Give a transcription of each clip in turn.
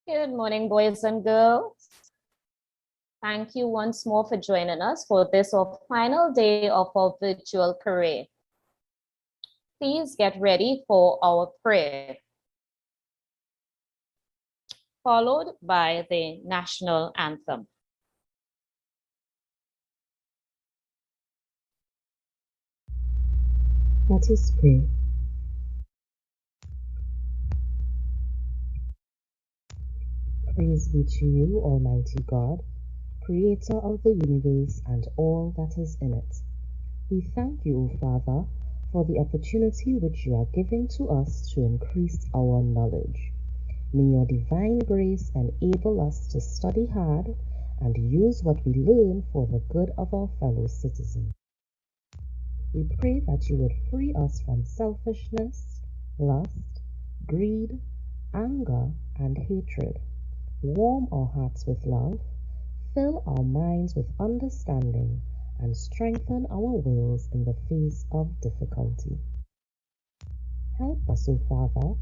Good morning, boys and girls. Thank you once more for joining us for this our final day of our virtual parade. Please get ready for our prayer, followed by the national anthem. Let us pray. Praise be to you, Almighty God, Creator of the universe and all that is in it. We thank you, O Father, for the opportunity which you are giving to us to increase our knowledge. May your divine grace enable us to study hard and use what we learn for the good of our fellow citizens. We pray that you would free us from selfishness, lust, greed, anger, and hatred. Warm our hearts with love, fill our minds with understanding, and strengthen our wills in the face of difficulty. Help us, O Father,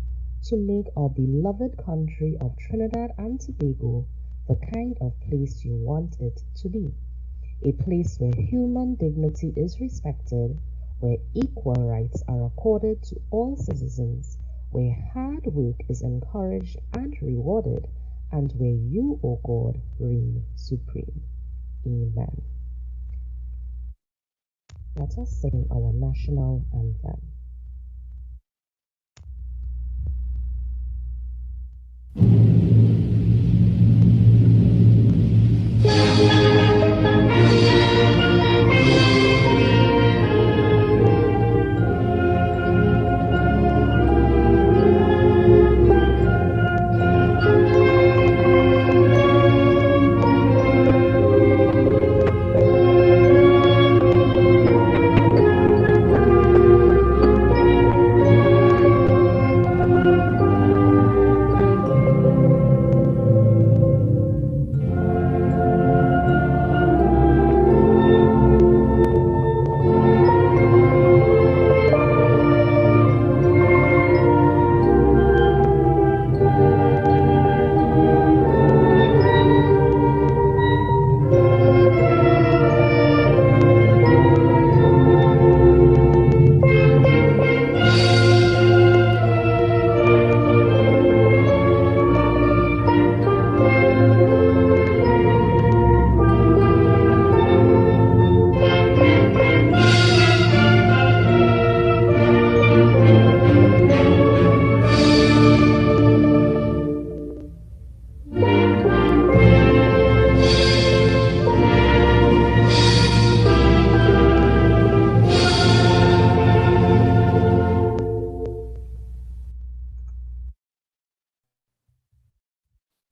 to make our beloved country of Trinidad and Tobago the kind of place you want it to be. A place where human dignity is respected, where equal rights are accorded to all citizens, where hard work is encouraged and rewarded, and where you, O God, reign supreme. Amen. Let us sing our national anthem.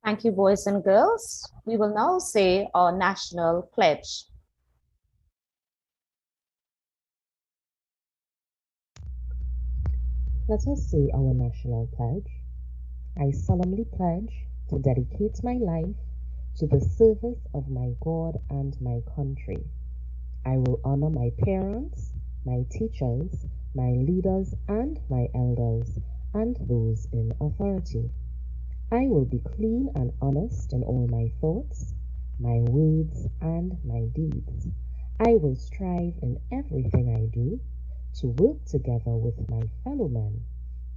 Thank you, boys and girls. We will now say our national pledge. Let us say our national pledge. I solemnly pledge to dedicate my life to the service of my God and my country. I will honor my parents, my teachers, my leaders, and my elders, and those in authority. I will be clean and honest in all my thoughts, my words, and my deeds. I will strive in everything I do to work together with my fellow men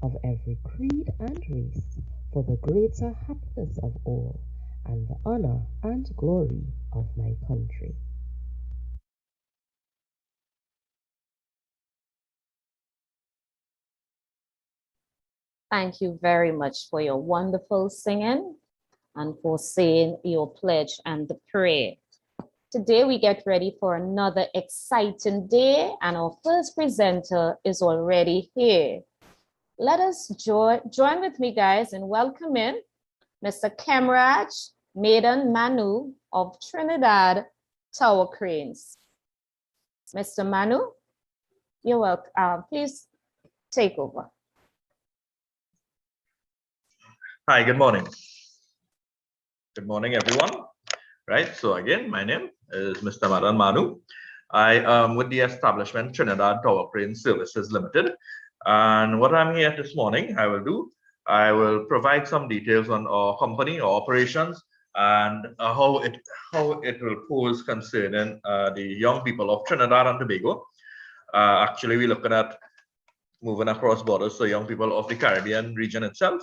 of every creed and race for the greater happiness of all and the honor and glory of my country. Thank you very much for your wonderful singing and for saying your pledge and the prayer. Today we get ready for another exciting day, and our first presenter is already here. Let us join with me, guys, in welcoming Mr. Kemraj Maiden Manu of Trinidad Tower Cranes. Mr. Manu, you're welcome. Please take over. Hi, good morning. Good morning, everyone. Right, so again, my name is Mr. Madan Manu. I am with the establishment Trinidad Tower Crane Services Limited. And what I'm here this morning, I will do I will provide some details on our company, our operations, and how it will pose concerning the young people of Trinidad and Tobago. Actually, we're looking at moving across borders, so young people of the Caribbean region itself,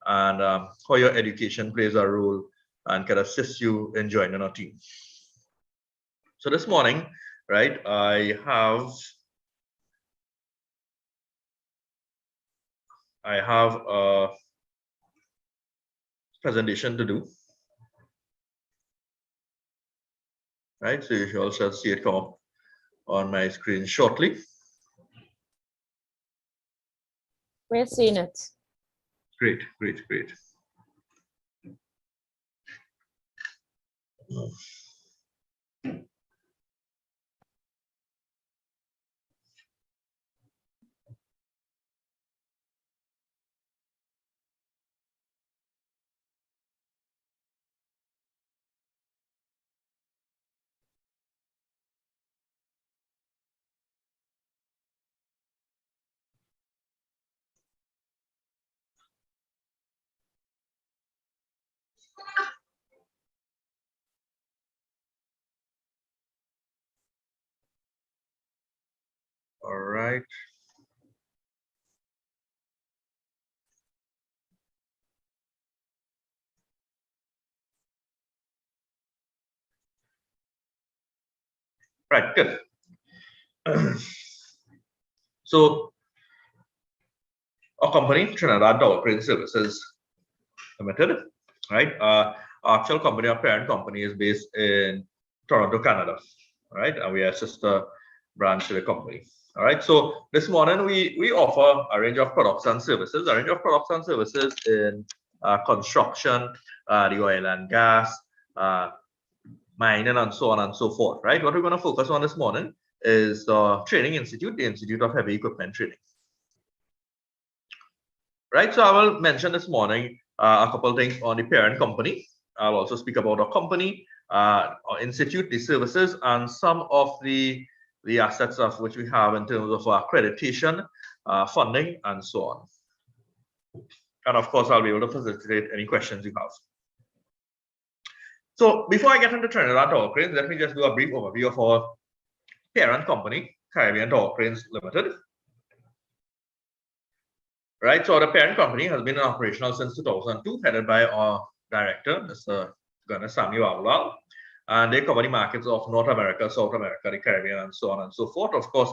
and how your education plays a role and can assist you in joining our team. So this morning, right, I have a presentation to do, right? So you all shall see it come up on my screen shortly. We're seeing it. Great, great, great. All right. Right, good. So our company, Trinidad Dollar Crane Services Limited, right? Our actual company, our parent company, is based in Toronto, Canada, right? And we are a sister branch to the company. All right. So this morning we offer a range of products and services, in construction, the oil and gas, mining, and so on and so forth. Right. What we're going to focus on this morning is the training institute, the Institute of Heavy Equipment Training. Right. So I will mention this morning a couple of things on the parent company. I'll also speak about our company, our institute, the services, and some of the assets of which we have in terms of accreditation, funding, and so on. And of course, I'll be able to facilitate any questions you have. So before I get into Trinidad Tower Cranes, let me just do a brief overview of our parent company, Caribbean Tower Cranes Limited. Right, so the parent company has been in operational since 2002, headed by our director, Mr. Sami Wawulal, and they cover the markets of North America, South America, the Caribbean, and so on and so forth. Of course,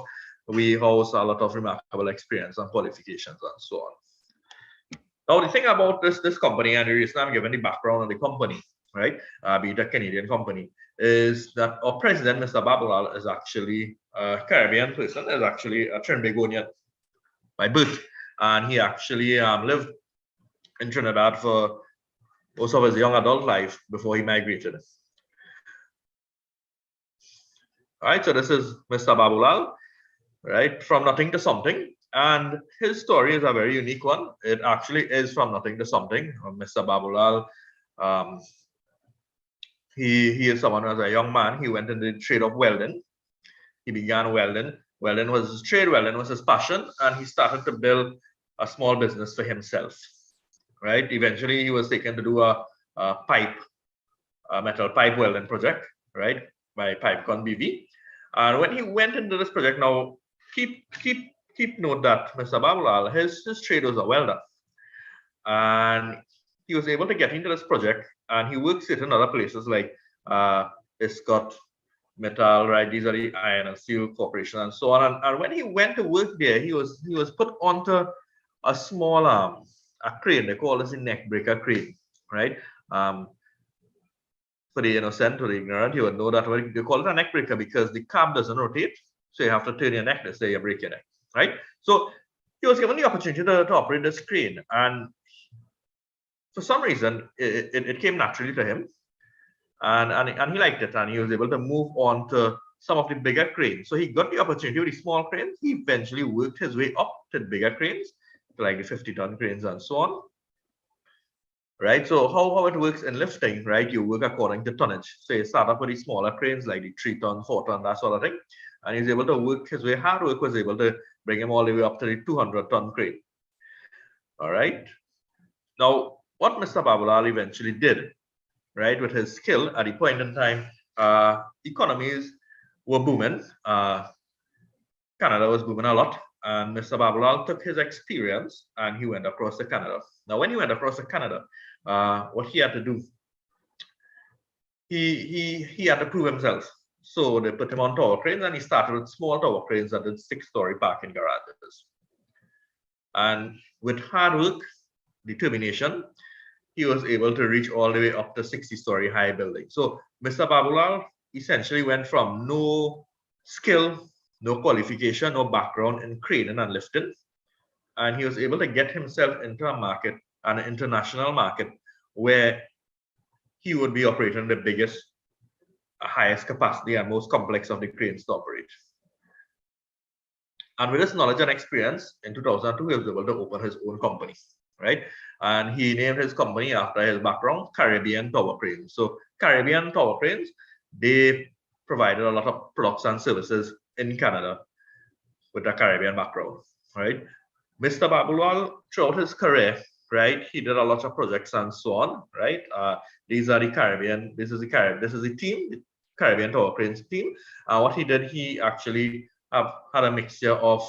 we house a lot of remarkable experience and qualifications and so on. Now, the thing about this company, and the reason I'm giving the background of the company, right, be it a Canadian company, is that our president, Mr. Babulal, is actually a Caribbean person, is actually a Trinbagonian by birth. And he actually lived in Trinidad for most of his young adult life before he migrated. All right, so this is Mr. Babulal, right, from nothing to something. And his story is a very unique one. It actually is from nothing to something. Mr. Babulal, he is someone who, as a young man, he went into the trade of welding. He began welding. Welding was his trade, welding was his passion, and he started to build a small business for himself, right? Eventually, he was taken to do a metal pipe welding project, right, by Pipecon BV. And when he went into this project, now keep note that Mr. Babulal, his trade was a welder, and he was able to get into this project, and he works it in other places like Scott Metal, right? These are the Iron and Steel Corporation and so on. And when he went to work there, he was put onto a small a crane. They call this a neck breaker crane, right? For the innocent or the ignorant, you would know that they call it a neck breaker because the cab doesn't rotate, so you have to turn your neck. Let's say you break your neck, right? So he was given the opportunity to operate this crane, and for some reason it came naturally to him. And he liked it, and he was able to move on to some of the bigger cranes. So he got the opportunity with the small cranes. He eventually worked his way up to the bigger cranes, like the 50-ton cranes and so on. Right. So how it works in lifting, right? You work according to tonnage. So you start up with the smaller cranes, like the 3-ton, 4-ton, that sort of thing. And he's able to work his way. Hard work was able to bring him all the way up to the 200-ton crane. All right. Now, what Mr. Babulal eventually did, right, with his skill at the point in time, economies were booming. Canada was booming a lot, and Mr. Babulal took his experience and he went across to Canada. Now, when he went across to Canada, what he had to do, he had to prove himself. So they put him on tower cranes, and he started with small tower cranes that did 6-story parking garages. And with hard work, determination, he was able to reach all the way up to 60-story high building. So Mr. Babulal essentially went from no skill, no qualification, no background in craning and lifting, and he was able to get himself into a market, an international market, where he would be operating the biggest, highest capacity and most complex of the cranes to operate. And with his knowledge and experience, in 2002, he was able to open his own company, right? And he named his company after his background, Caribbean Tower Cranes. So Caribbean Tower Cranes, they provided a lot of products and services in Canada with a Caribbean background, right? Mr. Babulal, throughout his career, right, he did a lot of projects and so on, right? These are the Caribbean, this is the team, the Caribbean Tower Cranes team. What he did, he actually had a mixture of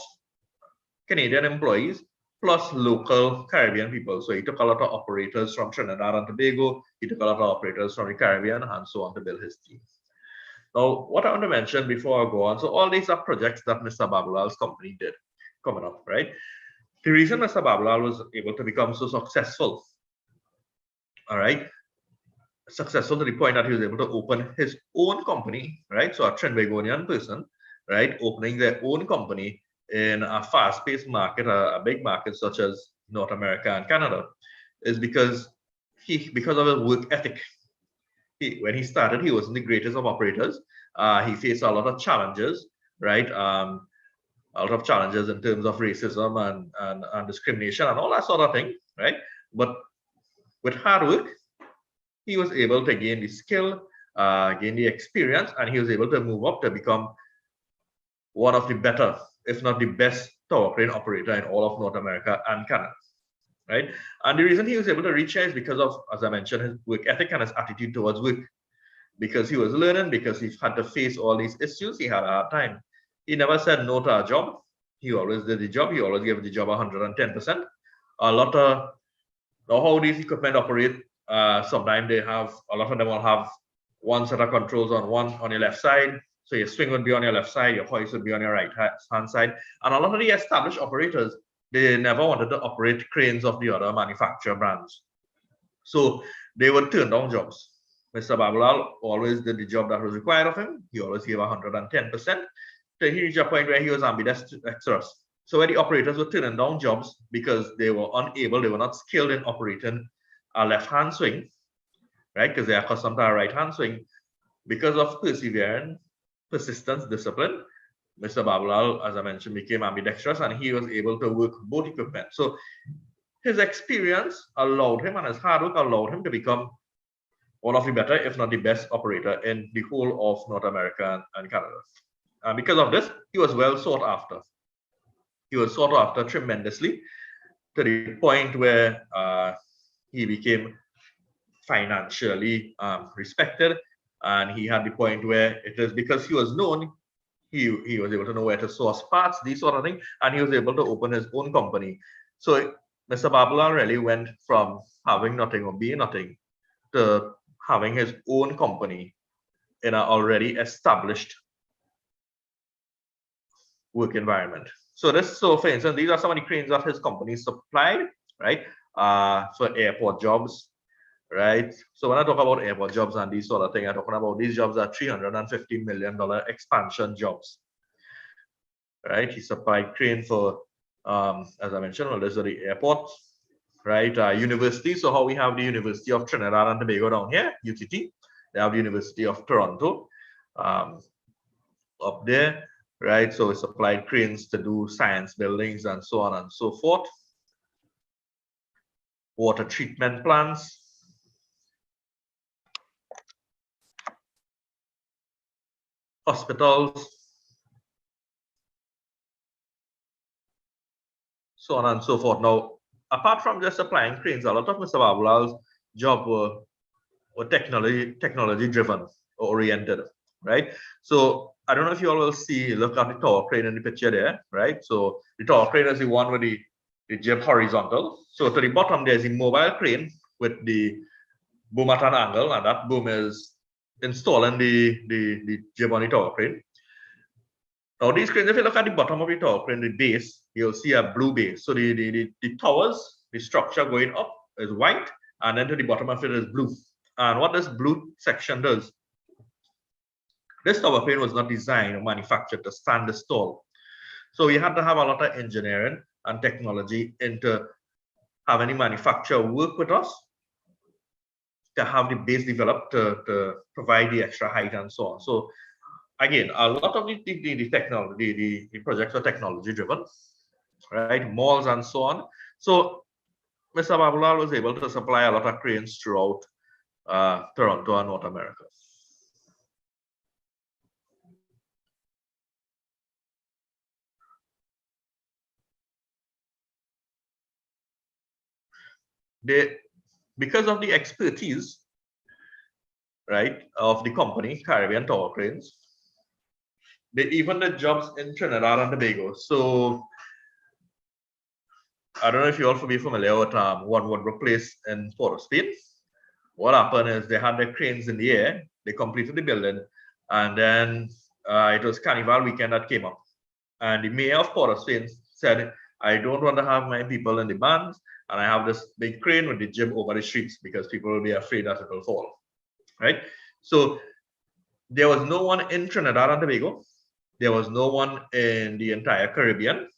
Canadian employees plus local Caribbean people. So he took a lot of operators from Trinidad and Tobago, he took a lot of operators from the Caribbean and so on to build his team. Now, what I want to mention before I go on, so all these are projects that Mr. Babulal's company did coming up, right? The reason Mr. Babulal was able to become so successful, all right, successful to the point that he was able to open his own company, right? So a Trinbagonian person, right, opening their own company in a fast-paced market, a big market such as North America and Canada, is because of his work ethic. When he started, he wasn't the greatest of operators. He faced a lot of challenges, right? A lot of challenges in terms of racism and discrimination and all that sort of thing, right? But with hard work, he was able to gain the skill, gain the experience, and he was able to move up to become one of the better, if not the best, tower crane operator in all of North America and Canada, right? And the reason he was able to reach here is because of, as I mentioned, his work ethic and his attitude towards work. Because he was learning, because he had to face all these issues, he had a hard time. He never said no to a job. He always did the job. He always gave the job 110%. A lot of how these equipment operate, sometimes they have, a lot of them will have one set of controls on your left side. So your swing would be on your left side, your hoist would be on your right hand side. And a lot of the established operators, they never wanted to operate cranes of the other manufacturer brands. So they would turn down jobs. Mr. Babulal always did the job that was required of him. He always gave 110%. Till he reached a point where he was ambidextrous. So where the operators were turning down jobs because they were unable, they were not skilled in operating a left-hand swing, right? Because they are accustomed to a right-hand swing. Because of perseverance, persistence, discipline, Mr. Babulal, as I mentioned, became ambidextrous and he was able to work both equipment. So his experience allowed him and his hard work allowed him to become one of the better, if not the best operator in the whole of North America and Canada. And because of this, he was well sought after. He was sought after tremendously to the point where he became financially respected. And he had the point where it is because he was known, he was able to know where to source parts, these sort of things, and he was able to open his own company. So Mr. Babulal really went from having nothing or being nothing to having his own company in an already established work environment. So for instance, these are some of the cranes that his company supplied, right? For airport jobs, right? So when I talk about airport jobs and these sort of things, I'm talking about these jobs are $350 million expansion jobs, right? He supplied crane for, as I mentioned, well, these are the airports, right? University. So how we have the University of Trinidad and Tobago down here, UTT. They have the University of Toronto up there, right? So we supplied cranes to do science buildings and so on and so forth. Water treatment plants. Hospitals. So on and so forth. Now, apart from just supplying cranes, a lot of Mr. Babulal's job were technology driven or oriented, right? So I don't know if you all will see, look at the tower crane in the picture there, right? So the tower crane is the one with the jib horizontal. So to the bottom, there's a mobile crane with the boom at an angle, and that boom is installing the jib on the tower crane. Now these cranes, if you look at the bottom of the tower crane, the base, you'll see a blue base. So the towers, the structure going up is white, and then to the bottom of it is blue. And what this blue section does, this tower crane was not designed or manufactured to stand this tall. So we had to have a lot of engineering and technology into having the manufacturer work with us to have the base developed to provide the extra height and so on. So again, a lot of the technology, the projects are technology driven, right? Malls and so on. So Mr. Babulal was able to supply a lot of cranes throughout Toronto and North America. Because of the expertise, right, of the company, Caribbean Tower Cranes, they even the jobs in Trinidad and Tobago. So I don't know if you all be familiar with One Woodbrook Place in Port of Spain. What happened is they had their cranes in the air, they completed the building, and then it was Carnival weekend that came up. And the mayor of Port of Spain said, I don't want to have my people in the bands, and I have this big crane with the jib over the streets because people will be afraid that it will fall, right? So there was no one in Trinidad and Tobago. There was no one in the entire Caribbean.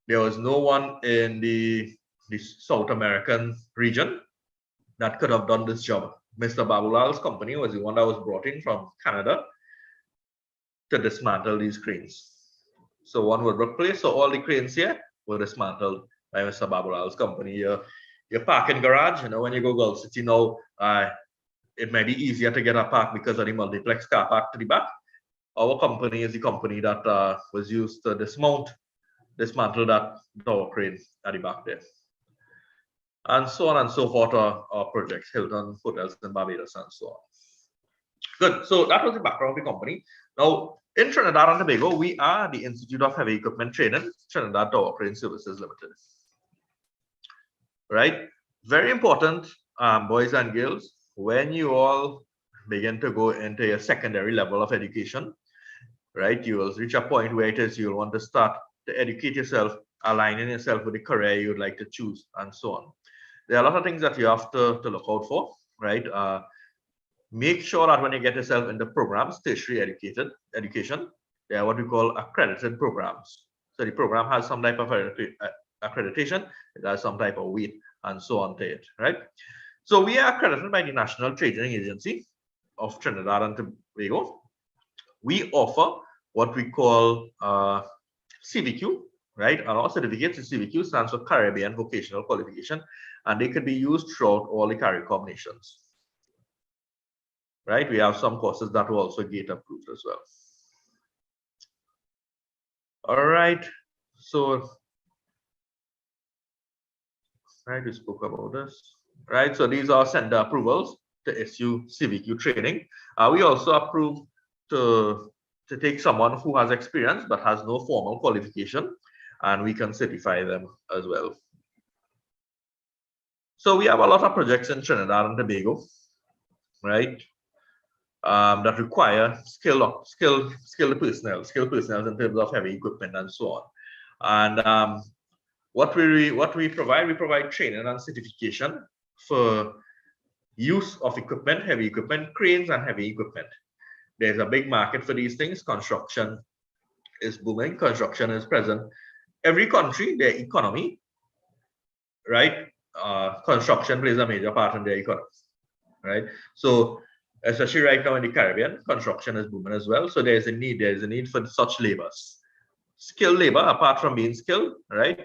There was no one in the South American region that could have done this job. Mr. Babulal's company was the one that was brought in from Canada to dismantle these cranes. So One Woodbrook Place, so all the cranes here were dismantled by Mr. Babulal's company. Your parking garage, you know, when you go Gulf City now, it might be easier to get a park because of the multiplex car park to the back. Our company is the company that was used to dismantle that tower crane at the back there. And so on and so forth, our projects, Hilton Hotels in Barbados and so on. Good, so that was the background of the company. Now, in Trinidad and Tobago, we are the Institute of Heavy Equipment Training, Trinidad Tower Crane Services Limited. Right? Very important, boys and girls, when you all begin to go into your secondary level of education, right? You will reach a point where it is you'll want to start to educate yourself, aligning yourself with the career you'd like to choose, and so on. There are a lot of things that you have to look out for, right? Make sure that when you get yourself into programs, tertiary education, they are what we call accredited programs. So the program has some type of accreditation, it has some type of weight, and so on to it, right? So we are accredited by the National Training Agency of Trinidad and Tobago. We offer what we call CVQ, right? And our certificate, CVQ stands for Caribbean Vocational Qualification, and they can be used throughout all the CARICOM nations. Right? We have some courses that were also GATE approved as well. All right. So, right, we spoke about this. Right. So these are sender approvals to issue CVQ training. We also approve to take someone who has experience but has no formal qualification, and we can certify them as well. So we have a lot of projects in Trinidad and Tobago, right? That require skilled personnel in terms of heavy equipment and so on. And what we provide training and certification for use of equipment, heavy equipment, cranes and heavy equipment. There's a big market for these things. Construction is booming. Construction is present. Every country, their economy, right? Construction plays a major part in their economy, right? So especially right now in the Caribbean, construction is booming as well. So there's a need for such labors. Skilled labor, apart from being skilled, right?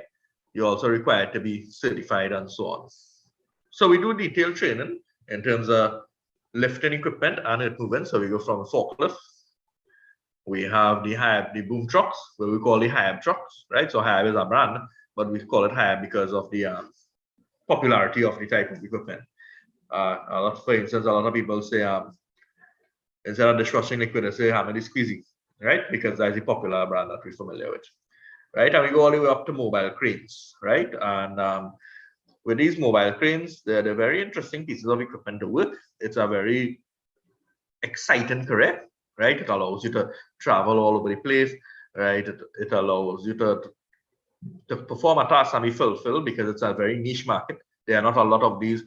You're also required to be certified and so on. So we do detailed training in terms of lifting equipment and earth movement. So we go from forklift. We have the boom trucks, what we call the HIAB trucks, right? So HIAB is a brand, but we call it higher because of the popularity of the type of equipment. For instance, a lot of people say instead of dishwashing liquid, they say Hamidi Squeezy, right? Because that's a popular brand that we're familiar with, right? And we go all the way up to mobile cranes, right? And with these mobile cranes, they're very interesting pieces of equipment to work. It's a very exciting career, right? It allows you to travel all over the place, right? It allows you to perform a task and be fulfilled because it's a very niche market. There are not a lot of these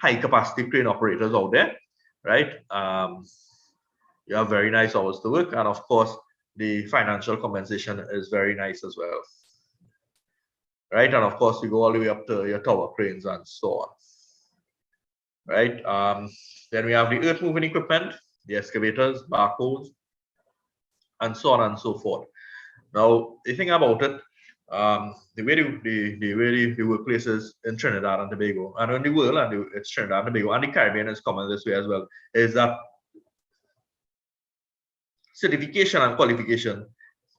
high capacity crane operators out there, right? You have very nice hours to work, and of course, the financial compensation is very nice as well, right? And of course, you go all the way up to your tower cranes and so on, right? Then we have the earth moving equipment, the excavators, backhoes, and so on and so forth. Now, the thing about it, the way the workplaces in Trinidad and Tobago, and in the world, and it's Trinidad and Tobago, and the Caribbean is common this way as well, is that certification and qualification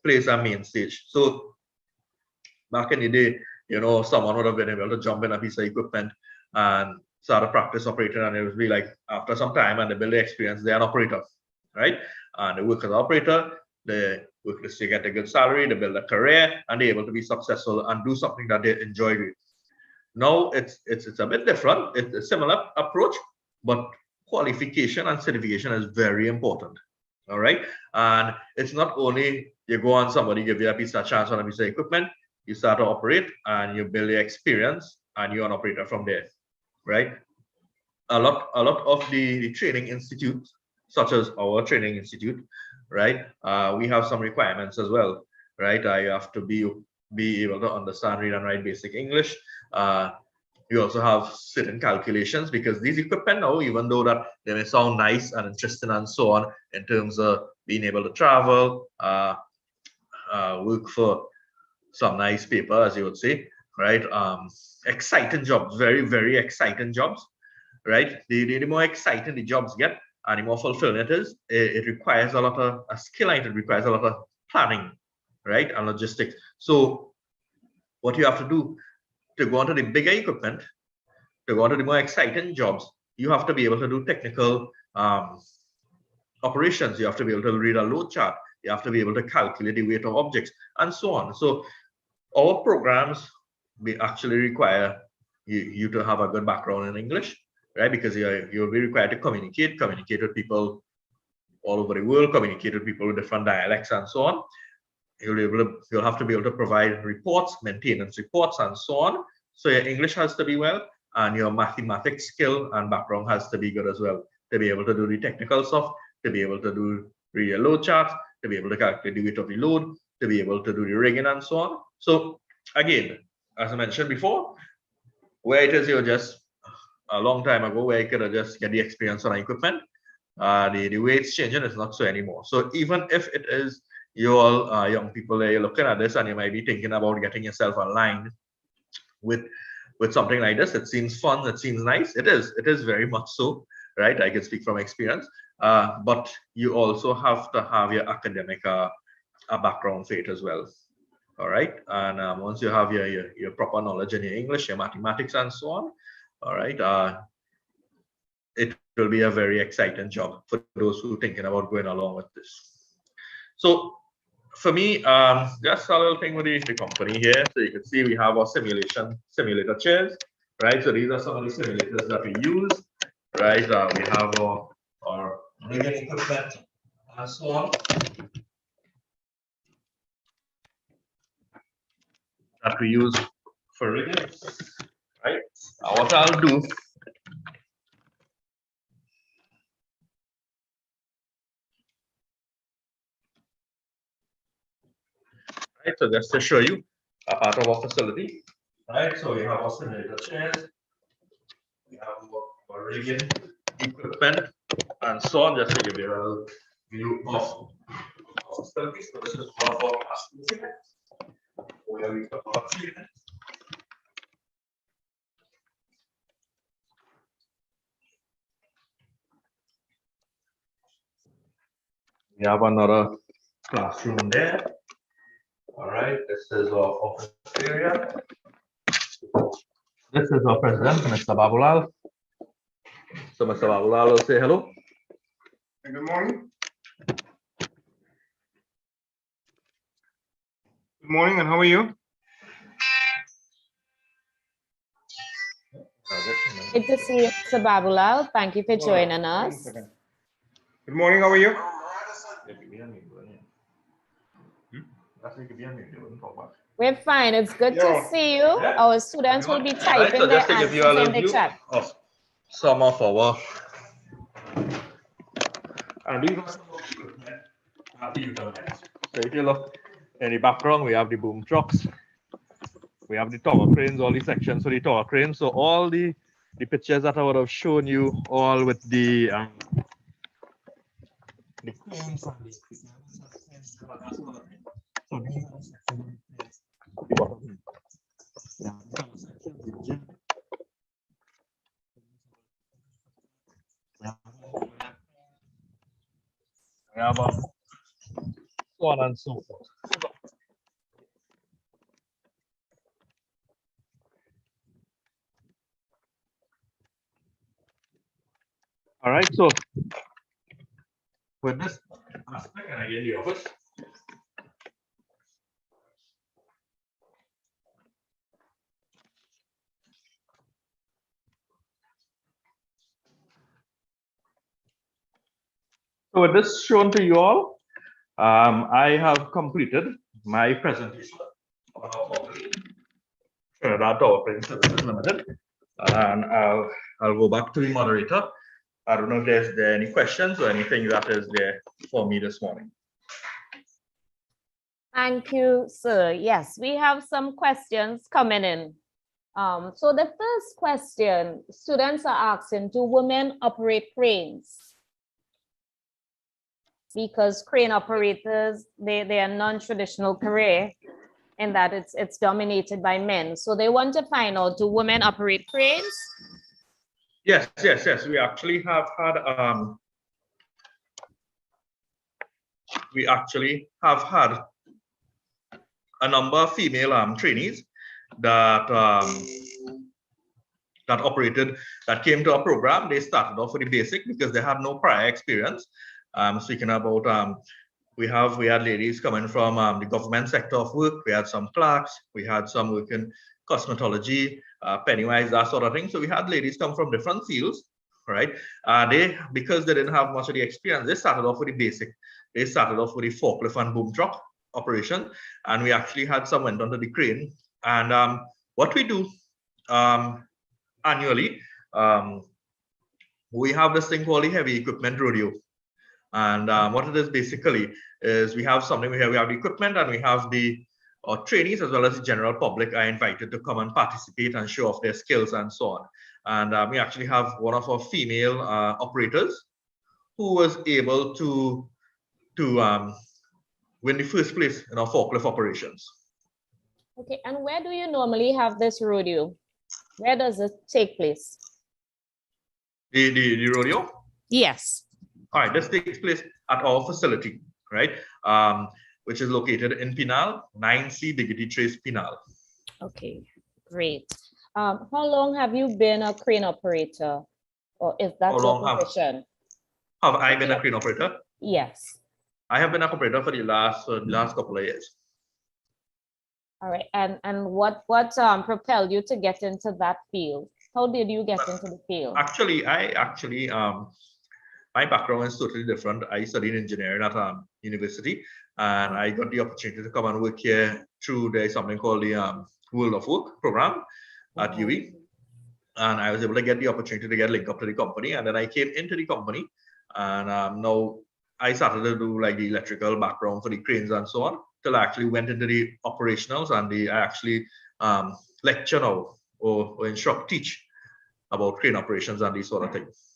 plays a main stage. So back in the day, someone would have been able to jump in a piece of equipment and start a practice operating, and it would be like after some time and they build the experience, they're an operator, right? And they work as an operator, they work to get a good salary, they build a career, and they're able to be successful and do something that they enjoy doing. Now it's a bit different. It's a similar approach, but qualification and certification is very important. All right. And it's not only you go on, somebody give you a piece of chance on a piece of equipment, you start to operate and you build your experience and you're an operator from there, right? A lot of the training institutes, such as our training institute, right? We have some requirements as well, right? You have to be able to understand, read and write basic English. You also have certain calculations because these equipment now, even though that they may sound nice and interesting and so on, in terms of being able to travel, work for some nice paper, as you would say, right? Exciting jobs, very, very exciting jobs, right? The more exciting the jobs get and the more fulfilling it is, it requires a lot of skill, and it requires a lot of planning, right? And logistics. So what you have to do to go onto the bigger equipment, to go onto the more exciting jobs, you have to be able to do technical operations. You have to be able to read a load chart. You have to be able to calculate the weight of objects and so on. So our programs, we actually require you to have a good background in English, right? Because you'll be required to communicate with people all over the world, communicate with people with different dialects and so on. You'll have to be able to provide reports, maintenance reports, and so on. So your English has to be well, and your mathematics skill and background has to be good as well, to be able to do the technical stuff, to be able to read your load charts, to be able to calculate the weight of the load, to be able to do the rigging and so on. So again, as I mentioned before, where it is you're just a long time ago where you could have just get the experience on equipment, the way it's changing is not so anymore. So even if it is you all young people there, you're looking at this and you might be thinking about getting yourself aligned with something like this. It seems fun, it seems nice. It is very much so, right? I can speak from experience. But you also have to have your academic background for it as well. All right. And once you have your proper knowledge in your English, your mathematics, and so on, all right, it will be a very exciting job for those who are thinking about going along with this. So for me, just a little thing with the company here. So you can see we have our simulator chairs, right? So these are some of the simulators that we use, right? We have our rigging equipment and so on that we use for rigging, right? What I'll do, right? So just to show you a part of our facility, right? So we have our simulator chairs, we have our rigging equipment, and so on, just to give you a view of our facility. So this is one of our classes where we talk about treatment. We have another classroom there. All right, this is our office area. This is our president, Mr. Babulal. So Mr. Babulal will say hello. Good morning. Good morning, and how are you? Good to see you, Mr. Babulal. Thank you for joining us. Good morning, how are you? We're fine. It's good Yo. to see you. Our students will be typing so their just to give answers you a in little the view chat. of some of our and these are some of the equipment that we utilize. So if you look in the background, we have the boom trucks, we have the tower cranes, all the sections for the tower cranes. So all the pictures that I would have shown you, all with the cranes and the so these are the sections at the bottom. Yeah, these are the sections, the gym. We have so on and so forth. All right, so with this aspect, and again the office. So with this shown to you all, I have completed my presentation on our company, Trinidad Tower Crane Services Limited, and I'll go back to the moderator. I don't know if there's any questions or anything that is there for me this morning. Thank you, sir. Yes, we have some questions coming in. So the first question, students are asking, do women operate cranes? Because crane operators, they are non-traditional career in that it's dominated by men. So they want to find out, do women operate cranes? Yes. We actually have had a number of female trainees that that came to our program. They started off with the basic because they had no prior experience. Speaking about we had ladies coming from the government sector of work. We had some clerks. We had some work in cosmetology, Pennywise, that sort of thing. So we had ladies come from different fields, right? Because they didn't have much of the experience, they started off with the basic. They started off with the forklift and boom truck operation, and we actually had some went onto the crane. And what we do annually, we have this thing called the heavy equipment rodeo. And what it is basically is we have something here. We have the equipment and we have the trainees as well as the general public are invited to come and participate and show off their skills and so on. And we actually have one of our female operators who was able to win the first place in our forklift operations. Okay, and where do you normally have this rodeo? Where does it take place? The rodeo? Yes. All right, this takes place at our facility, right? Which is located in Pinal, 9C Diggity Trace, Pinal. Okay, great. How long have you been a crane operator? Or is that your position? Have I been a crane operator? Yes. I have been an operator for the last couple of years. All right, and what propelled you to get into that field? How did you get into the field? Actually, my background is totally different. I studied engineering at university, and I got the opportunity to come and work here through there's something called the World of Work program at UE. And I was able to get the opportunity to get linked up to the company. And then I came into the company, and now I started to do like the electrical background for the cranes and so on, till I actually went into the operationals, and I actually lecture now or instruct, teach about crane operations and these sort of things.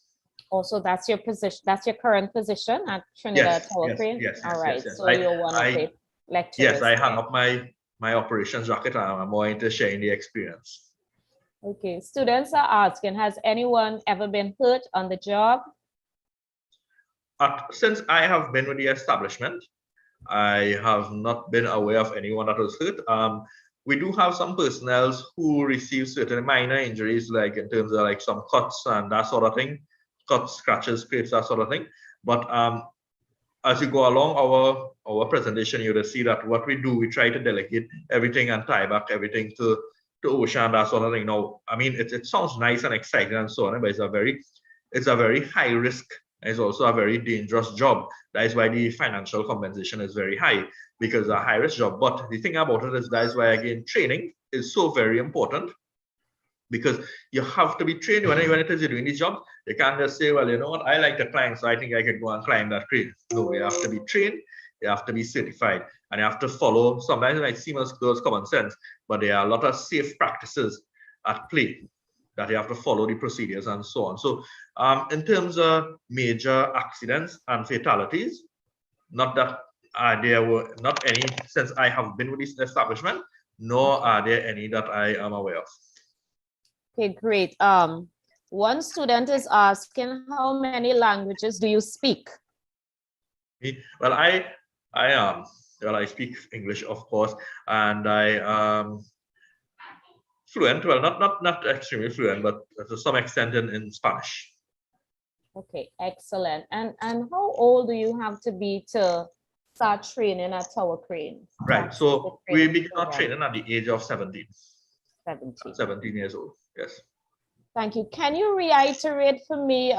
Also, that's your position. That's your current position at Trinidad Tower Crane. Yes. All right. Yes. So you're one of the lecturers. Yes, I hung up my operations jacket. I'm more into sharing the experience. Okay. Students are asking, has anyone ever been hurt on the job? Since I have been with the establishment, I have not been aware of anyone that was hurt. We do have some personnel who receive certain minor injuries, like in terms of like some cuts and that sort of thing, cuts, scratches, scrapes, that sort of thing. But as you go along our presentation, you'll see that what we do, we try to delegate everything and tie back everything to OSHA and that sort of thing. Now, I mean, it sounds nice and exciting and so on, but it's a very high risk. It's also a very dangerous job. That is why the financial compensation is very high, because a high risk job. But the thing about it is that is why, again, training is so very important, because you have to be trained when it is you're doing these jobs. You can't just say, well, you know what, I like to climb, so I think I can go and climb that crane. No, you have to be trained, you have to be certified, and you have to follow. Sometimes it might seem as close common sense, but there are a lot of safe practices at play that you have to follow the procedures and so on. So in terms of major accidents and fatalities, not that there were not any since I have been with this establishment, nor are there any that I am aware of. Okay, great. One student is asking, how many languages do you speak? Well, I speak English, of course, and I fluent. Well, not extremely fluent, but to some extent in Spanish. Okay, excellent. And how old do you have to be to start training at Tower Crane? Right. So we begin our training at the age of 17. 17 years old. Yes. Thank you. Can you reiterate for me,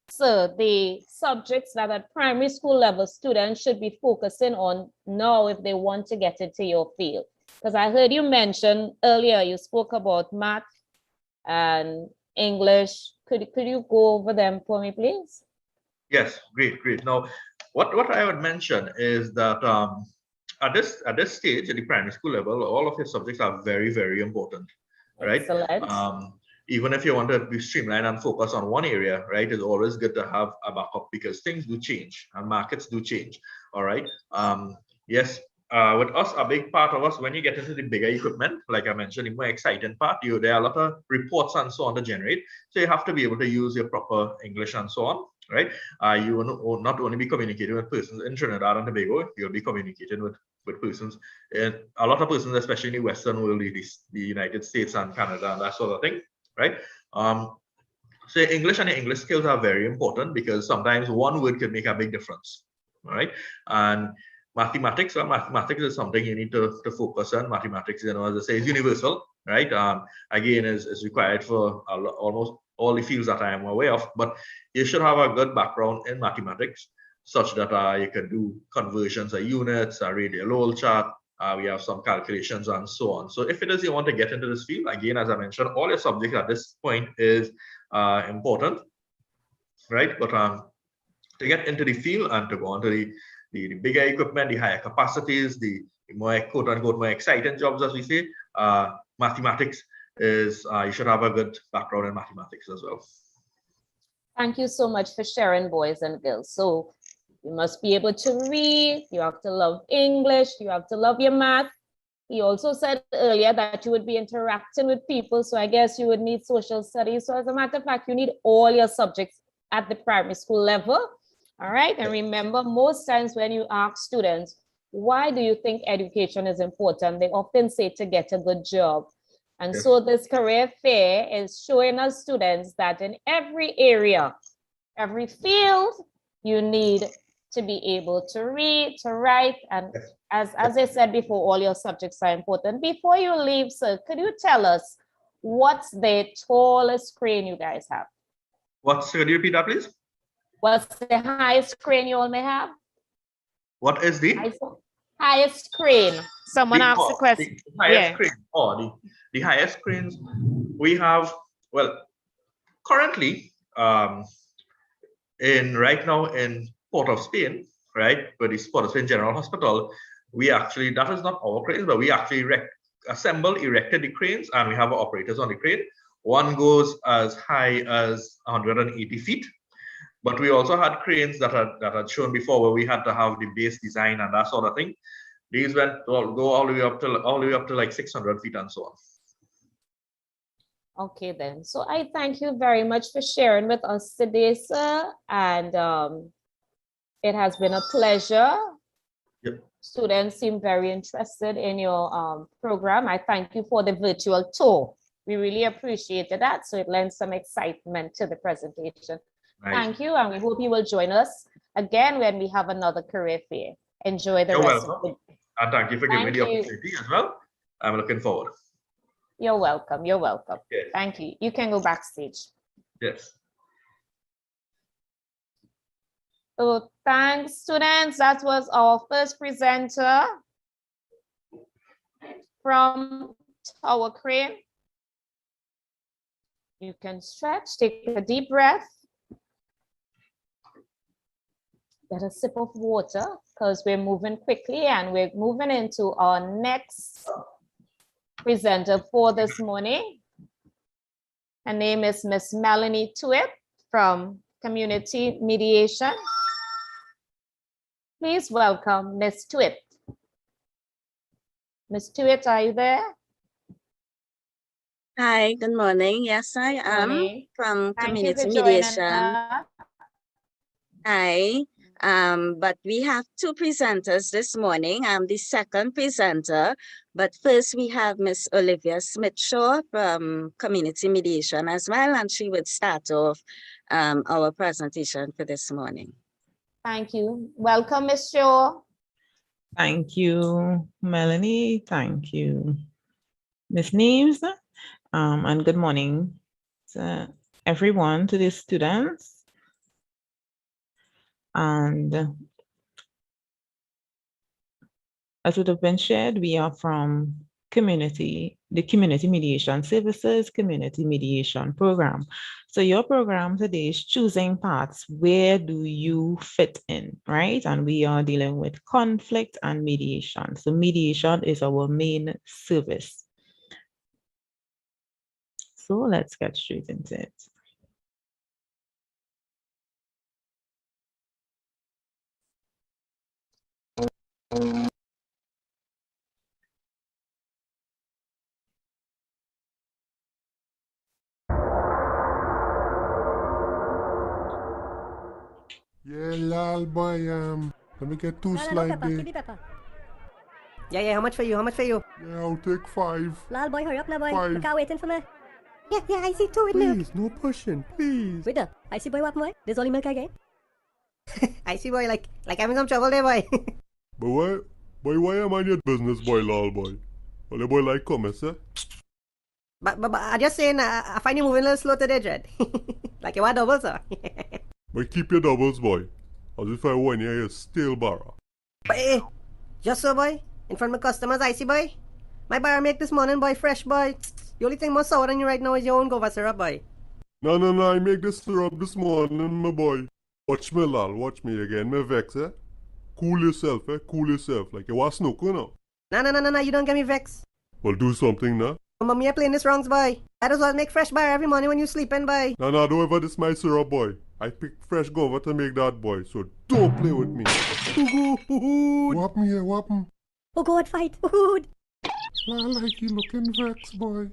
sir, the subjects that at primary school level students should be focusing on now if they want to get into your field? Because I heard you mention earlier, you spoke about math and English. Could you go over them for me, please? Yes, great. Now, what I would mention is that at this stage, at the primary school level, all of your subjects are very, very important, right? Excellent. Even if you want to be streamlined and focus on one area, right, it's always good to have a backup, because things do change and markets do change. All right. Yes. With us, a big part of us, when you get into the bigger equipment, like I mentioned, the more exciting part, there are a lot of reports and so on to generate. So you have to be able to use your proper English and so on, right? You will not only be communicating with persons in Trinidad and Tobago, you'll be communicating with persons, a lot of persons, especially in the Western world, the United States and Canada and that sort of thing, right? So English and your English skills are very important, because sometimes one word can make a big difference, all right? And mathematics is something you need to focus on. Mathematics, as I say, is universal, right? Again, is required for almost all the fields that I am aware of, but you should have a good background in mathematics, such that you can do conversions of units, a radial chart. We have some calculations and so on. So if it is you want to get into this field, again, as I mentioned, all your subjects at this point is important, right? But to get into the field and to go on to the bigger equipment, the higher capacities, the more quote unquote more exciting jobs, as we say, mathematics is you should have a good background in mathematics as well. Thank you so much for sharing, boys and girls. So you must be able to read, you have to love English, you have to love your math. He also said earlier that you would be interacting with people, so I guess you would need social studies. So as a matter of fact, you need all your subjects at the primary school level. All right, and remember, most times when you ask students, why do you think education is important? They often say to get a good job. And so this career fair is showing us students that in every area, every field, you need to be able to read, to write, and as I said before, all your subjects are important. Before you leave, sir, could you tell us what's the tallest crane you guys have? Could you repeat that, please? What's the highest crane you all may have? What is the highest crane? Someone asked the question. The highest crane. The highest cranes we have, well, currently right now in Port of Spain, right, with the Port of Spain General Hospital, we actually, that is not our cranes, but we actually erected the cranes, and we have operators on the crane. One goes as high as 180 feet. But we also had cranes that had shown before, where we had to have the base design and that sort of thing. These go all the way up to like 600 feet and so on. Okay, then. So I thank you very much for sharing with us today, sir. And it has been a pleasure Yep. Students seem very interested in your program. I thank you for the virtual tour. We really appreciated that. So it lends some excitement to the presentation. Nice. Thank you, and we hope you will join us again when we have another career fair. Enjoy the You're rest of welcome. the day. And thank you for giving me Thank the you. opportunity as well. I'm looking forward. You're welcome. You're welcome. Yes. Thank you. You can go backstage. Yes. So thanks, students. That was our first presenter from Tower Crane. You can stretch, take a deep breath. Get a sip of water because we're moving quickly and we're moving into our next presenter for this morning. Her name is Miss Melanie Tuip from Community Mediation. Please welcome Miss Tuip. Miss Tuip, are you there? Hi, good morning. Yes, I am Morning. from Thank you Community for joining Mediation. us. Hi, but we have two presenters this morning. I'm the second presenter, but first we have Miss Olivia Smith-Shaw from Community Mediation as well, and she would start off our presentation for this morning. Thank you. Welcome, Miss Shaw. Thank you, Melanie. Thank you, Ms. Neves. And good morning to everyone, to the students. And as would have been shared, we are from the Community Mediation Services Community Mediation Program. So your program today is choosing paths. Where do you fit in, right? And we are dealing with conflict and mediation. So mediation is our main service. So let's get straight into it. Yeah, lol, boy, let me get two slide there. Give me pepper. Yeah, how much for you? How much for you? Yeah, I'll take 5. Lal boy, hurry up now, boy. 5. The car waiting for me. Yeah, I see 2 with milk. Please, no pushing, please. Wait up. I see boy, what boy? There's only milk I get. I see boy, like having some trouble there, boy. But why am I in your business, boy, lol, boy? Well, the boy like commerce, eh? but I just saying, I find you moving a little slow today, Jed. Like you want double, sir. But keep your doubles, boy. As if I won you a stale barra. But just so, boy. In front of my customers, I see, boy. My bar make this morning, boy, fresh, boy. The only thing more sour than you right now is your own guava syrup, boy. No, I make this syrup this morning, my boy. Watch me, lol, watch me again, me vex, eh? Cool yourself, eh? Cool yourself. Like you want snook, you know? No, you don't get me vex. Well, do something, nah? Mommy, you're playing this wrongs, boy. I just want to make fresh bar every morning when you sleeping, boy. No, don't ever this my syrup, boy. I pick fresh guava to make that, boy. So don't play with me. What me here, what me? Oh, God, fight. Food. Like you looking vex, boy.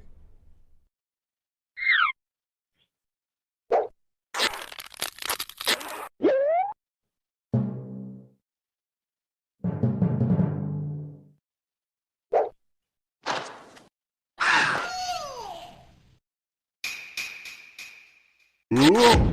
Oh!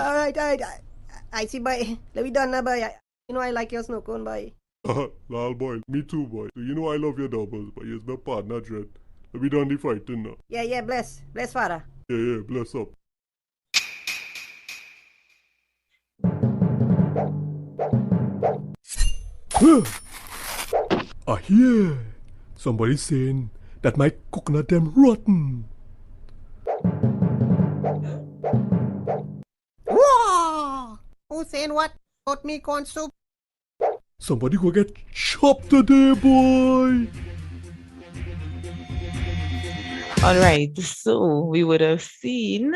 All right. I see, boy. Let me done now, boy. You know I like your snow cone, boy. Lal boy, me too boy. So you know I love your doubles, but you're my partner dread. Let me done the fighting now. Yeah, bless. Bless, father. Yeah, bless up. I hear somebody saying that my coconut them rotten. Whoa! Who's saying what? About me corn soup? Somebody go get chopped today, boy. All right, so we would have seen,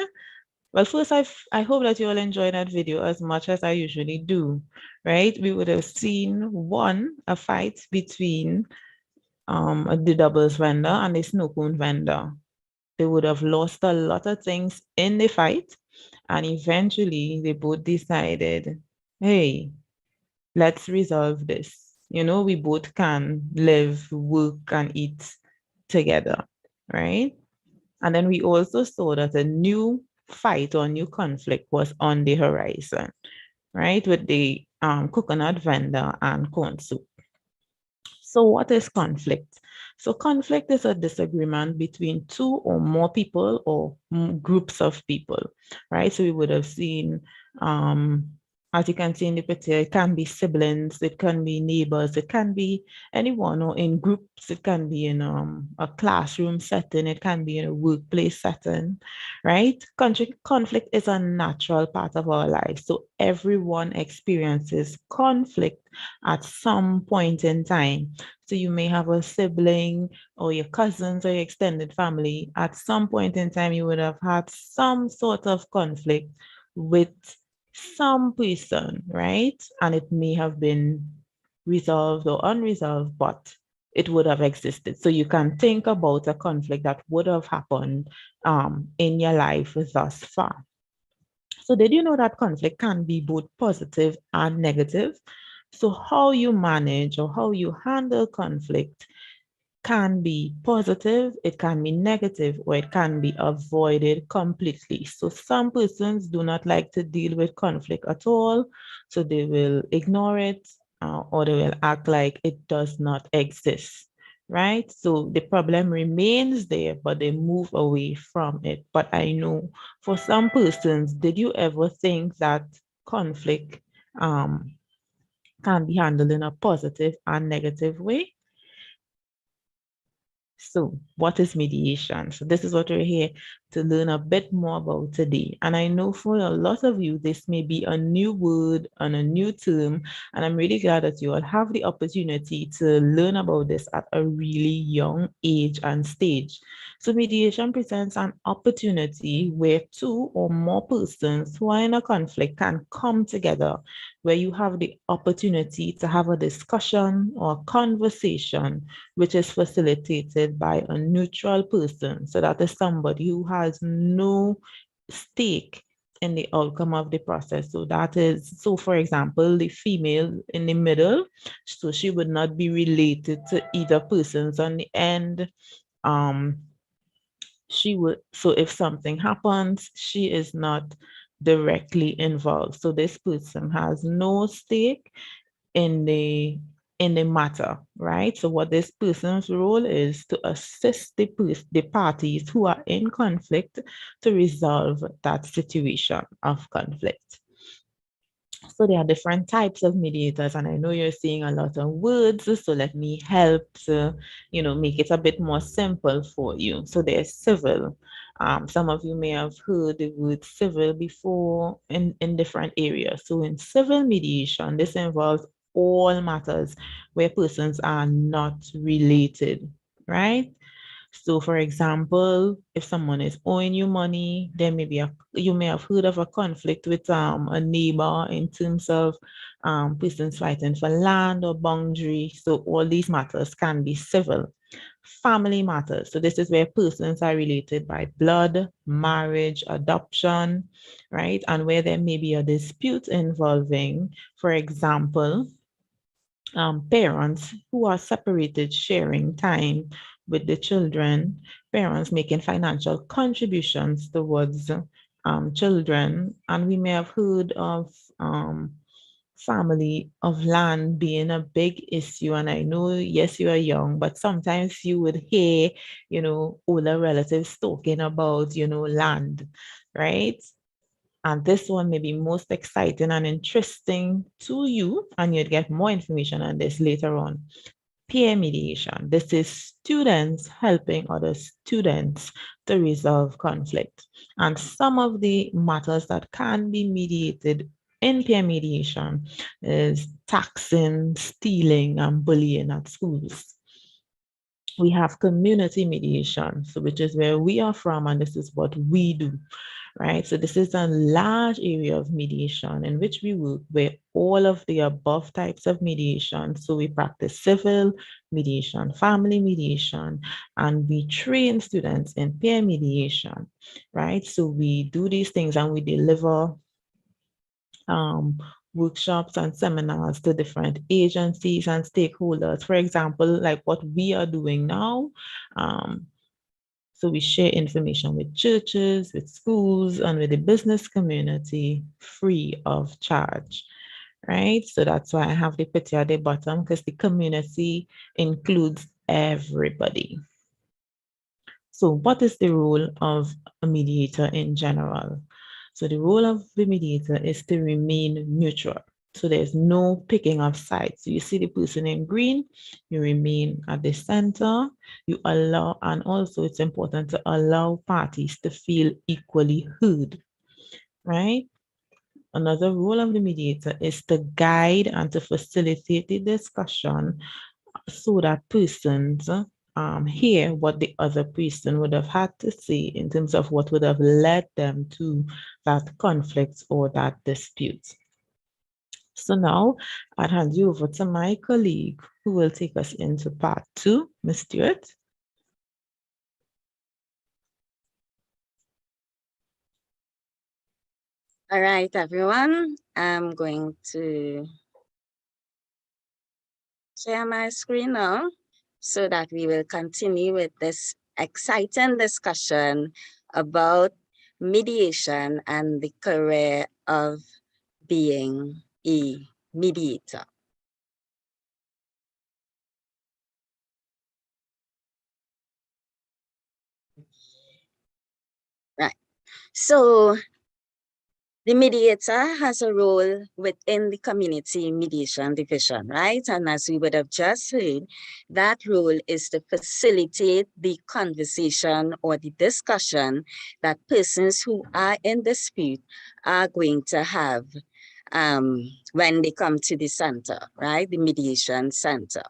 well, first, I hope that you all enjoyed that video as much as I usually do, right? We would have seen a fight between the doubles vendor and the snow cone vendor. They would have lost a lot of things in the fight, and eventually they both decided, hey, let's resolve this. You know, we both can live, work, and eat together, right? And then we also saw that a new fight or new conflict was on the horizon, right? With the coconut vendor and corn soup. So what is conflict? So conflict is a disagreement between two or more people or groups of people, right? So we would have seen, as you can see in the picture, it can be siblings, it can be neighbors, it can be anyone, or in groups, it can be in a classroom setting, it can be in a workplace setting, right? Conflict is a natural part of our lives. So everyone experiences conflict at some point in time. So you may have a sibling or your cousins or your extended family. At some point in time, you would have had some sort of conflict with some person, right? And it may have been resolved or unresolved, but it would have existed. So you can think about a conflict that would have happened in your life thus far. So did you know that conflict can be both positive and negative? So how you manage or how you handle conflict can be positive, it can be negative, or it can be avoided completely. So some persons do not like to deal with conflict at all, so they will ignore it or they will act like it does not exist, right? So the problem remains there, but they move away from it. But I know for some persons, did you ever think that conflict can be handled in a positive and negative way? So what is mediation? So this is what we're here to learn a bit more about today. And I know for a lot of you, this may be a new word and a new term. And I'm really glad that you all have the opportunity to learn about this at a really young age and stage. So mediation presents an opportunity where two or more persons who are in a conflict can come together, where you have the opportunity to have a discussion or a conversation which is facilitated by a neutral person. So that is somebody who has no stake in the outcome of the process. So that is, so for example, the female in the middle, so she would not be related to either persons on the end. She would, so if something happens, she is not directly involved. So this person has no stake in the matter, right? So what this person's role is to assist the parties who are in conflict to resolve that situation of conflict. So there are different types of mediators, and I know you're seeing a lot of words, so let me help to, make it a bit more simple for you. So there's civil. Some of you may have heard the word civil before in different areas. So in civil mediation, this involves all matters where persons are not related, right? So for example, if someone is owing you money, there may be you may have heard of a conflict with a neighbor in terms of persons fighting for land or boundary. So all these matters can be civil. Family matters. So this is where persons are related by blood, marriage, adoption, right? And where there may be a dispute involving, for example, parents who are separated sharing time with the children, parents making financial contributions towards children, and we may have heard of family of land being a big issue. And I know, yes, you are young, but sometimes you would hear, older relatives talking about, land, right? And this one may be most exciting and interesting to you, and you'd get more information on this later on. Peer mediation. This is students helping other students to resolve conflict. And some of the matters that can be mediated in peer mediation is taxing, stealing, and bullying at schools. We have community mediation, so which is where we are from, and this is what we do, right? So this is a large area of mediation in which we work with all of the above types of mediation. So we practice civil mediation, family mediation, and we train students in peer mediation, right? So we do these things and we deliver workshops and seminars to different agencies and stakeholders. For example, like what we are doing now. So we share information with churches, with schools, and with the business community free of charge, right? So that's why I have the picture at the bottom, because the community includes everybody. So what is the role of a mediator in general? So the role of the mediator is to remain neutral. So there's no picking of sides. So you see the person in green, you remain at the center, you allow, and also it's important to allow parties to feel equally heard, right? Another role of the mediator is to guide and to facilitate the discussion so that persons hear what the other person would have had to say in terms of what would have led them to that conflict or that dispute. So now I'll hand you over to my colleague who will take us into part 2, Ms. Stewart. All right, everyone. I'm going to share my screen now so that we will continue with this exciting discussion about mediation and the career of being a mediator. Right. So the mediator has a role within the community mediation division, right? And as we would have just heard, that role is to facilitate the conversation or the discussion that persons who are in dispute are going to have when they come to the center, right? The mediation center.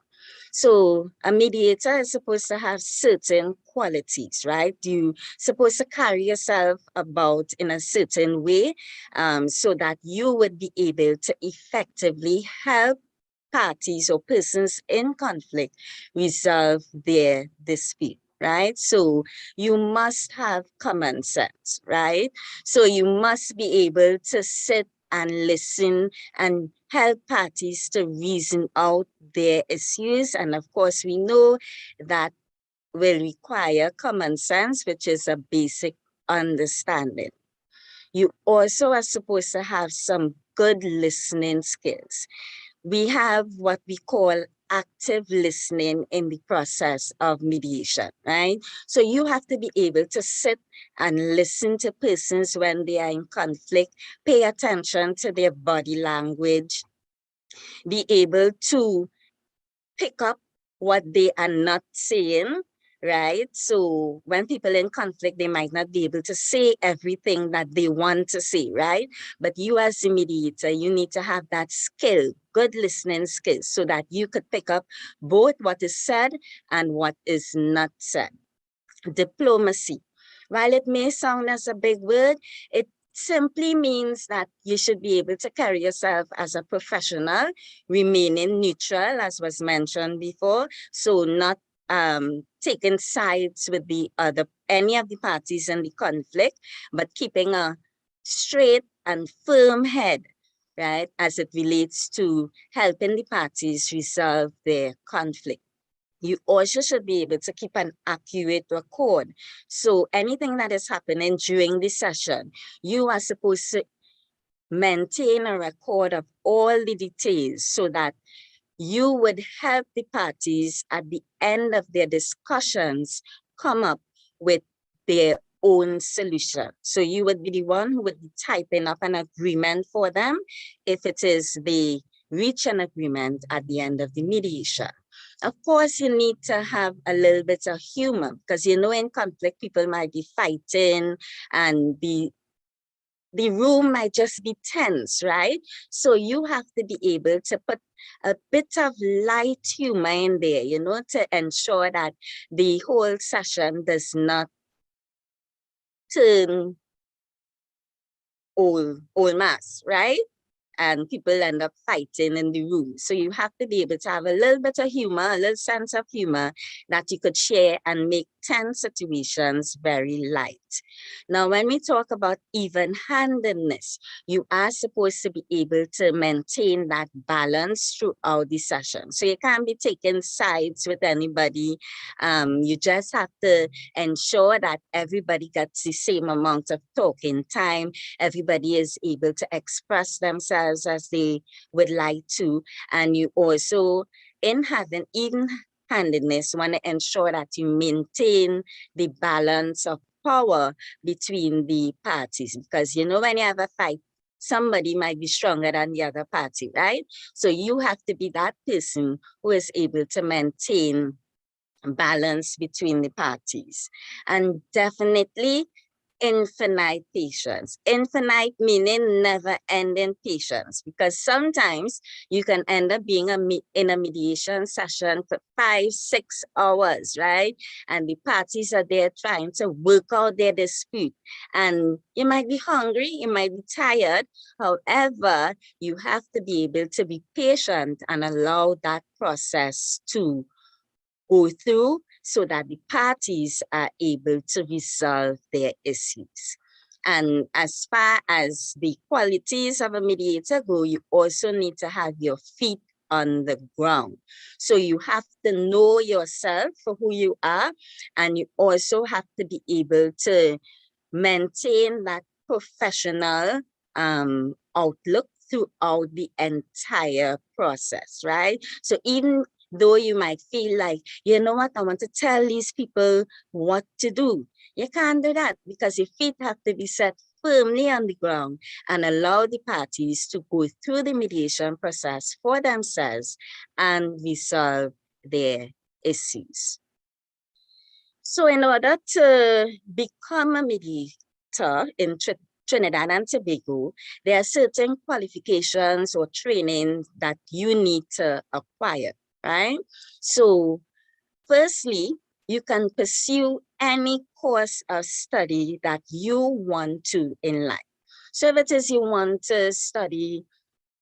So a mediator is supposed to have certain qualities, right? You're supposed to carry yourself about in a certain way so that you would be able to effectively help parties or persons in conflict resolve their dispute. Right? So you must have common sense, right? So you must be able to sit and listen and help parties to reason out their issues. And of course, we know that will require common sense, which is a basic understanding. You also are supposed to have some good listening skills. We have what we call active listening in the process of mediation, right? So you have to be able to sit and listen to persons when they are in conflict, pay attention to their body language, be able to pick up what they are not saying, right? So when people in conflict, they might not be able to say everything that they want to say, right? But you as a mediator, you need to have that skill, good listening skills, so that you could pick up both what is said and what is not said. Diplomacy. While it may sound as a big word, it simply means that you should be able to carry yourself as a professional, remaining neutral, as was mentioned before, so not taking sides with any of the parties in the conflict, but keeping a straight and firm head, right, as it relates to helping the parties resolve their conflict. you also should be able to keep an accurate record. So anything that is happening during the session, you are supposed to maintain a record of all the details so that you would help the parties at the end of their discussions come up with their own solution. So you would be the one who would be typing up an agreement for them if it is they reach an agreement at the end of the mediation. Of course, you need to have a little bit of humor because you know in conflict people might be fighting and the room might just be tense, right? So you have to be able to put a bit of light humor in there, you know, to ensure that the whole session does not turn old mass, right? And people end up fighting in the room. So you have to be able to have a little bit of humor, a little sense of humor that you could share and make tense situations very light. Now, when we talk about even-handedness, you are supposed to be able to maintain that balance throughout the session. So you can't be taking sides with anybody. You just have to ensure that everybody gets the same amount of talking time. Everybody is able to express themselves as they would like to. And you also, in having even-handedness, want to ensure that you maintain the balance of power between the parties. Because, you know, when you have a fight, somebody might be stronger than the other party, right? So you have to be that person who is able to maintain balance between the parties. And definitely infinite patience. Infinite meaning never-ending patience, because sometimes you can end up being in a mediation session for 5-6 hours, right? And the parties are there trying to work out their dispute. And you might be hungry, you might be tired. However, you have to be able to be patient and allow that process to go through so that the parties are able to resolve their issues. And as far as the qualities of a mediator go, you also need to have your feet on the ground. So you have to know yourself for who you are, and you also have to be able to maintain that professional outlook throughout the entire process, right? So even though you might feel like, you know what, I want to tell these people what to do. You can't do that because your feet have to be set firmly on the ground and allow the parties to go through the mediation process for themselves and resolve their issues. So in order to become a mediator in Trinidad and Tobago, there are certain qualifications or training that you need to acquire. Right? So firstly, you can pursue any course of study that you want to in life. So if it is you want to study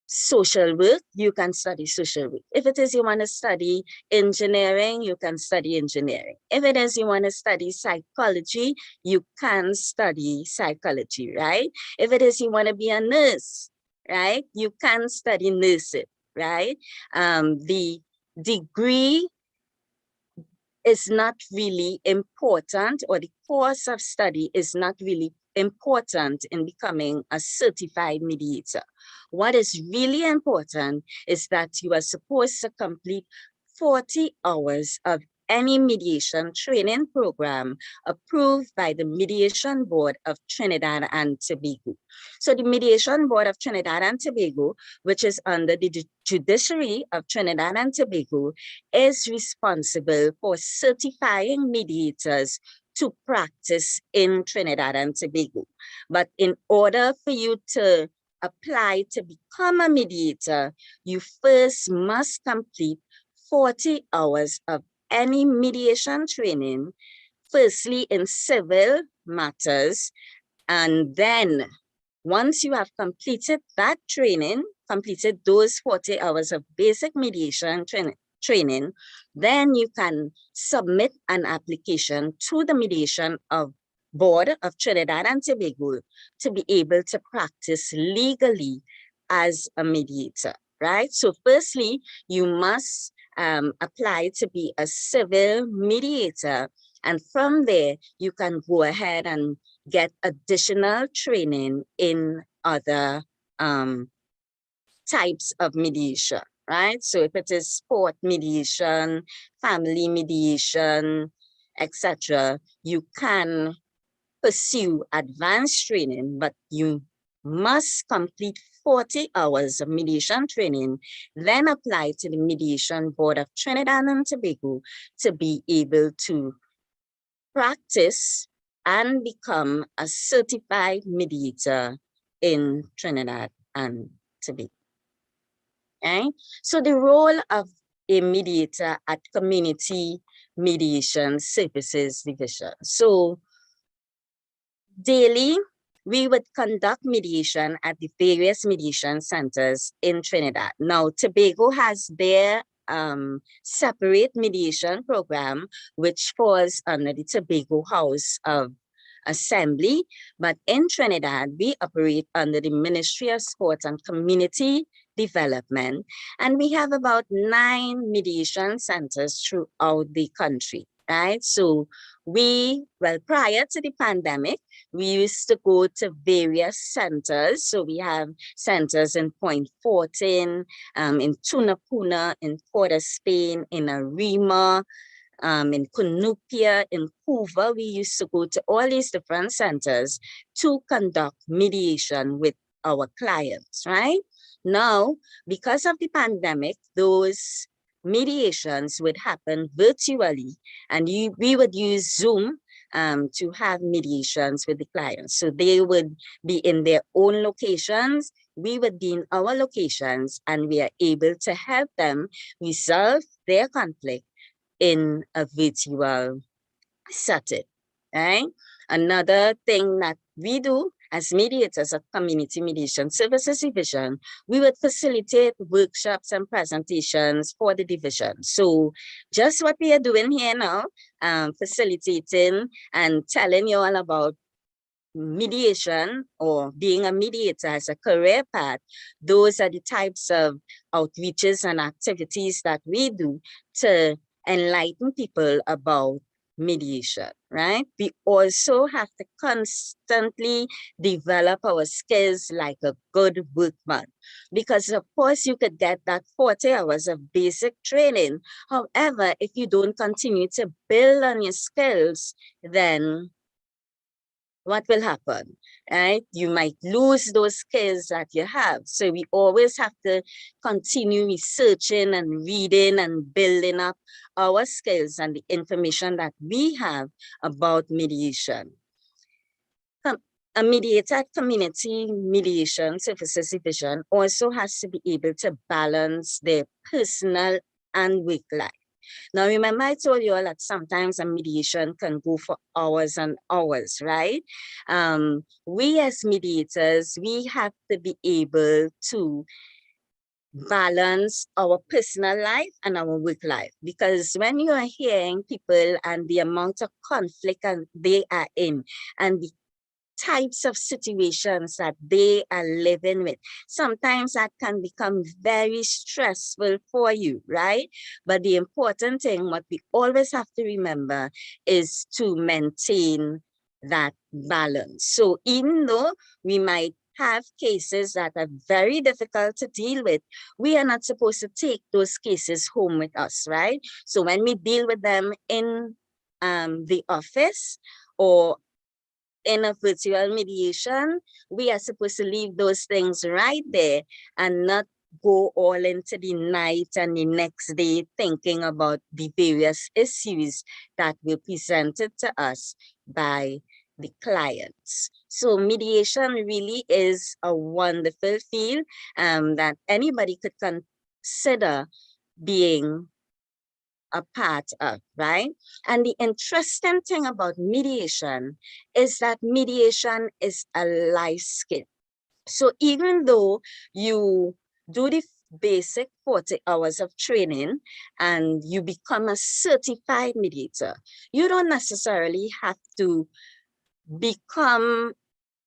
social work, you can study social work. If it is you want to study engineering, you can study engineering. If it is you want to study psychology, you can study psychology, right? If it is you want to be a nurse, right? You can study nursing, right? The degree is not really important, or the course of study is not really important in becoming a certified mediator. What is really important is that you are supposed to complete 40 hours of any mediation training program approved by the Mediation Board of Trinidad and Tobago. So the Mediation Board of Trinidad and Tobago, which is under the Judiciary of Trinidad and Tobago, is responsible for certifying mediators to practice in Trinidad and Tobago. But in order for you to apply to become a mediator, you first must complete 40 hours of any mediation training, firstly in civil matters, and then once you have completed that training, completed those 40 hours of basic mediation training, then you can submit an application to the Mediation Board of Trinidad and Tobago to be able to practice legally as a mediator, right? So firstly, you must apply to be a civil mediator. And from there, you can go ahead and get additional training in other types of mediation, right? So if it is sport mediation, family mediation, etc., you can pursue advanced training, but you must complete 40 hours of mediation training, then apply to the Mediation Board of Trinidad and Tobago to be able to practice and become a certified mediator in Trinidad and Tobago. Okay? So the role of a mediator at Community Mediation Services Division. So daily, we would conduct mediation at the various mediation centers in Trinidad. Now, Tobago has their separate mediation program, which falls under the Tobago House of Assembly. But in Trinidad, we operate under the Ministry of Sport and Community Development. And we have about 9 mediation centers throughout the country, right? So prior to the pandemic, we used to go to various centers. So we have centers in Point Fortin, in Tunapuna, in Port of Spain, in Arima, in Cunupia, in Hoover. We used to go to all these different centers to conduct mediation with our clients, right? Now, because of the pandemic, those mediations would happen virtually, and we would use Zoom to have mediations with the clients. So they would be in their own locations, we would be in our locations, and we are able to help them resolve their conflict in a virtual setting, right? Another thing that we do as mediators of Community Mediation Services Division, we would facilitate workshops and presentations for the division. So just what we are doing here now, facilitating and telling you all about mediation or being a mediator as a career path, those are the types of outreaches and activities that we do to enlighten people about mediation, right? We also have to constantly develop our skills like a good workman, because of course you could get that 40 hours of basic training. However, if you don't continue to build on your skills, then what will happen, right? You might lose those skills that you have. So we always have to continue researching and reading and building up our skills and the information that we have about mediation. A mediator at Community Mediation Services Division also has to be able to balance their personal and work life. Now, remember I told you all that sometimes a mediation can go for hours and hours, right? We as mediators, we have to be able to balance our personal life and our work life, because when you are hearing people and the amount of conflict they are in and the types of situations that they are living with, sometimes that can become very stressful for you, right? But the important thing, what we always have to remember, is to maintain that balance. So even though we might have cases that are very difficult to deal with, we are not supposed to take those cases home with us, right? So when we deal with them in the office or in a virtual mediation, we are supposed to leave those things right there and not go all into the night and the next day thinking about the various issues that were presented to us by the clients. So mediation really is a wonderful field that anybody could consider being a part of, right? And the interesting thing about mediation is that mediation is a life skill. So even though you do the basic 40 hours of training and you become a certified mediator, you don't necessarily have to become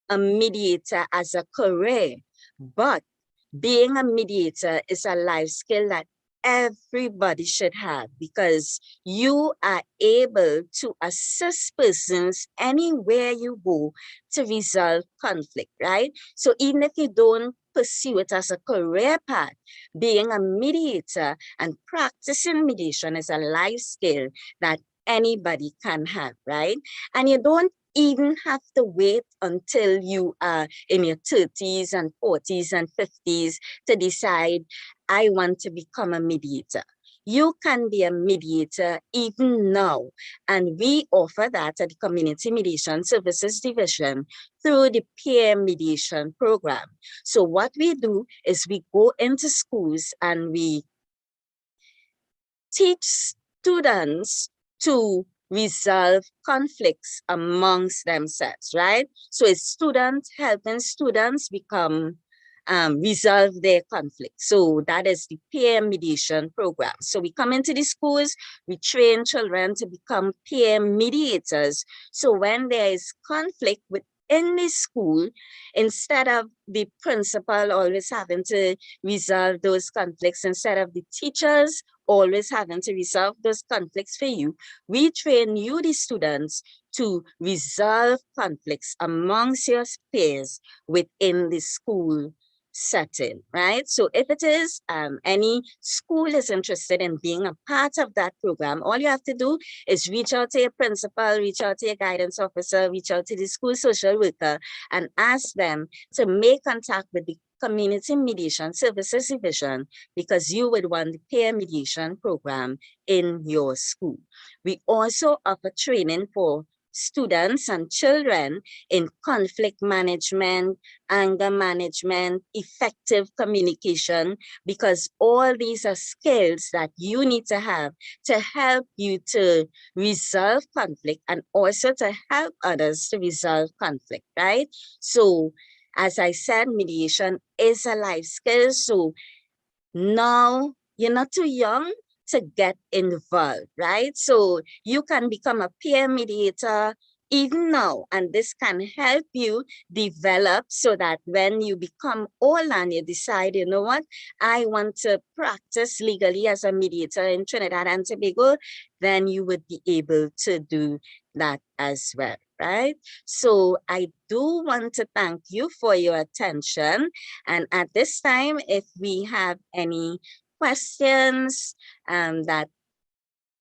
a mediator as a career, but being a mediator is a life skill that everybody should have, because you are able to assist persons anywhere you go to resolve conflict, right? So even if you don't pursue it as a career path, being a mediator and practicing mediation is a life skill that anybody can have, right? And you don't even have to wait until you are in your 30s and 40s and 50s to decide, I want to become a mediator. You can be a mediator even now. And we offer that at the Community Mediation Services Division through the peer mediation program. So what we do is we go into schools and we teach students to resolve conflicts amongst themselves, right? So it's students helping students become resolve their conflicts. So that is the peer mediation program. So we come into the schools, we train children to become peer mediators. So when there is conflict within the school, instead of the principal always having to resolve those conflicts, instead of the teachers always having to resolve those conflicts for you, we train you, the students, to resolve conflicts amongst your peers within the school setting, right? So if it is any school is interested in being a part of that program, all you have to do is reach out to your principal, reach out to your guidance officer, reach out to the school social worker, and ask them to make contact with the Community Mediation Services Division, because you would want the peer mediation program in your school. We also offer training for students and children in conflict management, anger management, effective communication, because all these are skills that you need to have to help you to resolve conflict and also to help others to resolve conflict, right? So as I said, mediation is a life skill. So now you're not too young to get involved, right? So you can become a peer mediator even now, and this can help you develop so that when you become old and you decide, you know what, I want to practice legally as a mediator in Trinidad and Tobago, then you would be able to do that as well, right? So I do want to thank you for your attention. And at this time, if we have any questions that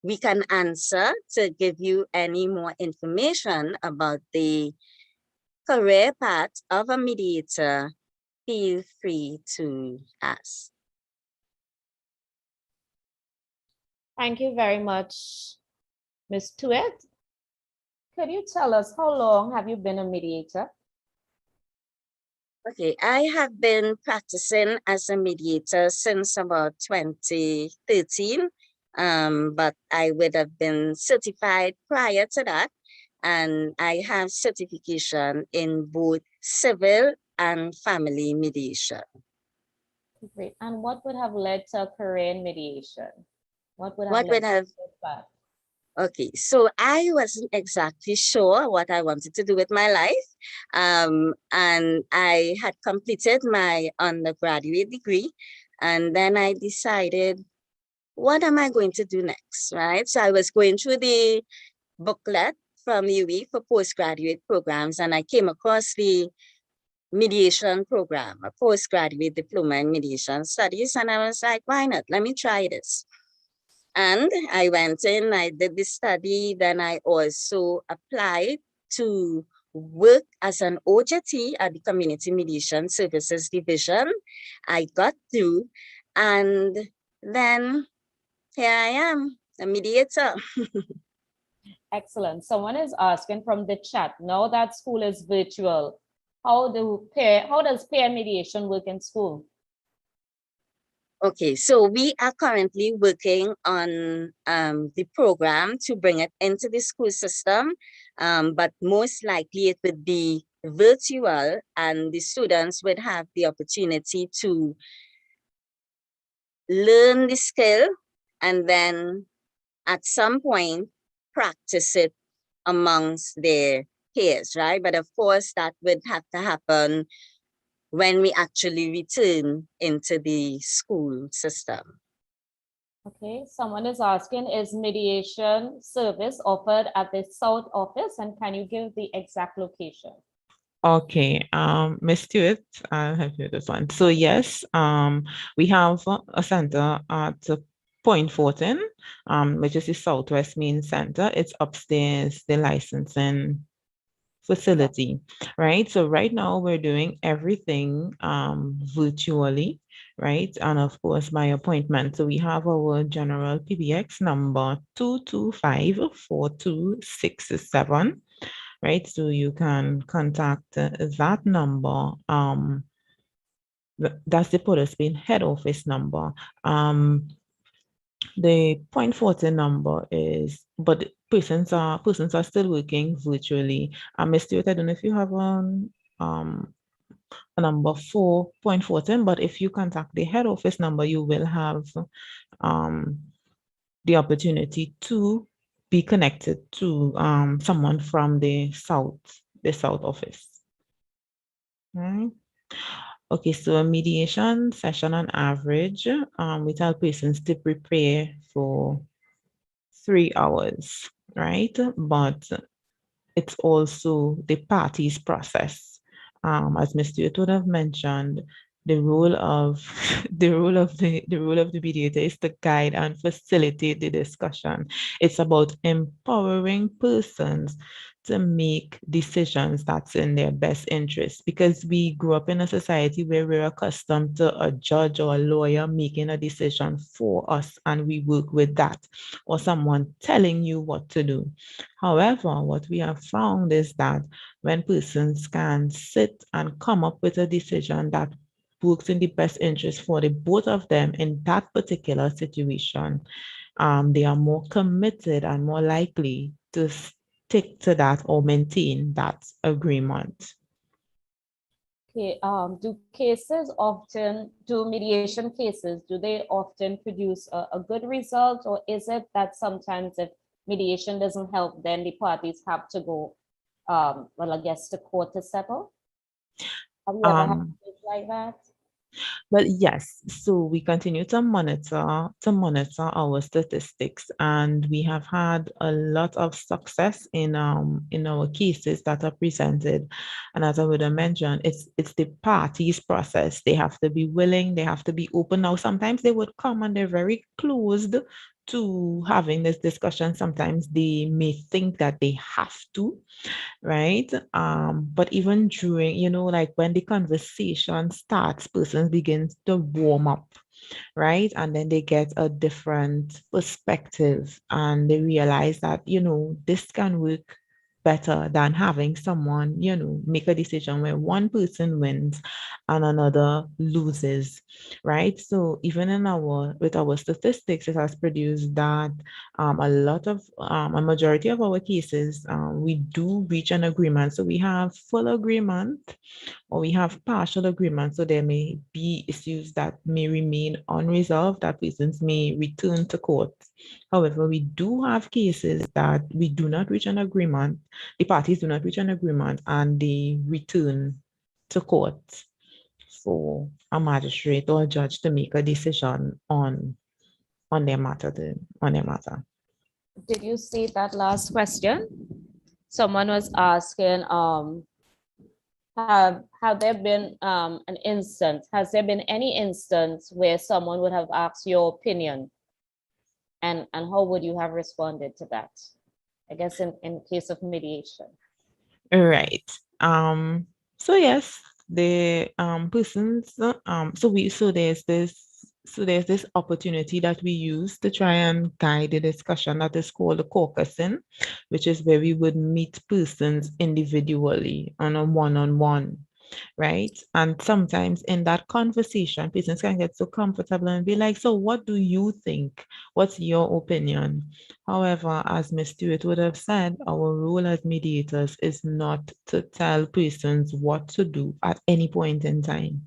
we can answer to give you any more information about the career path of a mediator, feel free to ask. Thank you very much, Ms. Tuet. Could you tell us how long have you been a mediator? Okay, I have been practicing as a mediator since about 2013, but I would have been certified prior to that. And I have certification in both civil and family mediation. Great. And what would have led to a career in mediation? What would have Okay, so I wasn't exactly sure what I wanted to do with my life. And I had completed my undergraduate degree. And then I decided, what am I going to do next, right? So I was going through the booklet from UE for postgraduate programs, and I came across the mediation program, a postgraduate diploma in mediation studies. And I was like, why not? Let me try this. And I went in, I did the study, then I also applied to work as an OJT at the Community Mediation Services Division. I got through, and then here I am, a mediator. Excellent. Someone is asking from the chat, now that school is virtual, how does peer mediation work in school? Okay, so we are currently working on the program to bring it into the school system, but most likely it would be virtual, and the students would have the opportunity to learn the skill and then at some point practice it amongst their peers, right? But of course, that would have to happen when we actually return into the school system. Okay, someone is asking, is mediation service offered at the South office, and can you give the exact location? Okay, Ms. Stewart, I'll help you with this one. So yes, we have a center at Point Fortin, which is the Southwest Main Center. It's upstairs, the licensing facility, right? So right now we're doing everything virtually, right? And of course by appointment. So we have our general PBX number 225-4267, right? So you can contact that number. That's the Port of Spain head office number. The Point Fortin number is, but persons are still working virtually. Ms. Stewart, I don't know if you have a number for Point Fortin, but if you contact the head office number, you will have the opportunity to be connected to someone from the South office. Right. Okay, so a mediation session on average, we tell persons to prepare for 3 hours, right? But it's also the parties process. As Mr. Stewart would have mentioned, the role of the role of the mediator is to guide and facilitate the discussion. It's about empowering persons to make decisions that's in their best interest, because we grew up in a society where we're accustomed to a judge or a lawyer making a decision for us and we work with that, or someone telling you what to do. However, what we have found is that when persons can sit and come up with a decision that works in the best interest for the both of them in that particular situation, they are more committed and more likely to stick to that or maintain that agreement. Okay, do mediation cases, do they often produce a good result, or is it that sometimes if mediation doesn't help, then the parties have to go, well, I guess to court to settle? Have you ever had things like that? Well, yes. So we continue to monitor our statistics, and we have had a lot of success in our cases that are presented. And as I would have mentioned, it's the parties process. They have to be willing, they have to be open. Now, sometimes they would come and they're very closed to having this discussion. Sometimes they may think that they have to, right? But even during, like when the conversation starts, persons begin to warm up, right? And then they get a different perspective and they realize that, this can work better than having someone, make a decision where one person wins and another loses, right? So even with our statistics, it has produced that a majority of our cases, we do reach an agreement. So we have full agreement or we have partial agreement. So there may be issues that may remain unresolved that persons may return to court. However, we do have cases that we do not reach an agreement, the parties do not reach an agreement, and they return to court for a magistrate or a judge to make a decision on their matter. Did you see that last question? Someone was asking, have there been has there been any instance where someone would have asked your opinion, and how would you have responded to that? I guess in case of mediation. Right. So yes, the persons there's this opportunity that we use to try and guide the discussion that is called the caucusing, which is where we would meet persons individually on a one-on-one, right? And sometimes in that conversation, persons can get so comfortable and be like, so what do you think? What's your opinion? However, as Ms. Stewart would have said, our role as mediators is not to tell persons what to do at any point in time,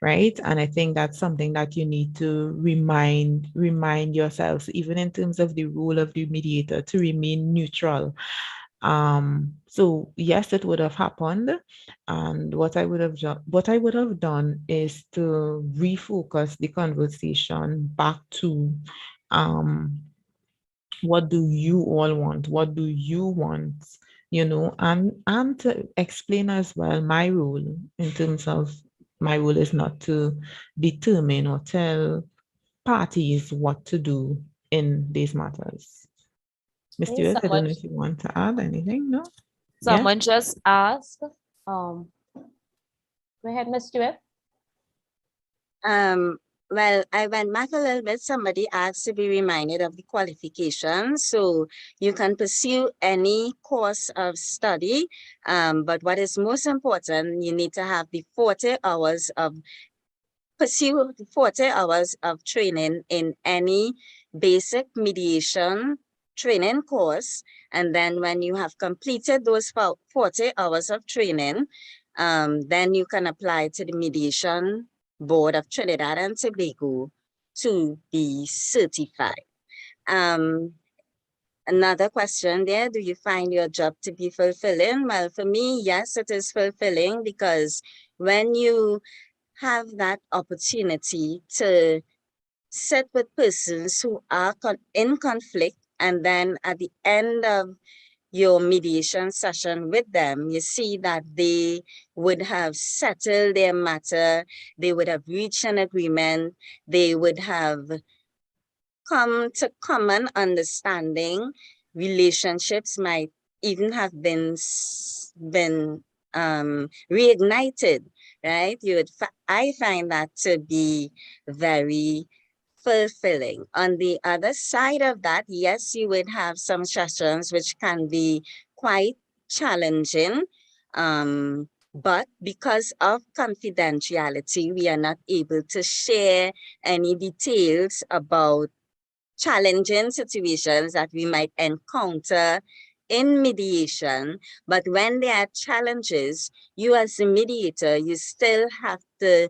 right? And I think that's something that you need to remind yourselves, even in terms of the role of the mediator, to remain neutral. So yes, it would have happened, and what I would have done is to refocus the conversation back to what do you all want? What do you want? You know, and to explain as well my role in terms of my role is not to determine or tell parties what to do in these matters. Ms. Okay, Stewart, I don't know if you want to add anything, no? someone just asked, go ahead, Ms. Stewart. Well, I went back a little bit. Somebody asked to be reminded of the qualifications. So you can pursue any course of study. But what is most important, you need to have the 40 hours of pursue the 40 hours of training in any basic mediation training course. And then when you have completed those 40 hours of training, then you can apply to the Mediation Board of Trinidad and Tobago to be certified. Another question there, do you find your job to be fulfilling? Well, for me, yes, it is fulfilling, because when you have that opportunity to sit with persons who are in conflict, and then at the end of your mediation session with them, you see that they would have settled their matter, they would have reached an agreement, they would have come to common understanding, relationships might even have been reignited, right? I find that to be very fulfilling. On the other side of that, yes, you would have some sessions which can be quite challenging. But because of confidentiality, we are not able to share any details about challenging situations that we might encounter in mediation. But when there are challenges, you as a mediator, you still have to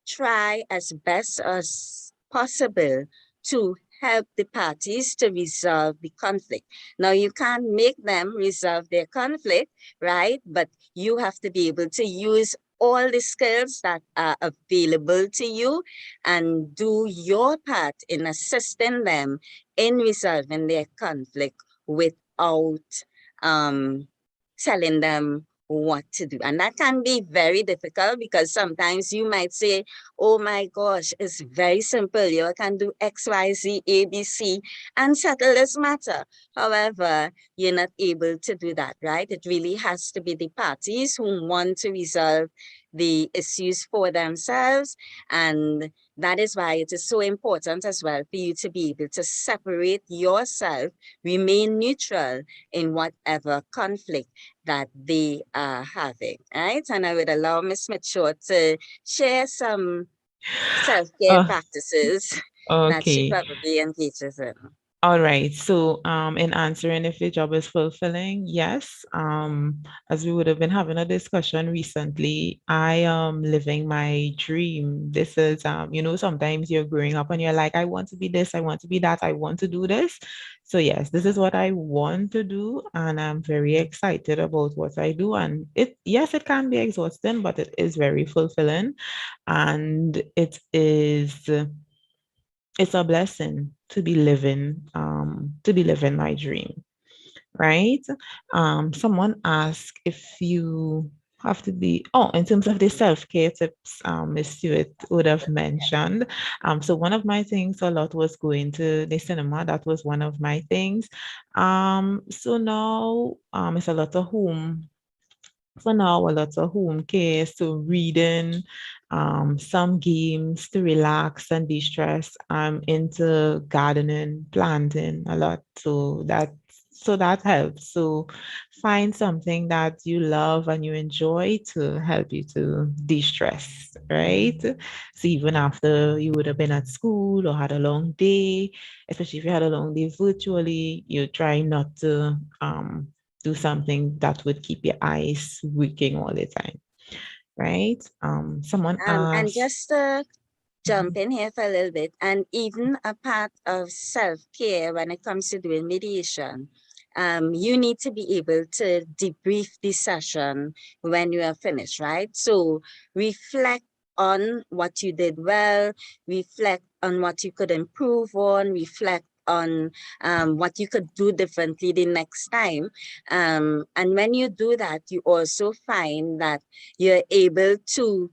try as best as possible to help the parties to resolve the conflict. Now, you can't make them resolve their conflict, right? But you have to be able to use all the skills that are available to you and do your part in assisting them in resolving their conflict without telling them what to do. And that can be very difficult, because sometimes you might say, oh my gosh, it's very simple. You can do X, Y, Z, A, B, C and settle this matter. However, you're not able to do that, right? It really has to be the parties who want to resolve the issues for themselves. And that is why it is so important as well for you to be able to separate yourself, remain neutral in whatever conflict that they are having, right? And I would allow Ms. Smith-Shaw to share some self-care practices that she Okay. probably engages in. All right. So in answering if the job is fulfilling, yes. As we would have been having a discussion recently, I am living my dream. This is you know, sometimes you're growing up and you're like, I want to be this, I want to be that, I want to do this. So yes, this is what I want to do, and I'm very excited about what I do. And yes, it can be exhausting, but it is very fulfilling, and it's a blessing to be living my dream, right? Someone asked if you have to be, in terms of the self-care tips, Ms. Stewart would have mentioned. So one of my things a lot was going to the cinema. That was one of my things. So now it's a lot of home. For now, a lot of home care, so reading, some games to relax and de-stress. I'm into gardening, planting a lot, so that helps. So find something that you love and you enjoy to help you to de-stress, right? So even after you would have been at school or had a long day, especially if you had a long day virtually, you try not to do something that would keep your eyes working all the time, right? Someone And asked. just to jump in here for a little bit, and even a part of self-care when it comes to doing mediation, you need to be able to debrief the session when you are finished, right? So reflect on what you did well, reflect on what you could improve on, reflect on what you could do differently the next time. And when you do that, you also find that you're able to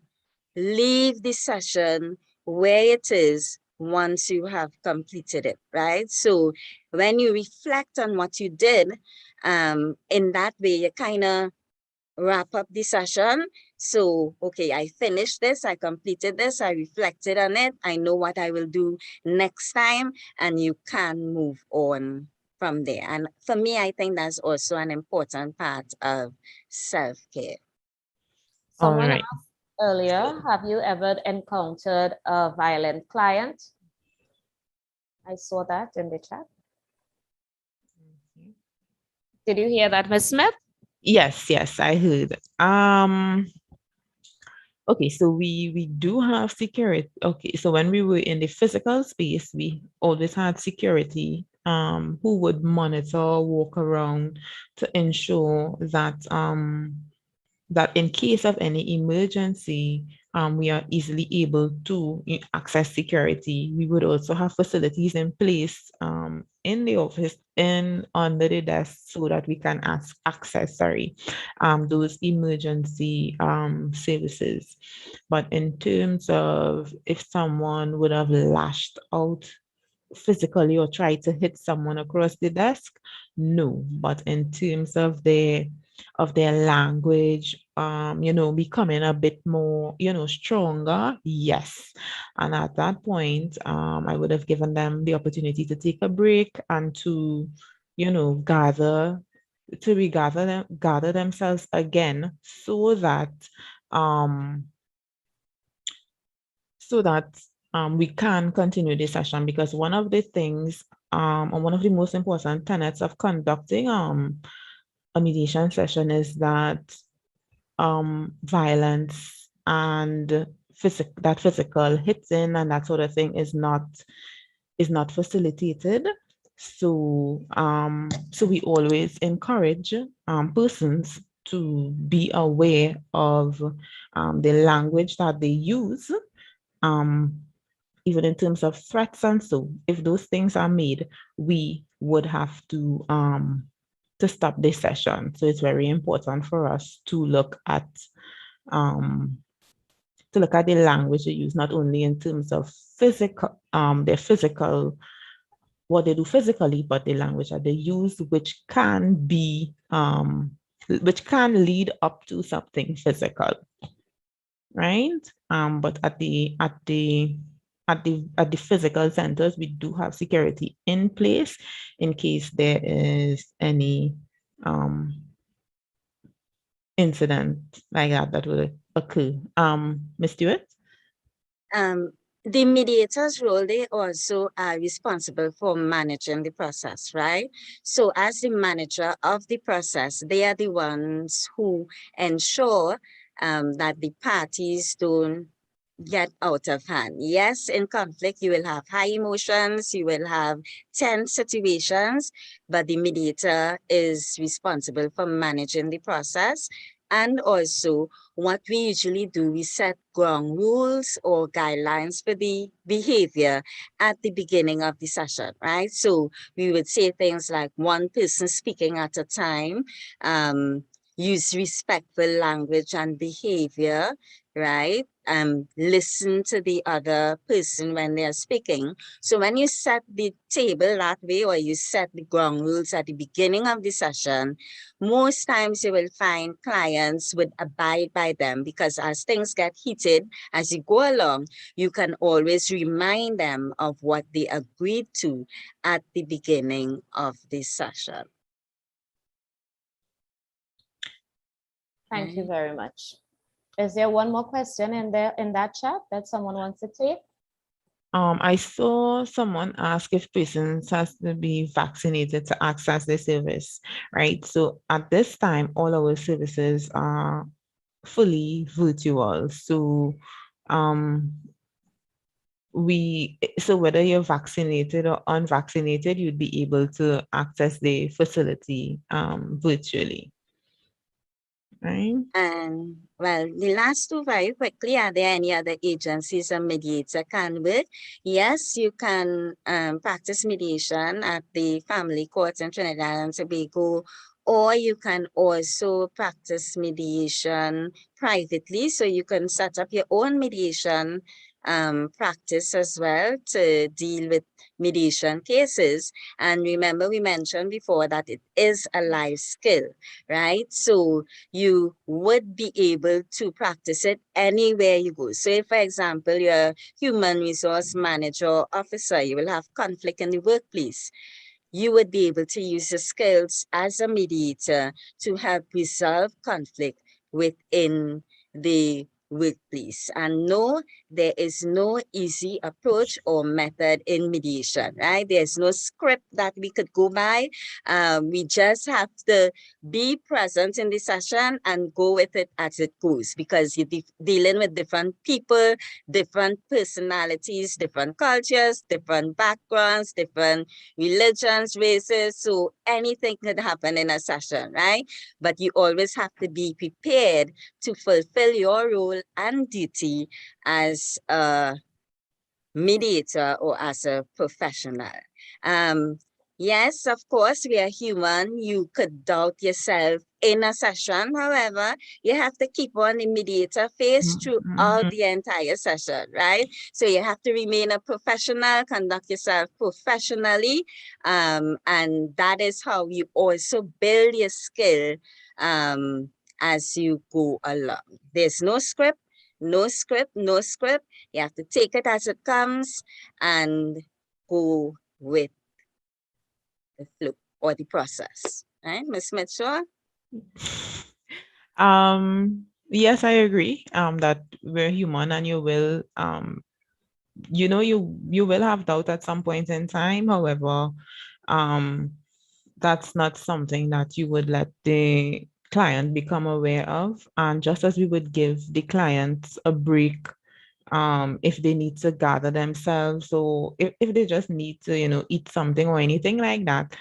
leave the session where it is once you have completed it, right? So when you reflect on what you did, in that way, you kind of wrap up the session. So, okay, I finished this, I completed this, I reflected on it, I know what I will do next time, and you can move on from there. And for me, I think that's also an important part of self-care. All Someone right. asked earlier, have you ever encountered a violent client? I saw that in the chat. Did you hear that, Ms. Smith? Yes, I heard. Okay, so we do have security. Okay, so when we were in the physical space, we always had security who would monitor, walk around to ensure that that in case of any emergency, we are easily able to access security. We would also have facilities in place in the office and under the desk so that we can access those emergency services. But in terms of if someone would have lashed out physically or tried to hit someone across the desk, no. But in terms of their language, becoming a bit more, stronger, yes. And at that point, I would have given them the opportunity to take a break and to, gather themselves again so that we can continue the session, because one of the things or one of the most important tenets of conducting a mediation session is that violence and physical hitting and that sort of thing is not facilitated. So we always encourage persons to be aware of the language that they use, even in terms of threats. And so if those things are made, we would have to stop this session. So it's very important for us to look at the language they use, not only in terms of their physical, what they do physically, but the language that they use, which can lead up to something physical, right? But at the physical centers, we do have security in place in case there is any incident like that will occur. Ms. Stewart? The mediator's role, they also are responsible for managing the process, right? So as the manager of the process, they are the ones who ensure that the parties don't get out of hand. Yes, in conflict, you will have high emotions, you will have tense situations, but the mediator is responsible for managing the process. And also, what we usually do, we set ground rules or guidelines for the behavior at the beginning of the session, right? So we would say things like one person speaking at a time, use respectful language and behavior, right? Listen to the other person when they're speaking. So when you set the table that way, or you set the ground rules at the beginning of the session, most times you will find clients would abide by them, because as things get heated, as you go along, you can always remind them of what they agreed to at the beginning of the session. Thank you very much. Is there one more question in that chat that someone wants to take? I saw someone ask if persons has to be vaccinated to access the service, right? So at this time, all our services are fully virtual. So whether you're vaccinated or unvaccinated, you'd be able to access the facility virtually. right? And well, the last two very quickly, are there any other agencies a mediator can work? Yes, you can practice mediation at the family courts in Trinidad and Tobago, or you can also practice mediation privately. So you can set up your own mediation practice as well to deal with mediation cases. And remember, we mentioned before that it is a life skill, right? So you would be able to practice it anywhere you go. So if, for example, you're a human resource manager or officer, you will have conflict in the workplace. You would be able to use your skills as a mediator to help resolve conflict within the workplace. And no, there is no easy approach or method in mediation, right? There's no script that we could go by. We just have to be present in the session and go with it as it goes, because you're dealing with different people, different personalities, different cultures, different backgrounds, different religions, races. So anything could happen in a session, right? But you always have to be prepared to fulfill your role and duty as a mediator or as a professional. Yes, of course, we are human. You could doubt yourself in a session. However, you have to keep on the mediator face throughout the entire session, right? So you have to remain a professional, conduct yourself professionally. And that is how you also build your skill as you go along. There's no script, no script, no script. You have to take it as it comes and go with the flow or the process. Right, Ms. Mitchell? Yes, I agree. That we're human and you will you will have doubt at some point in time. However, that's not something that you would let the client become aware of. And just as we would give the clients a break if they need to gather themselves, or if they just need to, eat something or anything like that,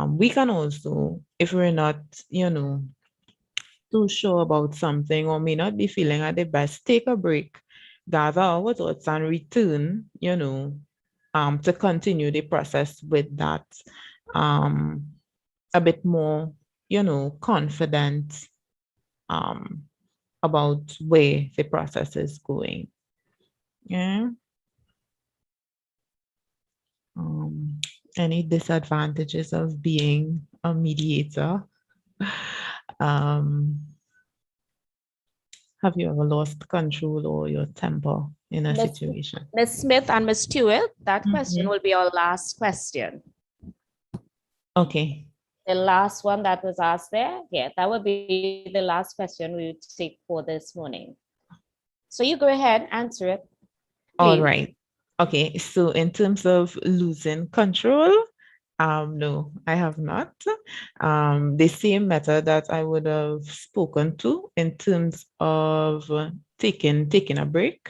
we can also, if we're not, too sure about something or may not be feeling at the best, take a break, gather our thoughts and return, to continue the process with that, a bit more, confident, about where the process is going. Yeah. Any disadvantages of being a mediator? Have you ever lost control or your temper in a situation? Ms. Smith and Ms. Stewart, that question will be our last question. Okay. The last one that was asked there, yeah, that would be the last question we would take for this morning. So you go ahead, answer it. All right. Okay, so in terms of losing control, no, I have not. The same method that I would have spoken to in terms of taking a break,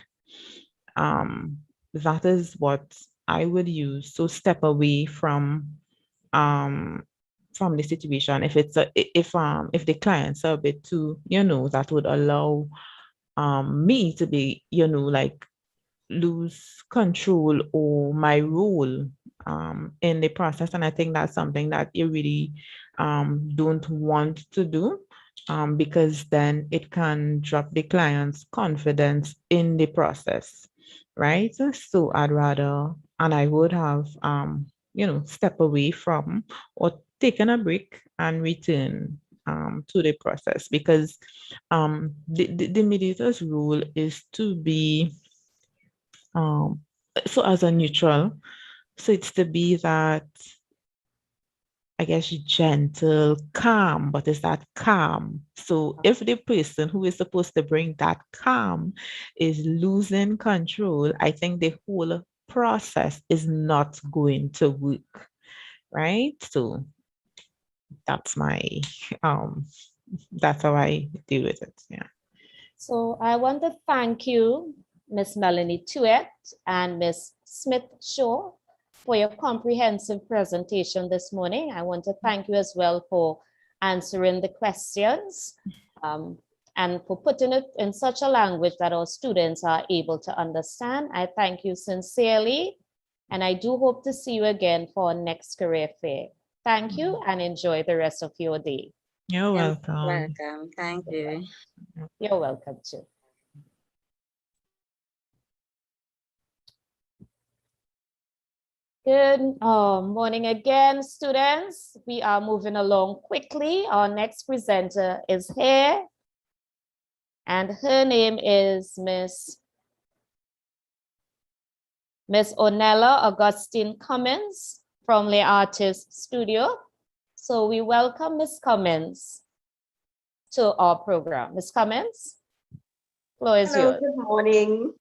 that is what I would use. So step away from the situation. If it's if the clients are a bit too, that would allow me to be, like lose control or my role in the process. And I think that's something that you really don't want to do, because then it can drop the client's confidence in the process, right? So I'd rather, and I would have, step away from or taken a break and return to the process, because the mediator's role is to be so as a neutral, so it's to be that, I guess, gentle, calm, but it's that calm. So if the person who is supposed to bring that calm is losing control, I think the whole process is not going to work, right? So that's my, that's how I deal with it, yeah. So I want to thank you, Ms. Melanie Tuet and Ms. Smith-Shaw, for your comprehensive presentation this morning. I want to thank you as well for answering the questions. and for putting it in such a language that our students are able to understand. I thank you sincerely, and I do hope to see you again for our next career fair. Thank you and enjoy the rest of your day. You're You're welcome. welcome. Thank you. You're welcome too. Good morning again, students. We are moving along quickly. Our next presenter is here, and her name is Miss Ornella Augustine Cummins from the Artist Studio. So we welcome Miss Cummins to our program. Miss Cummins, floor is Hello, yours. good morning.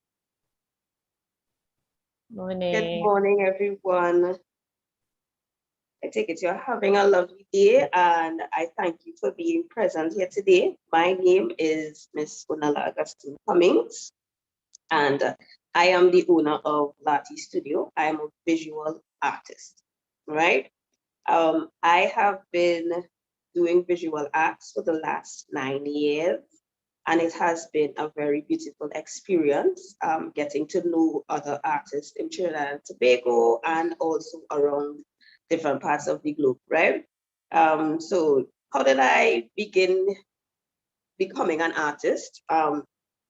Good Morning. morning, everyone. I take it you're having a lovely day, and I thank you for being present here today. My name is Miss Onala Augustine Cummings, and I am the owner of Lati Studio. I am a visual artist, right? I have been doing visual arts for the last 9 years, and it has been a very beautiful experience getting to know other artists in Trinidad and Tobago and also around different parts of the globe, right? So how did I begin becoming an artist?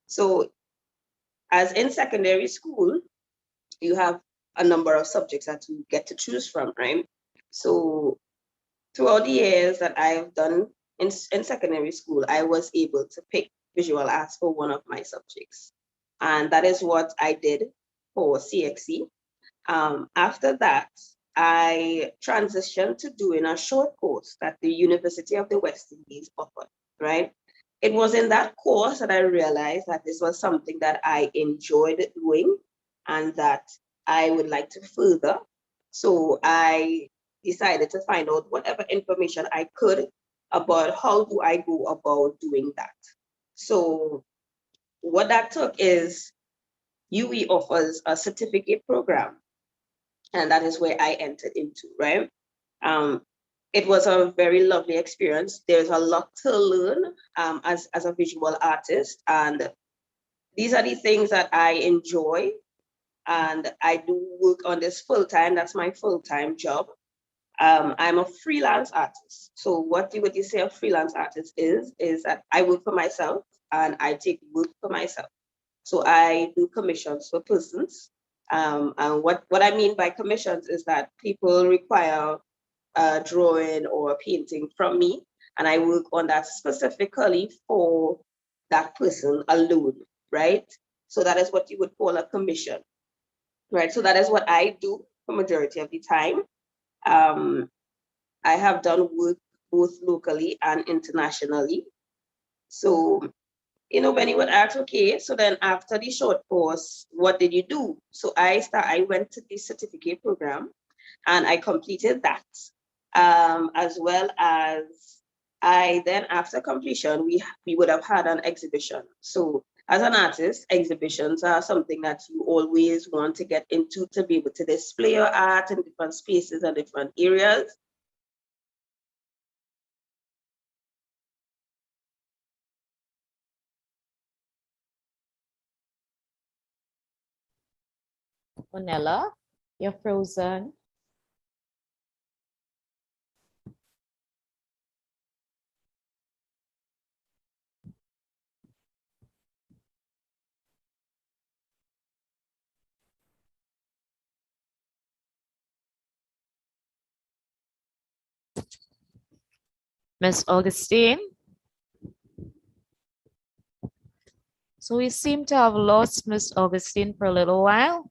So as in secondary school, you have a number of subjects that you get to choose from, right? So throughout the years that I've done in secondary school, I was able to pick visual arts for one of my subjects. And that is what I did for CXC. After that, I transitioned to doing a short course that the University of the West Indies offered, right? It was in that course that I realized that this was something that I enjoyed doing and that I would like to further. So I decided to find out whatever information I could about how do I go about doing that. So what that took is UE offers a certificate program, and that is where I entered into, right? It was a very lovely experience. There's a lot to learn as a visual artist, and these are the things that I enjoy, and I do work on this full-time. That's my full-time job. I'm a freelance artist. So what would you say a freelance artist is that I work for myself and I take work for myself. So I do commissions for persons. And what I mean by commissions is that people require a drawing or a painting from me, and I work on that specifically for that person alone, right? So that is what you would call a commission, right? So that is what I do for majority of the time. I have done work both locally and internationally. So, when you would ask, okay, so then after the short course, what did you do? So I went to the certificate program and I completed that. As well as I then, after completion, we would have had an exhibition. So as an artist, exhibitions are something that you always want to get into to be able to display your art in different spaces and different areas. Ornella, you're frozen. Miss Augustine. So we seem to have lost Miss Augustine for a little while.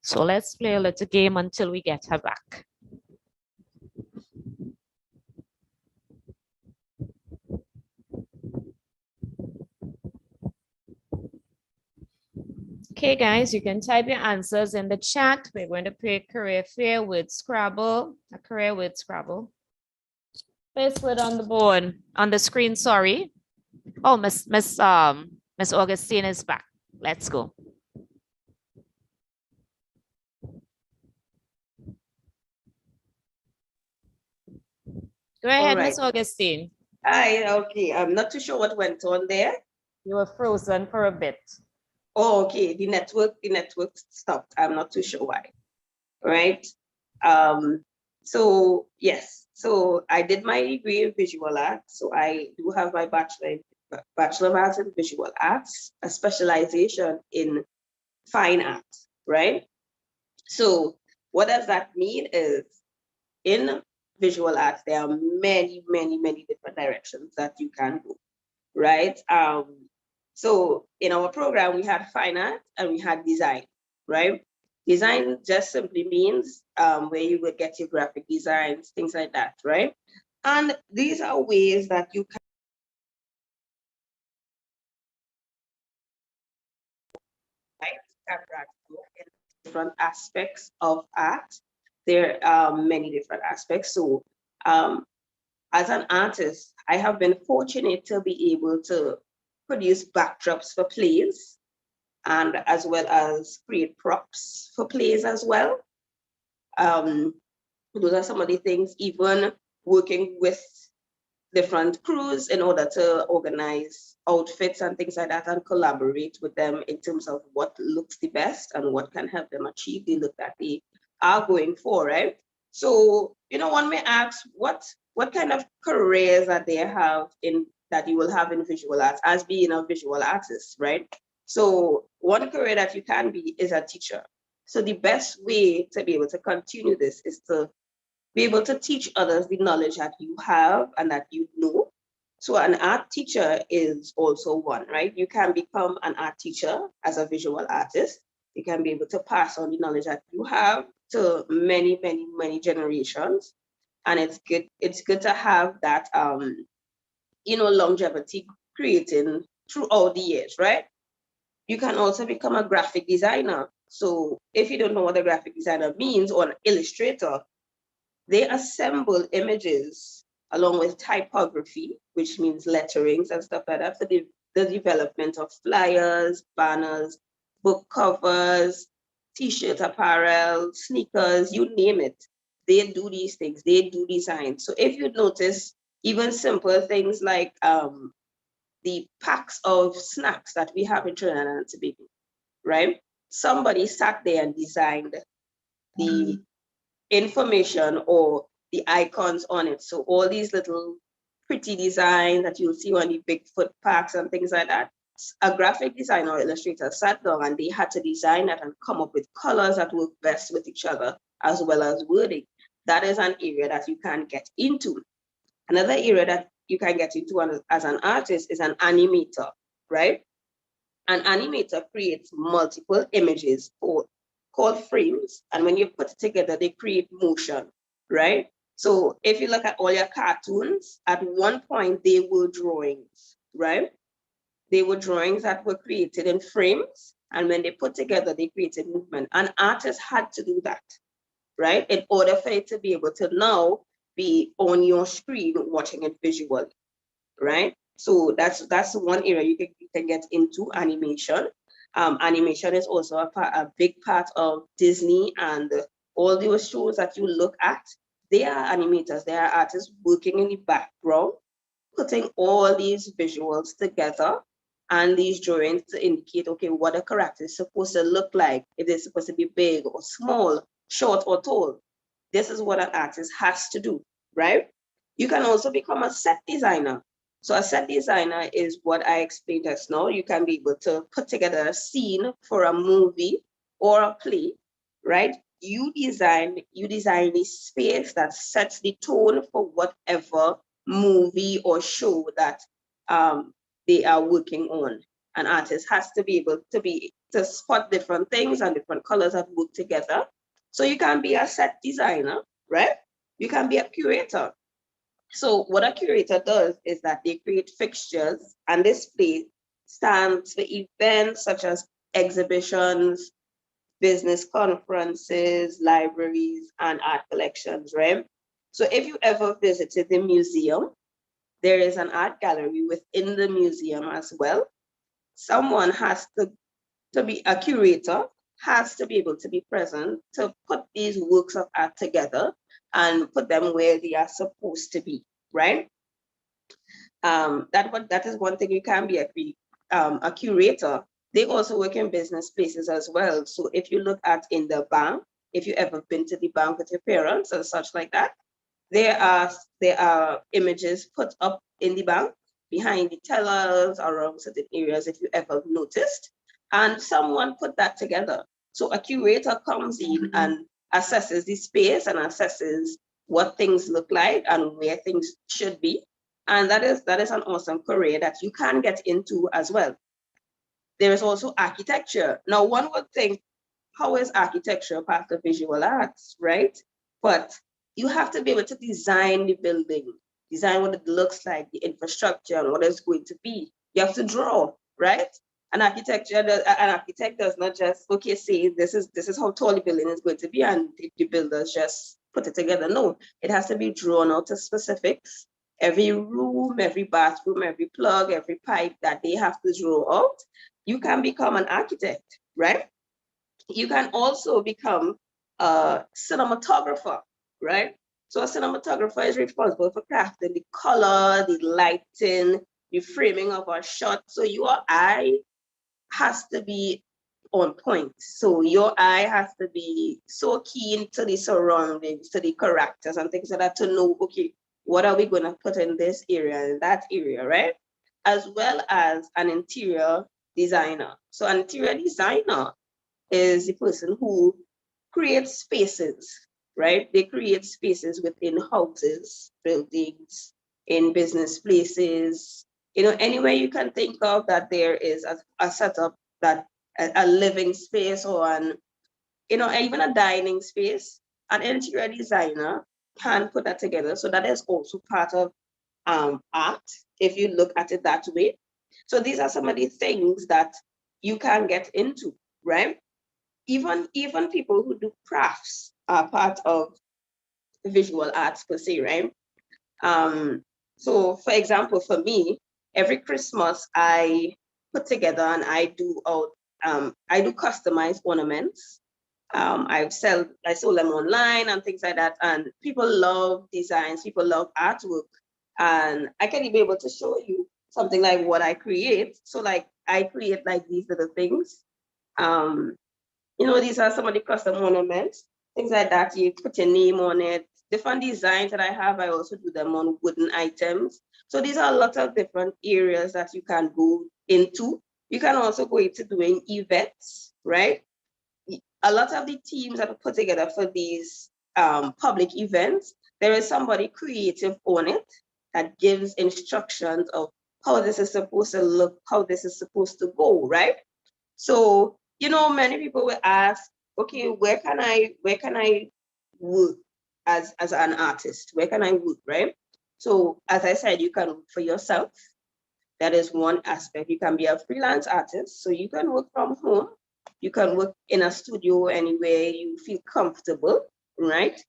So let's play a little game until we get her back. Okay, guys, you can type your answers in the chat. We're going to play career fair with Scrabble, a career with Scrabble. First word on the board, on the screen, sorry. Oh, Miss Augustine is back. Let's go. Go ahead, right. Miss Augustine. Hi, okay. I'm not too sure what went on there. You were frozen for a bit. Oh, okay. The network stopped. I'm not too sure why. Right. So yes. So I did my degree in visual arts. So I do have my Bachelor of Arts in Visual Arts, a specialization in fine arts, right? So what does that mean is in visual arts, there are many, many, many different directions that you can go, right? So in our program, we had fine art and we had design, right? Design just simply means where you would get your graphic designs, things like that, right? And these are ways that you can different aspects of art. There are many different aspects. So as an artist, I have been fortunate to be able to produce backdrops for plays and as well as create props for plays as well. Those are some of the things, even working with different crews in order to organize outfits and things like that and collaborate with them in terms of what looks the best and what can help them achieve the look that they are going for, right? So, one may ask what kind of careers that they have that you will have in visual arts as being a visual artist, right? So one career that you can be is a teacher. So the best way to be able to continue this is to be able to teach others the knowledge that you have and that you know. So an art teacher is also one, right? You can become an art teacher as a visual artist. You can be able to pass on the knowledge that you have to many, many, many generations. And it's good to have that longevity creating throughout the years, right? You can also become a graphic designer. So if you don't know what a graphic designer means or an illustrator, they assemble images along with typography, which means letterings and stuff like that, for the development of flyers, banners, book covers, t-shirt apparel, sneakers, you name it. They do these things, they do design. So if you notice, even simple things like the packs of snacks that we have in Trinidad and Tobago, right? Somebody sat there and designed the information or the icons on it. So all these little pretty designs that you'll see on the Bigfoot packs and things like that, a graphic designer or illustrator sat down and they had to design that and come up with colors that work best with each other, as well as wording. That is an area that you can get into. Another area that you can get into as an artist is an animator, right? An animator creates multiple images called frames. And when you put it together, they create motion, right? So if you look at all your cartoons, at one point they were drawings, right? They were drawings that were created in frames. And when they put together, they created movement. An artist had to do that, right? In order for it to be able to now be on your screen watching it visually, right? So that's one area you can get into, animation. Animation is also a big part of Disney, and all those shows that you look at, they are animators, they are artists working in the background, putting all these visuals together and these drawings to indicate, okay, what a character is supposed to look like, if they're supposed to be big or small, short or tall. This is what an artist has to do, right? You can also become a set designer. So a set designer is what I explained just now. You can be able to put together a scene for a movie or a play, right? You design the space that sets the tone for whatever movie or show that they are working on. An artist has to be able to spot different things and different colors that work together. So you can be a set designer, right? You can be a curator. So what a curator does is that they create fixtures and display stands for events such as exhibitions, business conferences, libraries, and art collections, right? So if you ever visited the museum, there is an art gallery within the museum as well. Someone has to be a curator, has to be able to be present to put these works of art together and put them where they are supposed to be, right? That is one thing. You can be a curator. They also work in business places as well. So if you look at in the bank, if you ever been to the bank with your parents or such like that, there are images put up in the bank behind the tellers around certain areas, if you ever noticed, and someone put that together. So a curator comes in and assesses the space and assesses what things look like and where things should be. And that is an awesome career that you can get into as well. There is also architecture. Now, one would think, how is architecture part of visual arts, right? But you have to be able to design the building, design what it looks like, the infrastructure, and what it's going to be. You have to draw, right? An architect does not just, okay, say this is how tall the building is going to be, and the builders just put it together. No, it has to be drawn out to specifics. Every room, every bathroom, every plug, every pipe that they have to draw out. You can become an architect, right? You can also become a cinematographer, right? So a cinematographer is responsible for crafting the color, the lighting, the framing of a shot. So your eye has to be on point. So your eye has to be so keen to the surroundings, to the characters and things like that to know, okay, what are we going to put in this area and that area, right? As well as an interior designer. So an interior designer is the person who creates spaces, right? They create spaces within houses, buildings, in business places, anywhere you can think of that there is a setup, that a living space or even a dining space. An interior designer can put that together. So that is also part of art, if you look at it that way. So these are some of the things that you can get into, right? Even people who do crafts are part of visual arts per se, right? So for example, for me, every Christmas I put together and I do customized ornaments. I sold them online and things like that, and people love designs, people love artwork, and I can be able to show you something like what I create. So like I create like these little things. These are some of the custom ornaments, things like that. You put your name on it. Different designs that I have, I also do them on wooden items. So these are a lot of different areas that you can go into. You can also go into doing events, right? A lot of the teams that are put together for these public events, there is somebody creative on it that gives instructions of how this is supposed to look, how this is supposed to go, right? So, many people will ask, okay, where can I work as an artist? Where can I work, right? So as I said, you can work for yourself. That is one aspect. You can be a freelance artist. So you can work from home. You can work in a studio anywhere you feel comfortable, right?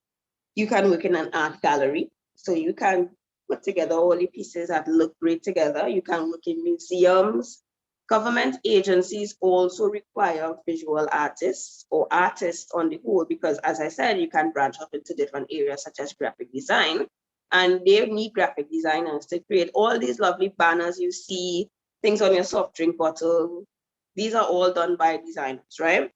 You can work in an art gallery. So you can put together all the pieces that look great together. You can work in museums. Government agencies also require visual artists or artists on the whole, because as I said, you can branch off into different areas such as graphic design, and they need graphic designers to create all these lovely banners you see, things on your soft drink bottle. These are all done by designers, right?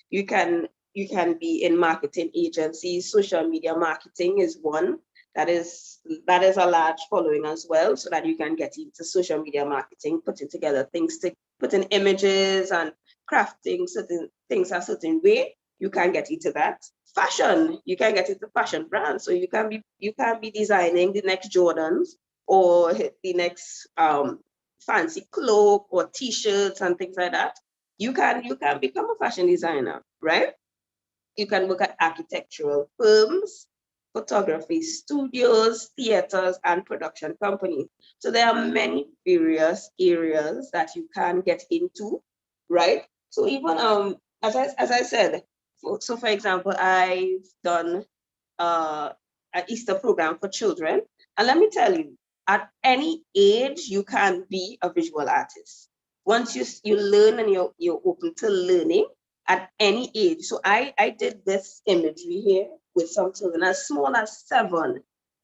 You can be in marketing agencies. Social media marketing is one. That is a large following as well, so that you can get into social media marketing, putting together things, to put in images and crafting certain things a certain way. You can get into that. Fashion, you can get into fashion brands. So you can be designing the next Jordans or the next fancy cloak or t-shirts and things like that. You can become a fashion designer, right? You can look at architectural firms, photography studios, theaters, and production companies. So there are many various areas that you can get into, right? So even as I said, so for example, I've done an Easter program for children, and let me tell you, at any age you can be a visual artist. Once you learn and you're open to learning at any age. So I did this imagery here with some children as small as 7,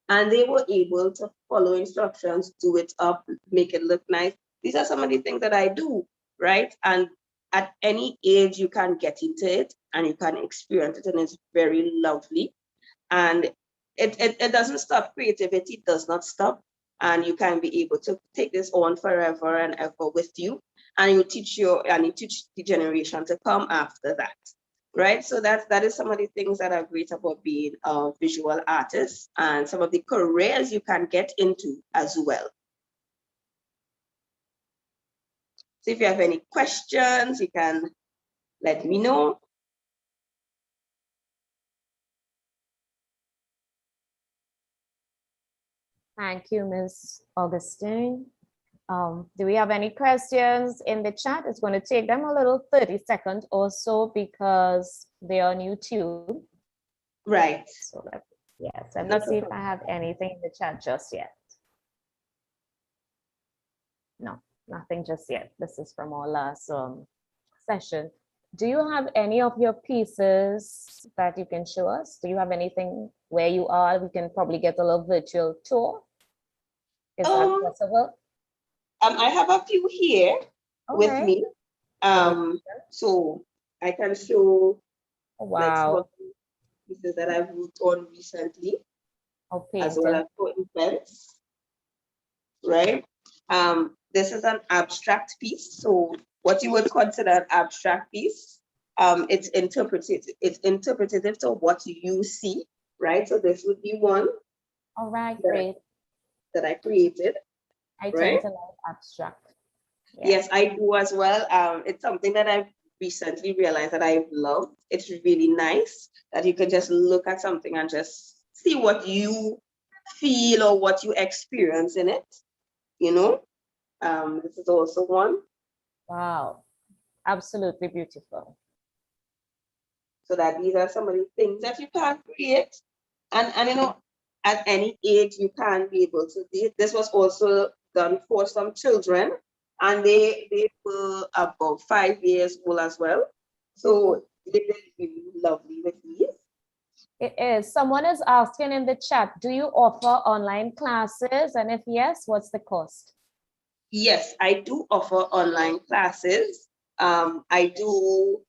and they were able to follow instructions, do it up, make it look nice. These are some of the things that I do, right? And at any age you can get into it and you can experience it, and it's very lovely. And it doesn't stop. Creativity does not stop, and you can be able to take this on forever and ever with you, and you teach the generation to come after that, right? So that is some of the things that are great about being a visual artist, and some of the careers you can get into as well. So if you have any questions, you can let me know. Thank you, Ms. Augustine. Do we have any questions in the chat? It's going to take them a little 30 seconds or so because they are on YouTube. Right. So yes, let me see if I have anything in the chat just yet. No, nothing just yet. This is from our last session. Do you have any of your pieces that you can show us? Do you have anything where you are? We can probably get a little virtual tour. Is that possible? I have a few here with Okay. me. So I can show like some of the pieces that I've worked on recently, as well as for events, right? This is an abstract piece. So what you would consider an abstract piece, it's interpretative to what you see, right? So this would be one. All right, great. That I created. I tend to like abstract. Yes, I do as well. It's something that I've recently realized that I love. It's really nice that you can just look at something and just see what you feel or what you experience in it, you know? This is also one. Wow, absolutely beautiful. So that these are some of the things that you can create. And you know, at any age you can be able to do it. This was also done for some children, and they were about 5 years old as well. So they did really lovely with these. It is. Someone is asking in the chat, do you offer online classes? And if yes, what's the cost? Yes, I do offer online classes. I do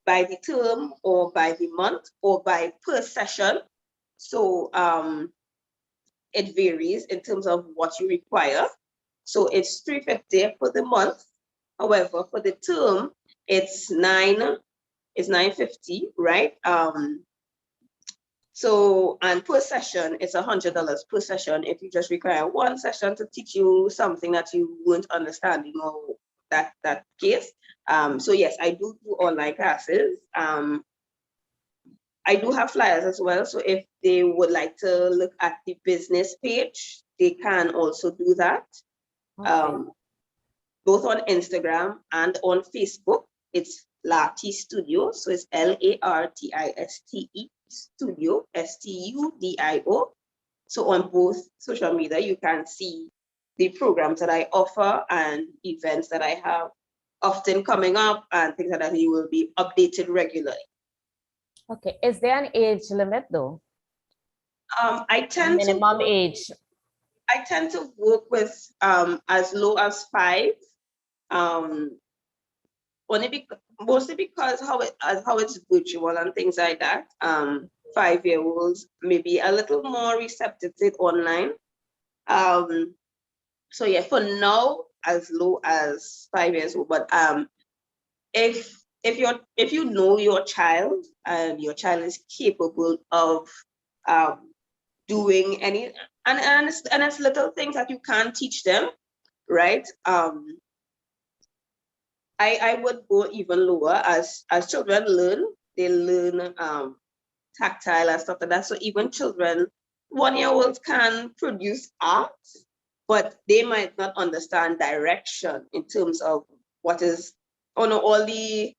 by the term or by the month or by per session. So it varies in terms of what you require. So it's $350 for the month. However, for the term, it's $950, right? So, and per session, it's $100 per session if you just require one session to teach you something that you weren't understanding or that case. So yes, I do online classes. I do have flyers as well. So if they would like to look at the business page, they can also do that. Okay. Both on Instagram and on Facebook. It's Lati Studio. So it's LARTISTE Studio, STUDIO. So on both social media, you can see the programs that I offer and events that I have often coming up and things like that. You will be updated regularly. Okay, is there an age limit though? I tend minimum age. I tend to work with as low as 5. Mostly because how it's virtual and things like that. 5-year-olds may be a little more receptive to it online. So yeah, for now, as low as 5 years old. But if you know your child and your child is capable of doing any and it's little things that you can teach them, right? I would go even lower as children learn. They learn tactile and stuff like that. So even children, 1-year-olds can produce art, but they might not understand direction in terms of what is all the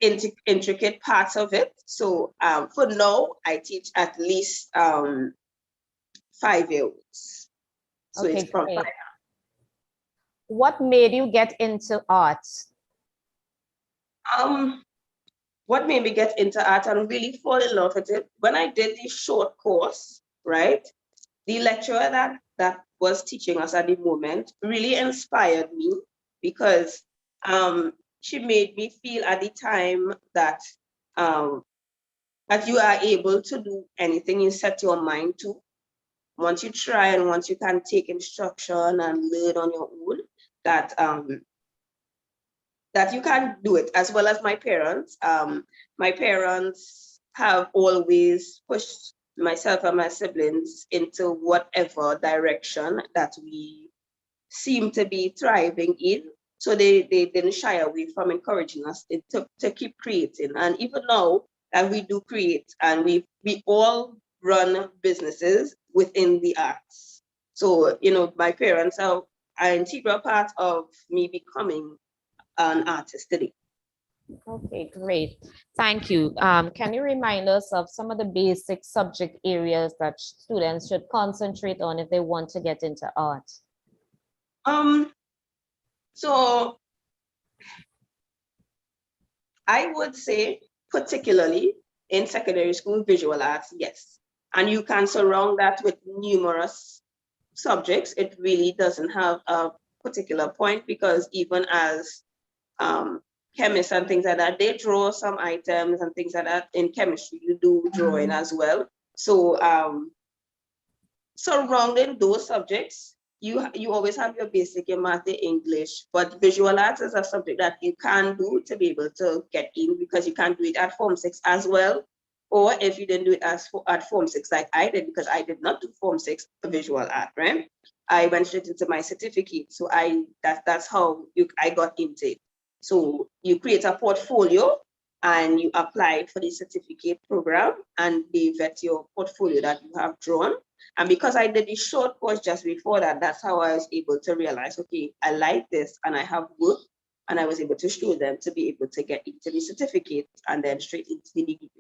intricate parts of it. So for now, I teach at least 5-year-olds. So Okay, it's from great. What made you get into art? What made me get into art and really fall in love with it, when I did the short course, right? The lecturer that was teaching us at the moment really inspired me, because she made me feel at the time that that you are able to do anything you set your mind to. Once you try and once you can take instruction and learn on your own, that that you can do it, as well as my parents. My parents have always pushed myself and my siblings into whatever direction that we seem to be thriving in. So they didn't shy away from encouraging us to keep creating. And even now that we do create, and we all run businesses within the arts. So, my parents are an integral part of me becoming an artist today. Okay, great. Thank you. Can you remind us of some of the basic subject areas that students should concentrate on if they want to get into art? So I would say, particularly in secondary school, visual arts, yes. And you can surround that with numerous subjects. It really doesn't have a particular point, because even as chemists and things like that, they draw some items and things like that. In chemistry, you do drawing as well. So surrounding those subjects, you always have your basic, your math, your English, but visual arts is a subject that you can do to be able to get in, because you can do it at Form 6 as well. Or if you didn't do it at Form 6 like I did, because I did not do Form 6 for visual art, right? I went straight into my certificate. So that's how I got into it. So you create a portfolio and you apply for the certificate program, and they vet your portfolio that you have drawn. And because I did the short course just before that, that's how I was able to realize, okay, I like this and I have work, and I was able to show them to be able to get into the certificate and then straight into the degree.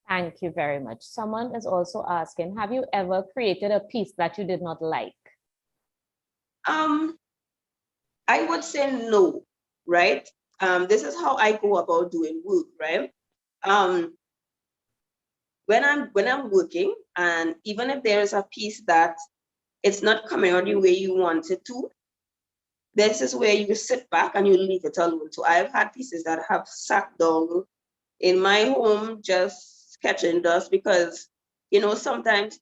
Thank you very much. Someone is also asking, have you ever created a piece that you did not like? I would say no, right? This is how I go about doing work, right? When I'm working, and even if there is a piece that it's not coming out the way you want it to, this is where you sit back and you leave it alone. So I've had pieces that have sat down in my home just sketching dust, because sometimes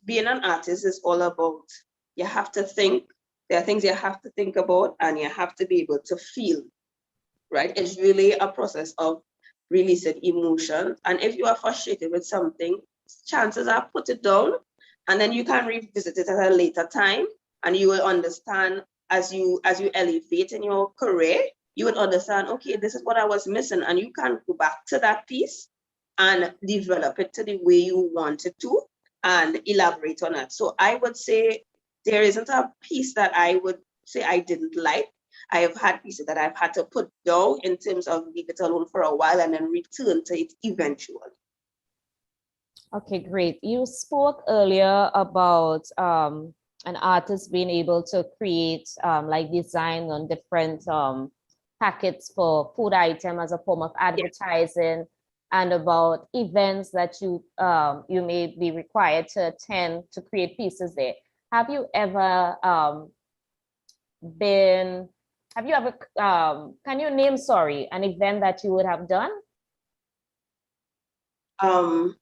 being an artist is all about, you have to think. There are things you have to think about, and you have to be able to feel, right? It's really a process of releasing emotions. And if you are frustrated with something, chances are put it down, and then you can revisit it at a later time, and you will understand as you elevate in your career, you would understand, okay, this is what I was missing, and you can go back to that piece and develop it to the way you want it to and elaborate on it. So I would say there isn't a piece that I would say I didn't like. I have had pieces that I've had to put down in terms of leave it alone for a while and then return to it eventually. Okay, great. You spoke earlier about an artist being able to create like design on different packets for food item as a form of advertising, and about events that you may be required to attend to create pieces there. Have you ever can you name, an event that you would have done? So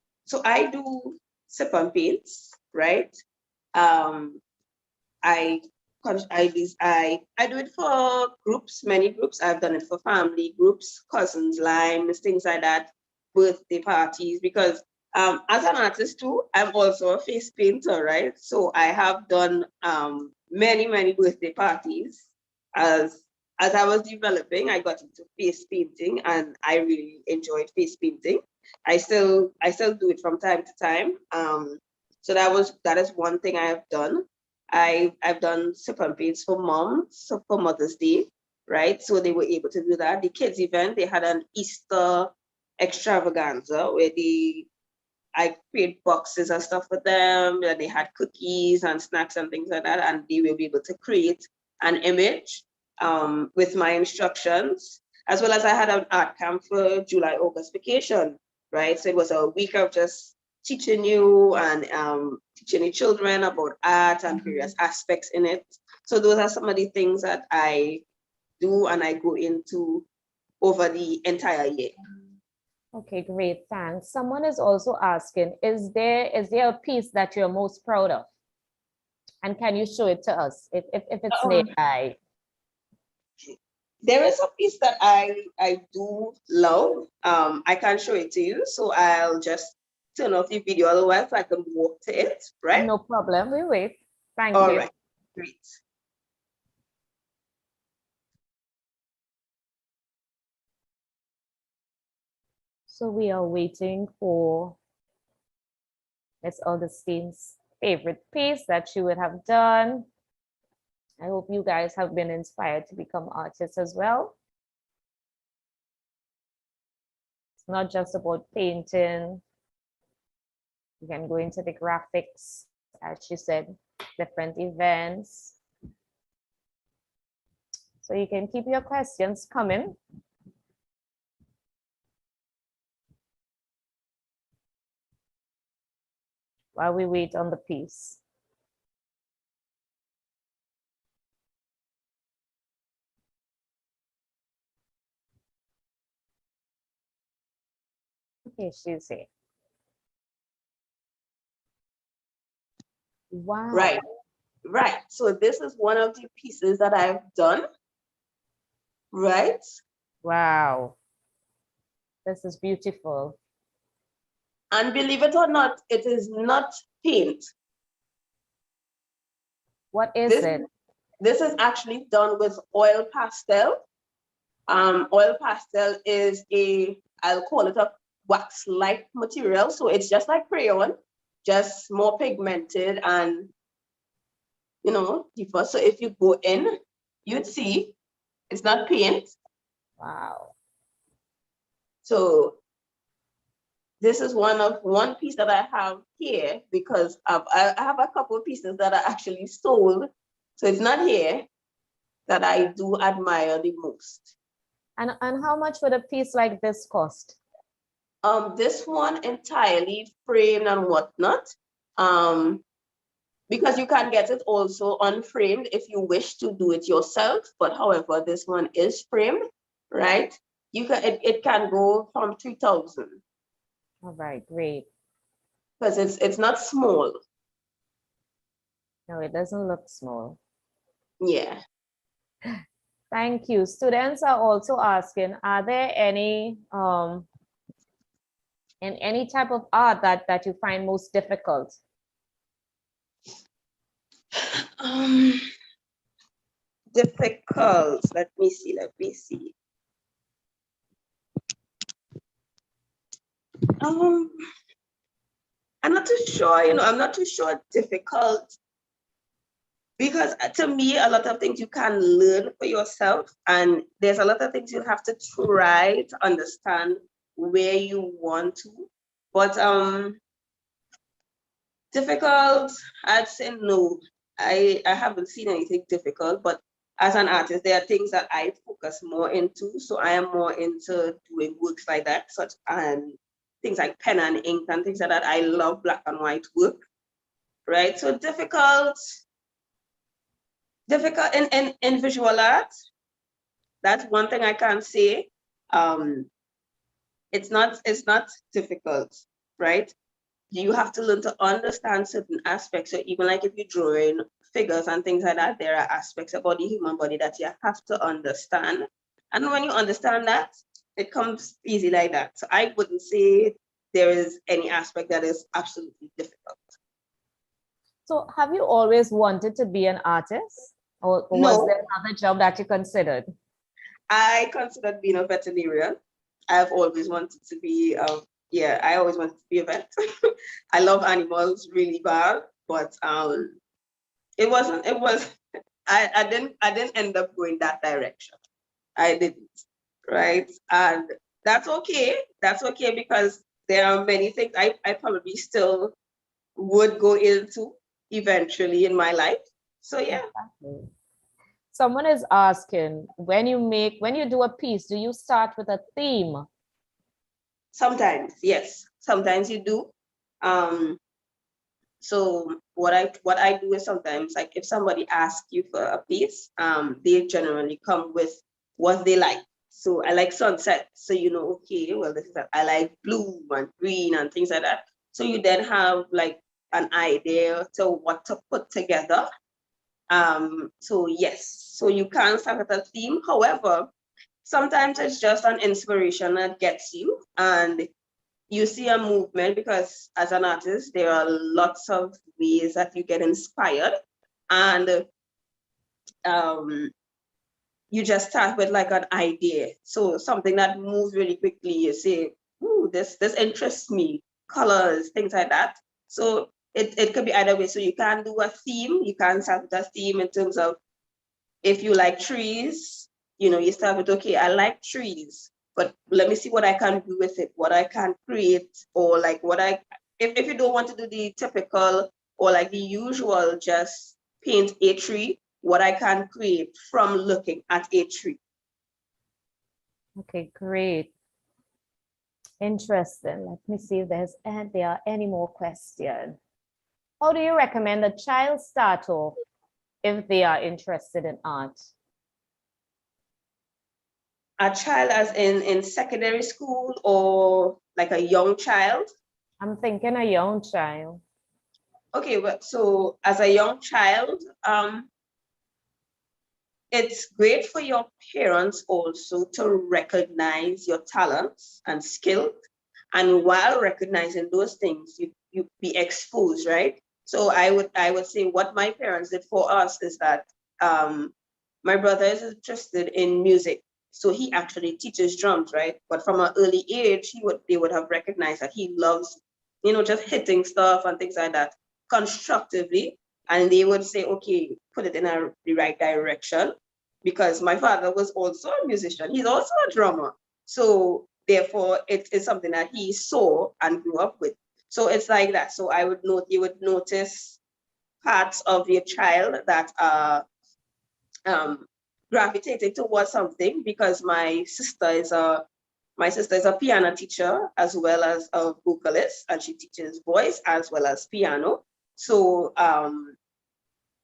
I do sip and paints, right? I do it for groups, many groups. I've done it for family groups, cousins, limes, things like that, birthday parties, because as an artist too, I'm also a face painter, right? So I have done many birthday parties. As I was developing, I got into face painting, and I really enjoyed face painting. I still do it from time to time. So that is one thing I have done. I've done sip and paints for moms, so for Mother's Day. right? So they were able to do that. The kids event, they had an Easter extravaganza where I create boxes and stuff for them, and they had cookies and snacks and things like that, and they will be able to create an image with my instructions, as well as I had an art camp for July, August vacation, right? So it was a week of just teaching you and teaching the children about art and various aspects in it. So those are some of the things that I do and I go into over the entire year. Okay, great, thanks. Someone is also asking, is there a piece that you're most proud of? And can you show it to us if it's nearby? There is a piece that I do love. I can show it to you, so I'll just turn off the video otherwise I can walk to it, right? No problem, we wait. Thank All you. right, great. So we are waiting for Miss Augustine's favorite piece that she would have done. I hope you guys have been inspired to become artists as well. It's not just about painting. You can go into the graphics, as she said, different events. So you can keep your questions coming. While we wait on the piece. Okay, she's here. Wow. Right, right. So this is one of the pieces that I've done, right? Wow. This is beautiful. And believe it or not, it is not paint. What is it? This is actually done with oil pastel. Oil pastel is I'll call it a wax-like material. So it's just like crayon, just more pigmented and, you know, deeper. So if you go in, you'd see it's not paint. Wow. So this is one piece that I have here because I have a couple of pieces that are actually sold. So it's not here that I do admire the most. And how much would a piece like this cost? This one entirely framed and whatnot. Because you can get it also unframed if you wish to do it yourself. But however, this one is framed, right? It can go from 3,000. All right, great. Because it's not small. No, it doesn't look small. Yeah. Thank you. Students are also asking, are there any in any type of art that you find most difficult? Difficult. Let me see. I'm not too sure, I'm not too sure difficult. Because to me, a lot of things you can learn for yourself, and there's a lot of things you have to try to understand where you want to. But difficult, I'd say no. I haven't seen anything difficult, but as an artist, there are things that I focus more into. So I am more into doing works like that, such and things like pen and ink and things like that. I love black and white work, right? So difficult in visual art. That's one thing I can say. It's not difficult, right? You have to learn to understand certain aspects. So even like if you're drawing figures and things like that, there are aspects about the human body that you have to understand. And when you understand that, it comes easy like that. So I wouldn't say there is any aspect that is absolutely difficult. So have you always wanted to be an artist? Or was No. there another job that you considered? I considered being a veterinarian. I've always wanted to be, I always wanted to be a vet. I love animals really bad, but I didn't end up going that direction. I didn't, right? And that's okay. That's okay because there are many things I probably still would go into eventually in my life. So yeah. Exactly. Someone is asking, when you do a piece, do you start with a theme? Sometimes, yes. Sometimes you do. So what I do is sometimes, like if somebody asks you for a piece, they generally come with what they like. So I like sunset. So you know, okay, well, this is I like blue and green and things like that. So you then have like an idea to what to put together. So yes, so you can start with a theme. However, sometimes it's just an inspiration that gets you, and you see a movement, because as an artist, there are lots of ways that you get inspired, and you just start with like an idea. So something that moves really quickly, you say, ooh, this interests me, colors, things like that. So it could be either way. So you can do a theme, you can start with a theme in terms of, if you like trees, you know, you start with, okay, I like trees, but let me see what I can do with it, what I can create, or like if you don't want to do the typical or like the usual, just paint a tree, what I can create from looking at a tree. Okay, great. Interesting. Let me see if there are any more questions. How do you recommend a child start off if they are interested in art? A child as in secondary school, or like a young child? I'm thinking a young child. Okay, well, so as a young child, it's great for your parents also to recognize your talents and skills. And while recognizing those things, you be exposed, right? So I would say what my parents did for us is that my brother is interested in music. So he actually teaches drums, right? But from an early age, they would have recognized that he loves, you know, just hitting stuff and things like that constructively. And they would say, okay, put it in the right direction. Because my father was also a musician. He's also a drummer. So therefore, it is something that he saw and grew up with. So it's like that. So you would notice parts of your child that are gravitating towards something, because my sister is a piano teacher as well as a vocalist, and she teaches voice as well as piano. So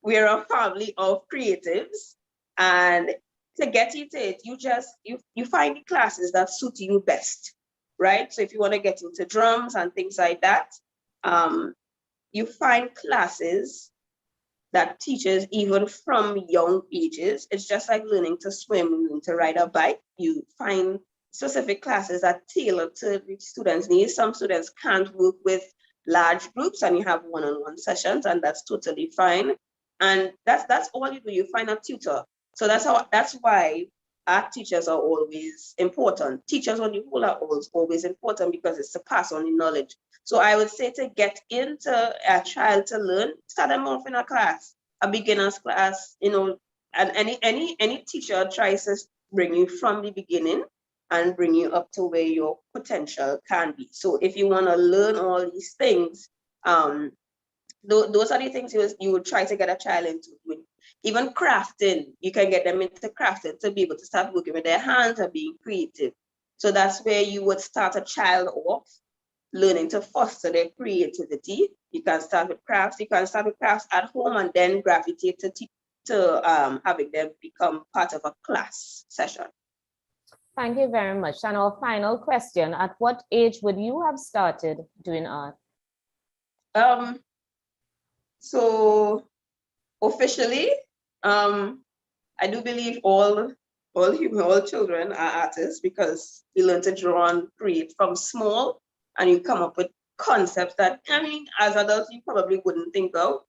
we're a family of creatives, and to get into it, you find the classes that suit you best, right? So if you want to get into drums and things like that, you find classes that teaches even from young ages. It's just like learning to swim, learning to ride a bike. You find specific classes that tailor to the students' needs. Some students can't work with large groups, and you have one-on-one sessions, and that's totally fine. And that's all you do. You find a tutor. So that's why art teachers are always important. Teachers on the whole are always important, because it's to pass on the knowledge. So I would say, to get into a child to learn, start them off in a class, a beginner's class, you know, and any teacher tries to bring you from the beginning and bring you up to where your potential can be. So if you want to learn all these things, those are the things you would try to get a child into. Even crafting, you can get them into crafting to be able to start working with their hands and being creative. So that's where you would start a child off, learning to foster their creativity. You can start with crafts. You can start with crafts at home, and then gravitate to having them become part of a class session. Thank you very much. And our final question, at what age would you have started doing art? So officially, I do believe all children are artists, because you learn to draw and create from small, and you come up with concepts that, I mean, as adults, you probably wouldn't think of.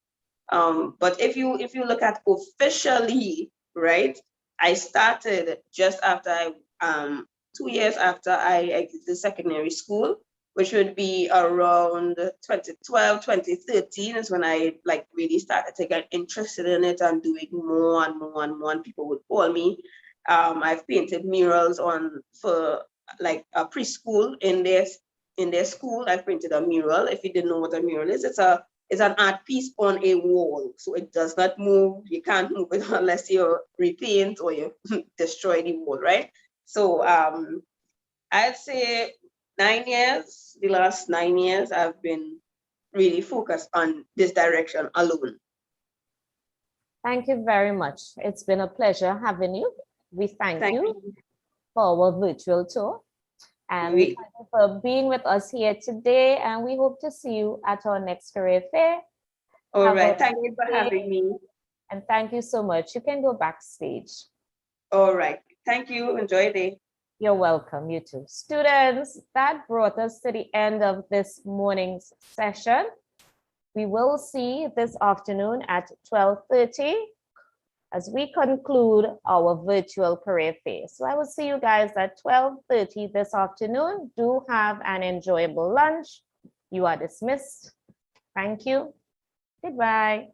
But if you look at officially, right, I started just after 2 years after I exited secondary school, which would be around 2012, 2013 is when I like really started to get interested in it and doing more and more and more. And people would call me I've painted murals for like a preschool in their school. I printed a mural. If you didn't know what a mural is, it's an art piece on a wall. So it does not move. You can't move it unless you repaint or you destroy the wall, right? So I'd say 9 years, the last 9 years, I've been really focused on this direction alone. Thank you very much. It's been a pleasure having you. We thank you for our virtual tour. And we thank you for being with us here today. And we hope to see you at our next career fair. All right. Thank you for having me. And thank you so much. You can go backstage. All right. Thank you. Enjoy the day. You're welcome. You too. Students, that brought us to the end of this morning's session. We will see this afternoon at 12:30 as we conclude our virtual career fair. So I will see you guys at 12:30 this afternoon. Do have an enjoyable lunch. You are dismissed. Thank you. Goodbye.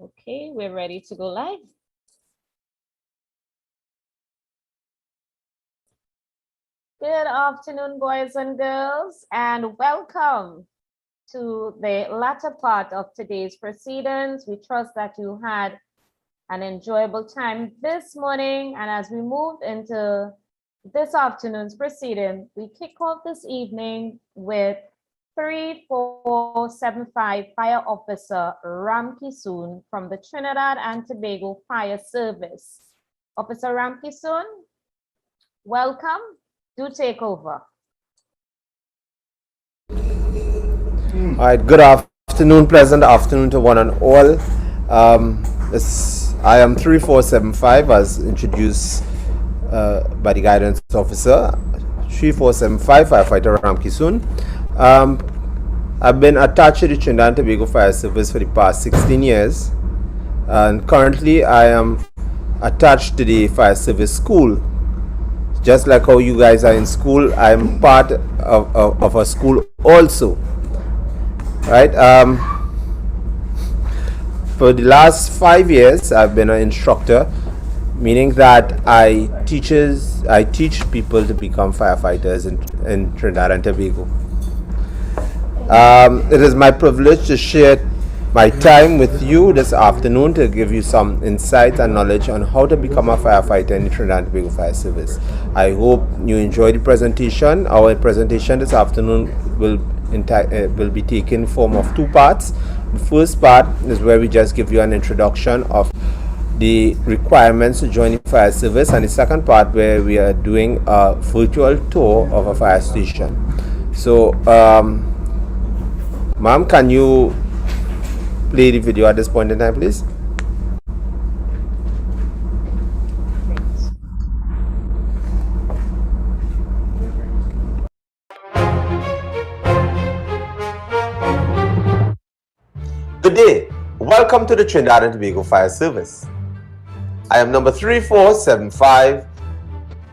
Okay, we're ready to go live. Good afternoon, boys and girls, and welcome to the latter part of today's proceedings. We trust that you had an enjoyable time this morning, and as we move into this afternoon's proceeding, we kick off this evening with 3475 Fire Officer Ramkisoon from the Trinidad and Tobago Fire Service. Officer Ramkisoon, welcome. Do take over. All right, good afternoon, pleasant afternoon to one and all. I am 3475 as introduced by the guidance officer, 3475 Firefighter Ramkisoon. I've been attached to the Trinidad and Tobago Fire Service for the past 16 years, and currently I am attached to the Fire Service School. Just like how you guys are in school, I'm part of a school also. Right? For the last 5 years, I've been an instructor, meaning that I teach people to become firefighters in Trinidad and Tobago. It is my privilege to share my time with you this afternoon to give you some insight and knowledge on how to become a firefighter in the Trinidad and Tobago Fire Service. I hope you enjoy the presentation. Our presentation this afternoon will be taken in the form of two parts. The first part is where we just give you an introduction of the requirements to join the fire service, and the second part where we are doing a virtual tour of a fire station. So, ma'am, can you play the video at this point in time, please? Good day. Welcome to the Trinidad and Tobago Fire Service. I am number 3475,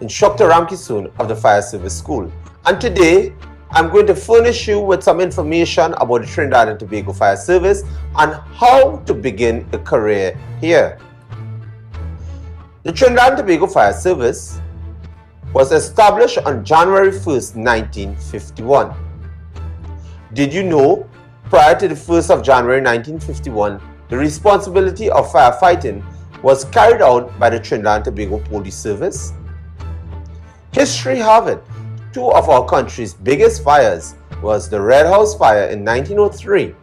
Instructor Ramkisoon of the Fire Service School. And today, I'm going to furnish you with some information about the Trinidad and Tobago Fire Service and how to begin a career here. The Trinidad and Tobago Fire Service was established on January 1st, 1951. Did you know, prior to the 1st of January 1951, the responsibility of firefighting was carried out by the Trinidad and Tobago Police Service? History have it, two of our country's biggest fires was the Red House Fire in 1903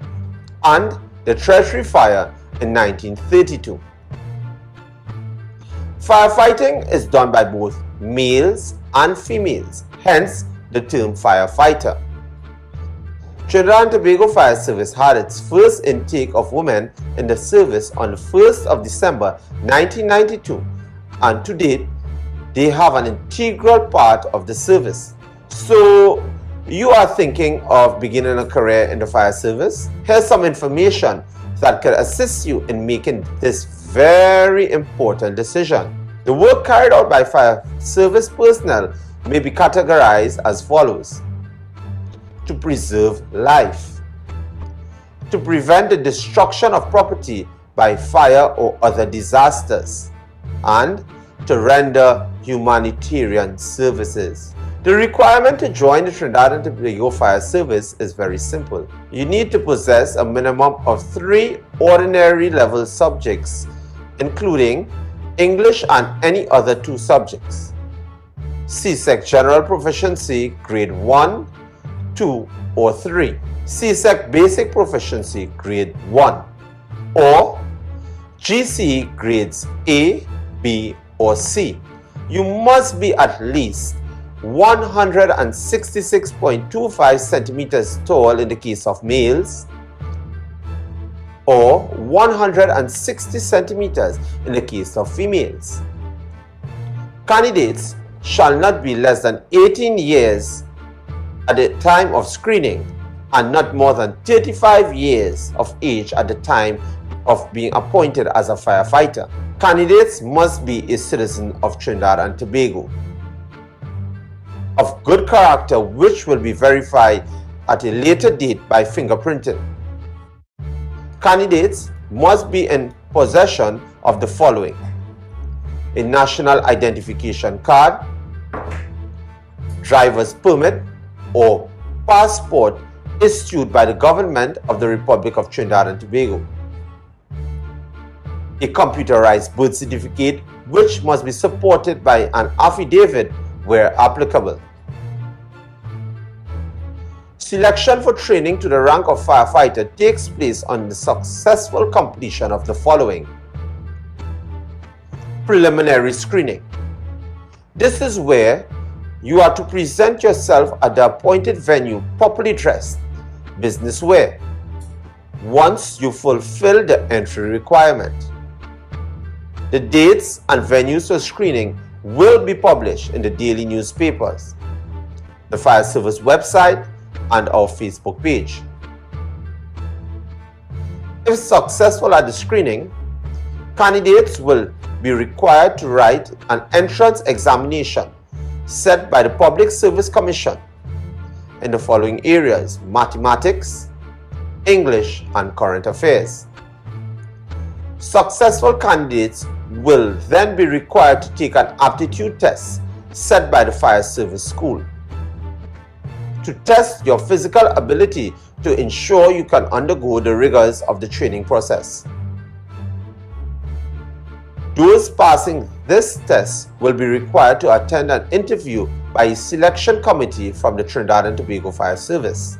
and the Treasury Fire in 1932. Firefighting is done by both males and females, hence the term firefighter. Trinidad and Tobago Fire Service had its first intake of women in the service on the 1st of December 1992, and to date, they have an integral part of the service. So, you are thinking of beginning a career in the fire service? Here's some information that can assist you in making this very important decision. The work carried out by fire service personnel may be categorized as follows: to preserve life, to prevent the destruction of property by fire or other disasters, and to render humanitarian services. The requirement to join the Trinidad and Tobago Fire Service is very simple. You need to possess a minimum of 3 ordinary level subjects, including English and any other 2 subjects. CSEC General Proficiency Grade 1, 2 or 3, CSEC Basic Proficiency Grade 1, or GCE Grades A, B or C. You must be at least 166.25 centimeters tall in the case of males, or 160 centimeters in the case of females. Candidates shall not be less than 18 years at the time of screening and not more than 35 years of age at the time of being appointed as a firefighter. Candidates must be a citizen of Trinidad and Tobago, of good character, which will be verified at a later date by fingerprinting. Candidates must be in possession of the following: a national identification card, driver's permit or passport issued by the government of the Republic of Trinidad and Tobago, a computerized birth certificate which must be supported by an affidavit where applicable. Selection for training to the rank of firefighter takes place on the successful completion of the following: preliminary screening. This is where you are to present yourself at the appointed venue properly dressed, business wear, once you fulfill the entry requirement. The dates and venues for screening will be published in the daily newspapers, the fire service website, and our Facebook page. If successful at the screening, candidates will be required to write an entrance examination set by the Public Service Commission in the following areas: mathematics, English, and current affairs. Successful candidates will then be required to take an aptitude test set by the Fire Service School to test your physical ability to ensure you can undergo the rigors of the training process. Those passing this test will be required to attend an interview by a selection committee from the Trinidad and Tobago Fire Service.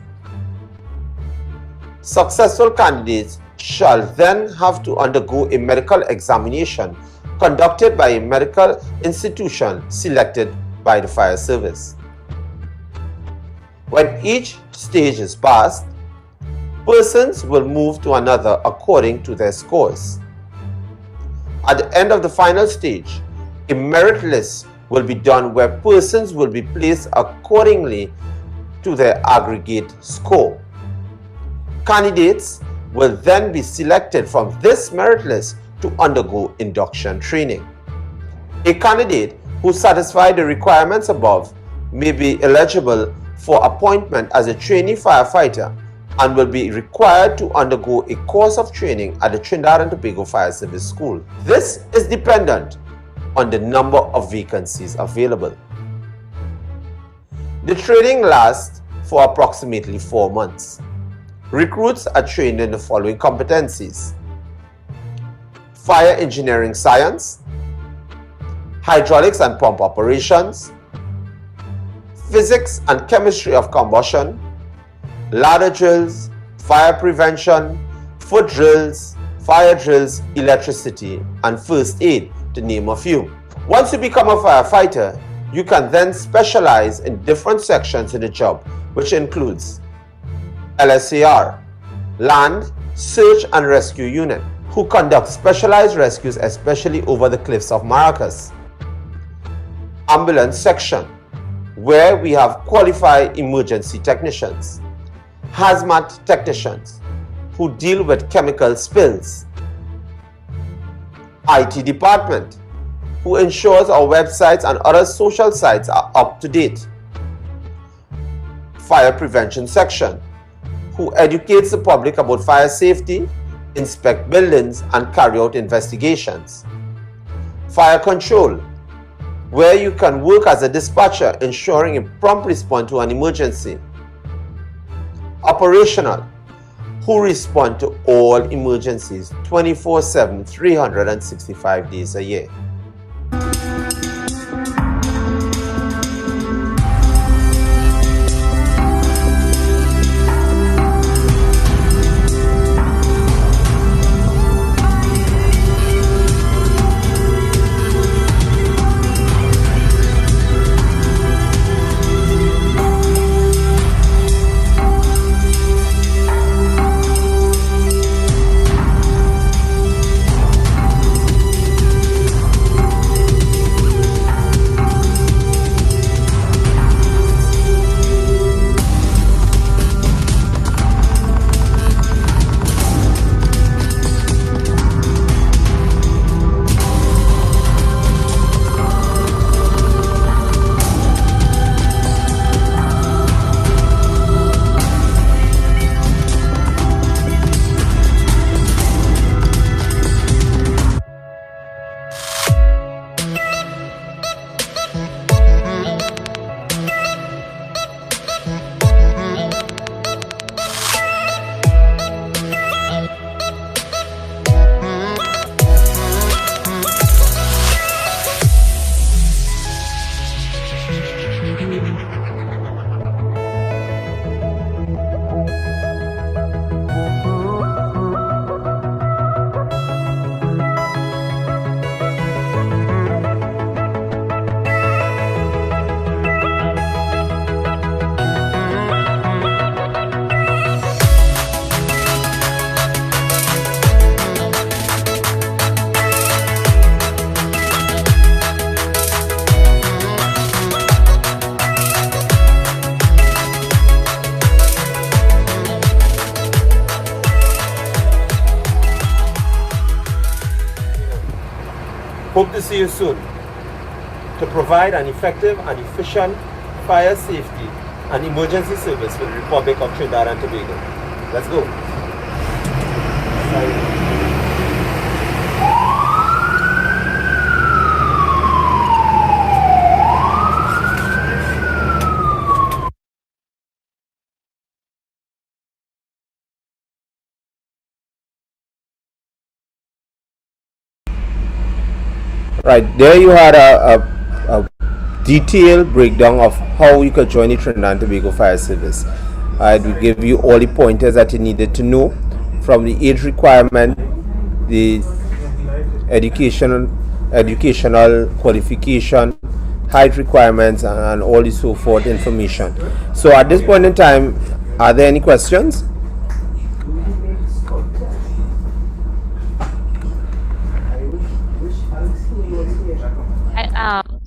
Successful candidates shall then have to undergo a medical examination conducted by a medical institution selected by the fire service. When each stage is passed, persons will move to another according to their scores. At the end of the final stage, a merit list will be done where persons will be placed accordingly to their aggregate score. Candidates will then be selected from this merit list to undergo induction training. A candidate who satisfies the requirements above may be eligible for appointment as a trainee firefighter and will be required to undergo a course of training at the Trinidad and Tobago Fire Service School. This is dependent on the number of vacancies available. The training lasts for approximately 4 months. Recruits are trained in the following competencies: fire engineering science, hydraulics and pump operations, physics and chemistry of combustion, ladder drills, fire prevention, foot drills, fire drills, electricity, and first aid, to name a few. Once you become a firefighter, you can then specialize in different sections in the job, which includes LSAR, Land Search and Rescue Unit, who conduct specialized rescues especially over the cliffs of Maracas. Ambulance section, where we have qualified emergency technicians. Hazmat technicians, who deal with chemical spills. IT department, who ensures our websites and other social sites are up to date. Fire prevention section, who educates the public about fire safety, inspect buildings, and carry out investigations. Fire control, where you can work as a dispatcher, ensuring a prompt response to an emergency. Operational, who respond to all emergencies 24/7, 365 days a year. Hope to see you soon to provide an effective and efficient fire safety and emergency service for the Republic of Trinidad and Tobago. Let's go. Right, there you had a detailed breakdown of how you could join the Trinidad and Tobago Fire Service. I will give you all the pointers that you needed to know, from the age requirement, the educational qualification, height requirements, and all the so forth information. So at this point in time, are there any questions?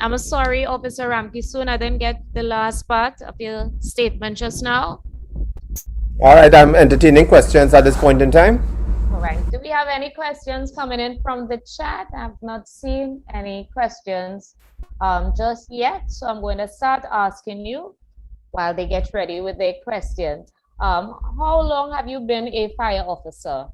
I'm sorry, Officer Ramkisoon, I didn't get the last part of your statement just now. All right, I'm entertaining questions at this point in time. All right, do we have any questions coming in from the chat? I've not seen any questions just yet, so I'm going to start asking you while they get ready with their questions. How long have you been a fire officer?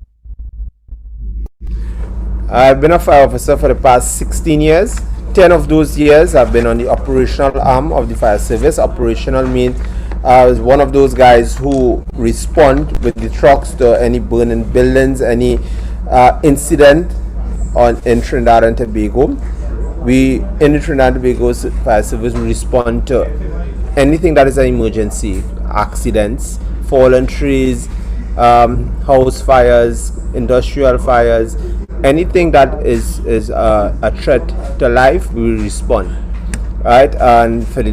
I've been a fire officer for the past 16 years. 10 of those years I've been on the operational arm of the fire service. Operational means I was one of those guys who respond with the trucks to any burning buildings, any incident in Trinidad and Tobago. We, in the Trinidad and Tobago Fire Service, we respond to anything that is an emergency, accidents, fallen trees, house fires, industrial fires, anything that is a threat to life, we will respond. Right, and for the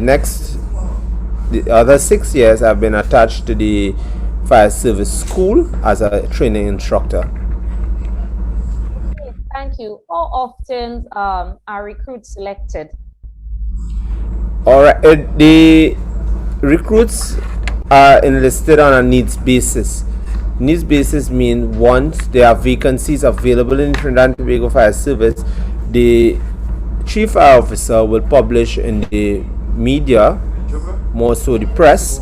other 6 years, I've been attached to the fire service school as a training instructor. Thank you. How often are recruits selected? All right, the recruits are enlisted on a needs basis. Needs basis means once there are vacancies available in Trinidad and Tobago Fire Service, the chief fire officer will publish in the media, more so the press,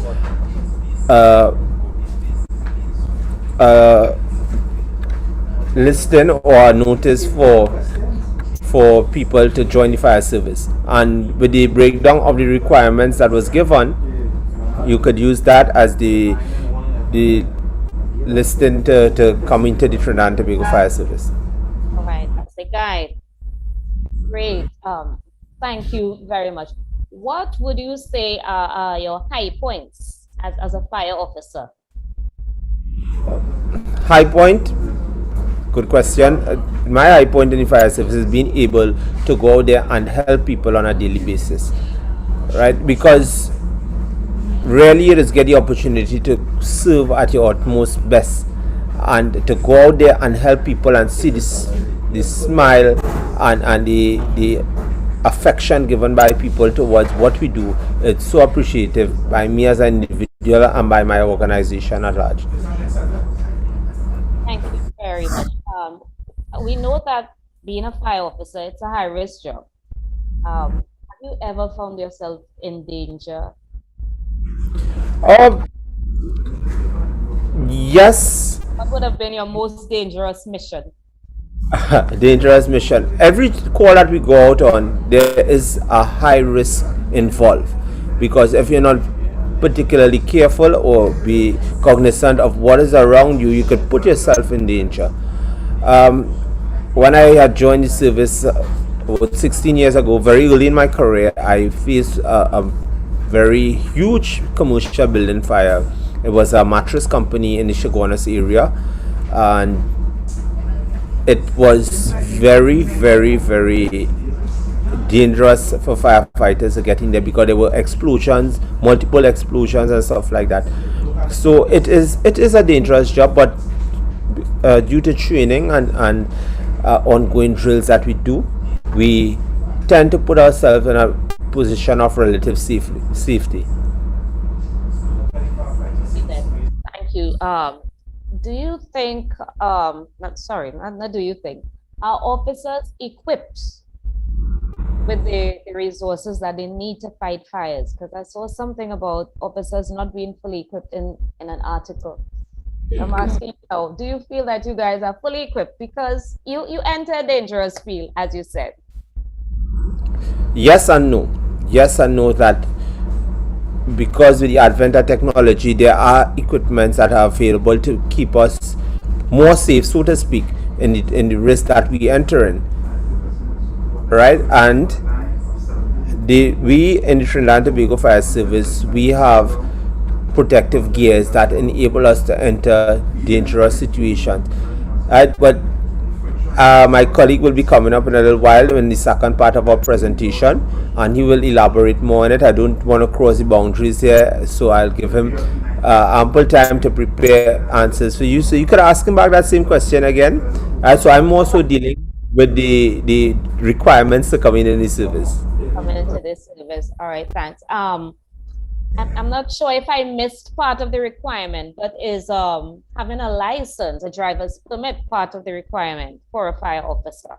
listing or a notice for people to join the fire service. And with the breakdown of the requirements that was given, you could use that as the listing to come into the Trinidad and Tobago Fire Service. All right, that's the guide. Great. Thank you very much. What would you say are your high points as a fire officer? High point? Good question. My high point in the fire service is being able to go out there and help people on a daily basis, right? Because rarely you just get the opportunity to serve at your utmost best, and to go out there and help people and see this smile and the affection given by people towards what we do. It's so appreciative by me as an individual and by my organization at large. Thank you very much. We know that being a fire officer, it's a high-risk job. Have you ever found yourself in danger? Yes. What would have been your most dangerous mission? Dangerous mission. Every call that we go out on, there is a high risk involved, because if you're not particularly careful or be cognizant of what is around you, you could put yourself in danger. When I had joined the service about 16 years ago, very early in my career, I faced a very huge commercial building fire. It was a mattress company in the Chaguanas area, and it was very, very, very dangerous for firefighters to get in there, because there were explosions, multiple explosions and stuff like that. So it is a dangerous job, but due to training and ongoing drills that we do, we tend to put ourselves in a position of relative safety. Thank you. Do you think, not do you think, are officers equipped with the resources that they need to fight fires? Because I saw something about officers not being fully equipped in an article. I'm asking you now, do you feel that you guys are fully equipped? Because you enter a dangerous field, as you said. Yes and no. Yes and no, that because with the advent of technology, there are equipments that are available to keep us more safe, so to speak, in the risk that we enter in. Right? And we in the Trinidad and Tobago Fire Service, we have protective gears that enable us to enter dangerous situations. Right? But my colleague will be coming up in a little while in the second part of our presentation, and he will elaborate more on it. I don't want to cross the boundaries here, so I'll give him ample time to prepare answers for you. So you could ask him back that same question again. So I'm also dealing with the requirements to come in the service. Coming into this service. All right, thanks. I'm not sure if I missed part of the requirement, but is having a license, a driver's permit, part of the requirement for a fire officer?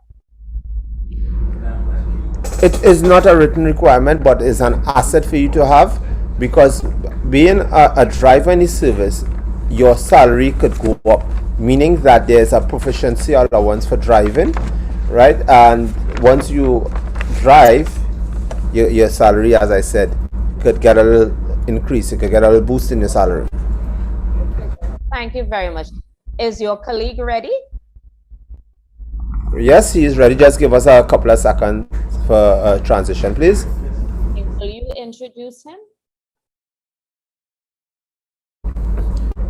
It is not a written requirement, but is an asset for you to have, because being a driver in the service, your salary could go up, meaning that there's a proficiency allowance for driving, right? And once you drive, your salary, as I said, could get a little increase. You could get a little boost in your salary. Thank you very much. Is your colleague ready? Yes, he is ready. Just give us a couple of seconds for transition, please. Will you introduce him?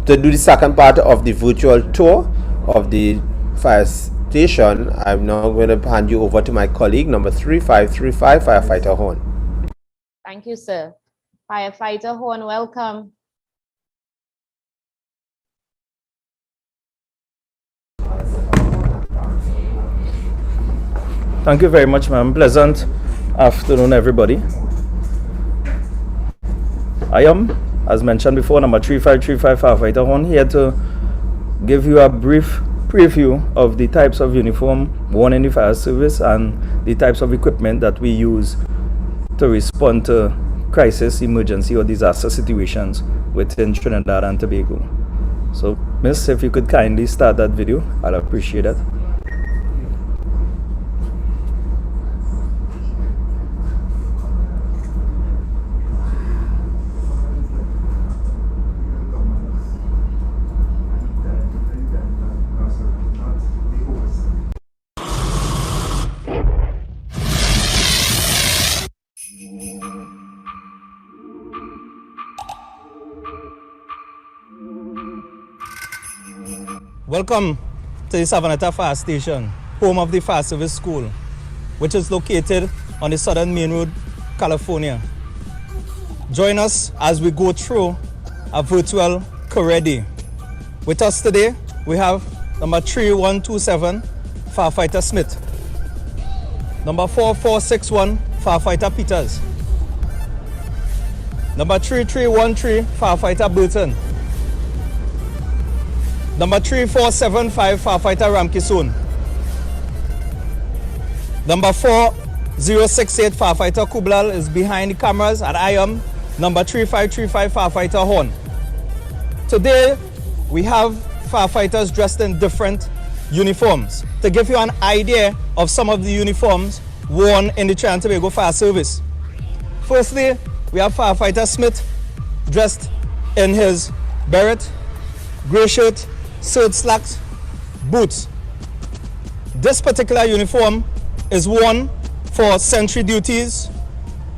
To do the second part of the virtual tour of the fire station, I'm now going to hand you over to my colleague, number 3535, Firefighter Horn. Thank you, sir. Firefighter Horn, welcome. Thank you very much, ma'am. Pleasant afternoon, everybody. I am, as mentioned before, number 3535 Firefighter Horn, here to give you a brief preview of the types of uniform worn in the fire service and the types of equipment that we use to respond to crisis, emergency, or disaster situations within Trinidad and Tobago. So, miss, if you could kindly start that video, I'll appreciate it. Welcome to the Savanetta Fire Station, home of the Fire Service School, which is located on the Southern Main Road, California. Join us as we go through a virtual career day. With us today, we have number 3127, Firefighter Smith. Number 4461, Firefighter Peters. Number 3313, Firefighter Burton. Number 3475, Firefighter Ramkissoon. Number 4068, Firefighter Kublal is behind the cameras, and I am number 3535, Firefighter Horn. Today, we have firefighters dressed in different uniforms. To give you an idea of some of the uniforms worn in the Trinidad and Tobago Fire Service. Firstly, we have Firefighter Smith dressed in his beret, gray shirt, shirt slacks, boots. This particular uniform is worn for sentry duties,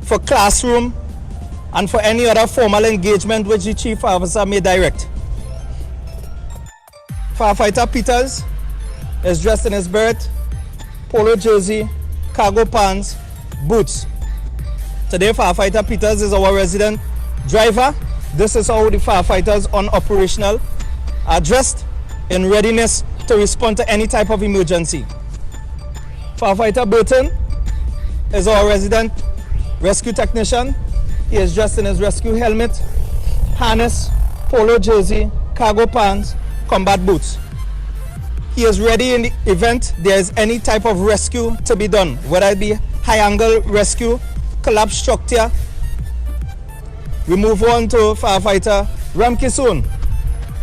for classroom, and for any other formal engagement which the chief officer may direct. Firefighter Peters is dressed in his beret, polo jersey, cargo pants, boots. Today, Firefighter Peters is our resident driver. This is how the firefighters on operational are dressed in readiness to respond to any type of emergency. Firefighter Burton is our resident rescue technician. He is dressed in his rescue helmet, harness, polo jersey, cargo pants, combat boots. He is ready in the event there is any type of rescue to be done, whether it be high angle rescue, collapse structure. We move on to firefighter Ramkisoon,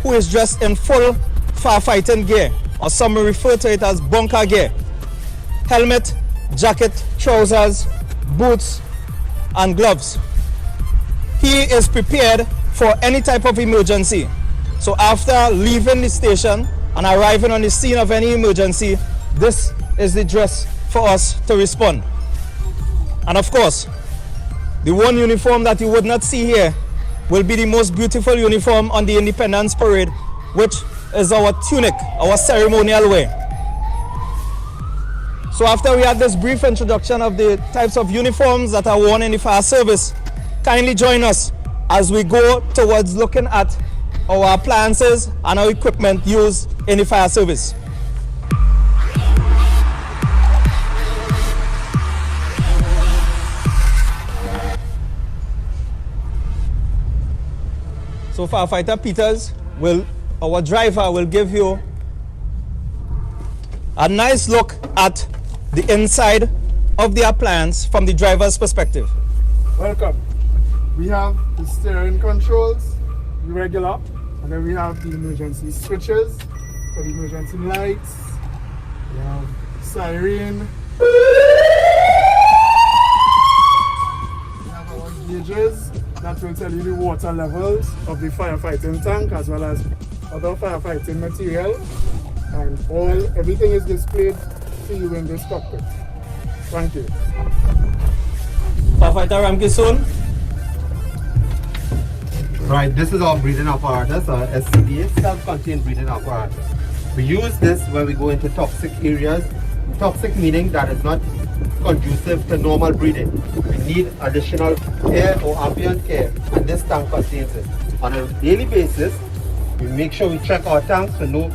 who is dressed in full firefighting gear, or some refer to it as bunker gear. Helmet, jacket, trousers, boots, and gloves. He is prepared for any type of emergency. So after leaving the station and arriving on the scene of any emergency, this is the dress for us to respond. And of course, the one uniform that you would not see here will be the most beautiful uniform on the Independence Parade, which is our tunic, our ceremonial wear. So after we had this brief introduction of the types of uniforms that are worn in the fire service, kindly join us as we go towards looking at our appliances and our equipment used in the fire service. So Firefighter Peters our driver will give you a nice look at the inside of the appliance from the driver's perspective. Welcome. We have the steering controls, the regular, and then we have the emergency switches for the emergency lights. We have siren. We have our gauges that will tell you the water levels of the firefighting tank as well as other firefighting material. And everything is displayed to you in this cockpit. Thank you. Firefighter Ramkisoon. Right, this is our breathing apparatus, our SCBA, self-contained breathing apparatus. We use this when we go into toxic areas. Toxic meaning that is not conducive to normal breathing. We need additional air or ambient care, and this tank contains it. On a daily basis, we make sure we check our tanks for no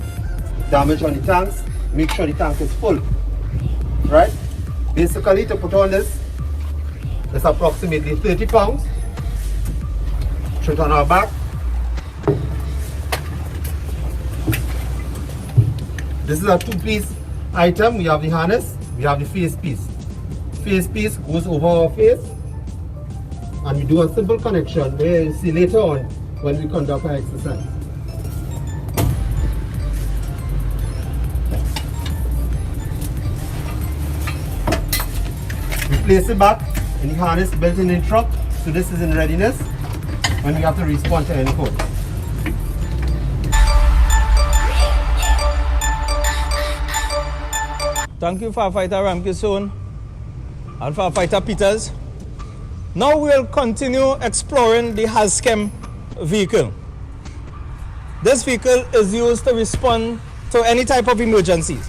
damage on the tanks, make sure the tank is full. Right? Basically, to put on this, it's approximately 30 pounds. Put it on our back. This is a two-piece item. We have the harness, we have the face piece. Face piece goes over our face, and we do a simple connection where you see later on when we conduct our exercise. We place it back in the harness built in the truck, so this is in readiness when we have to respond to any code. Thank you, Firefighter Ramkisoon and Firefighter Peters. Now we'll continue exploring the HAZChem vehicle. This vehicle is used to respond to any type of emergencies.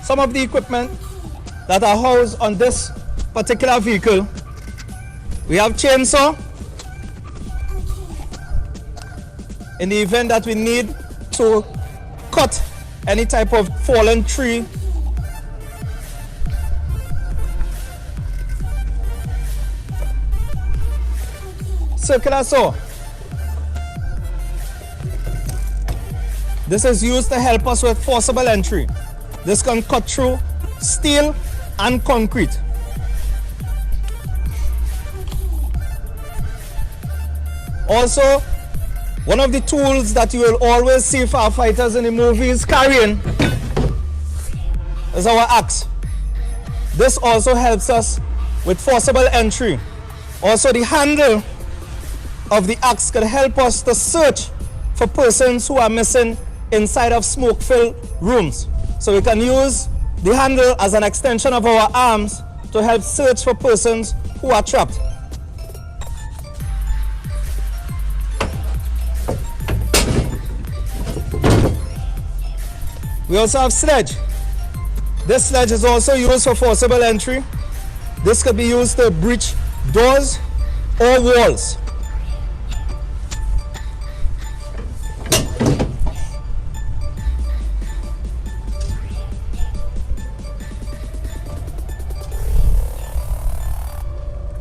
Some of the equipment that are housed on this particular vehicle, we have chainsaw in the event that we need to cut any type of fallen tree. Circular saw. This is used to help us with forcible entry. This can cut through steel and concrete. Also, one of the tools that you will always see firefighters in the movies carrying is our axe. This also helps us with forcible entry. Also, the handle of the axe can help us to search for persons who are missing inside of smoke-filled rooms. So we can use the handle as an extension of our arms to help search for persons who are trapped. We also have sledge. This sledge is also used for forcible entry. This could be used to breach doors or walls.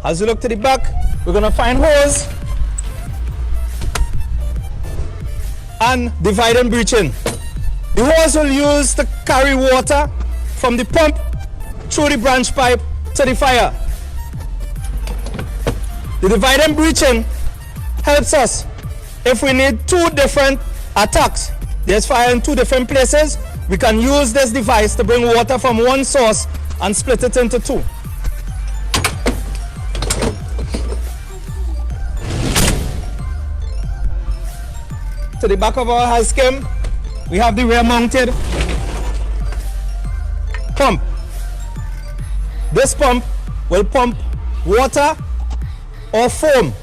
As we look to the back, we're going to find hose and divide and breaching. The hose will use to carry water from the pump through the branch pipe to the fire. The divide and breaching helps us if we need two different attacks. There's fire in two different places. We can use this device to bring water from one source and split it into two. To the back of our house skim, we have the rear mounted pump. This pump will pump water or foam.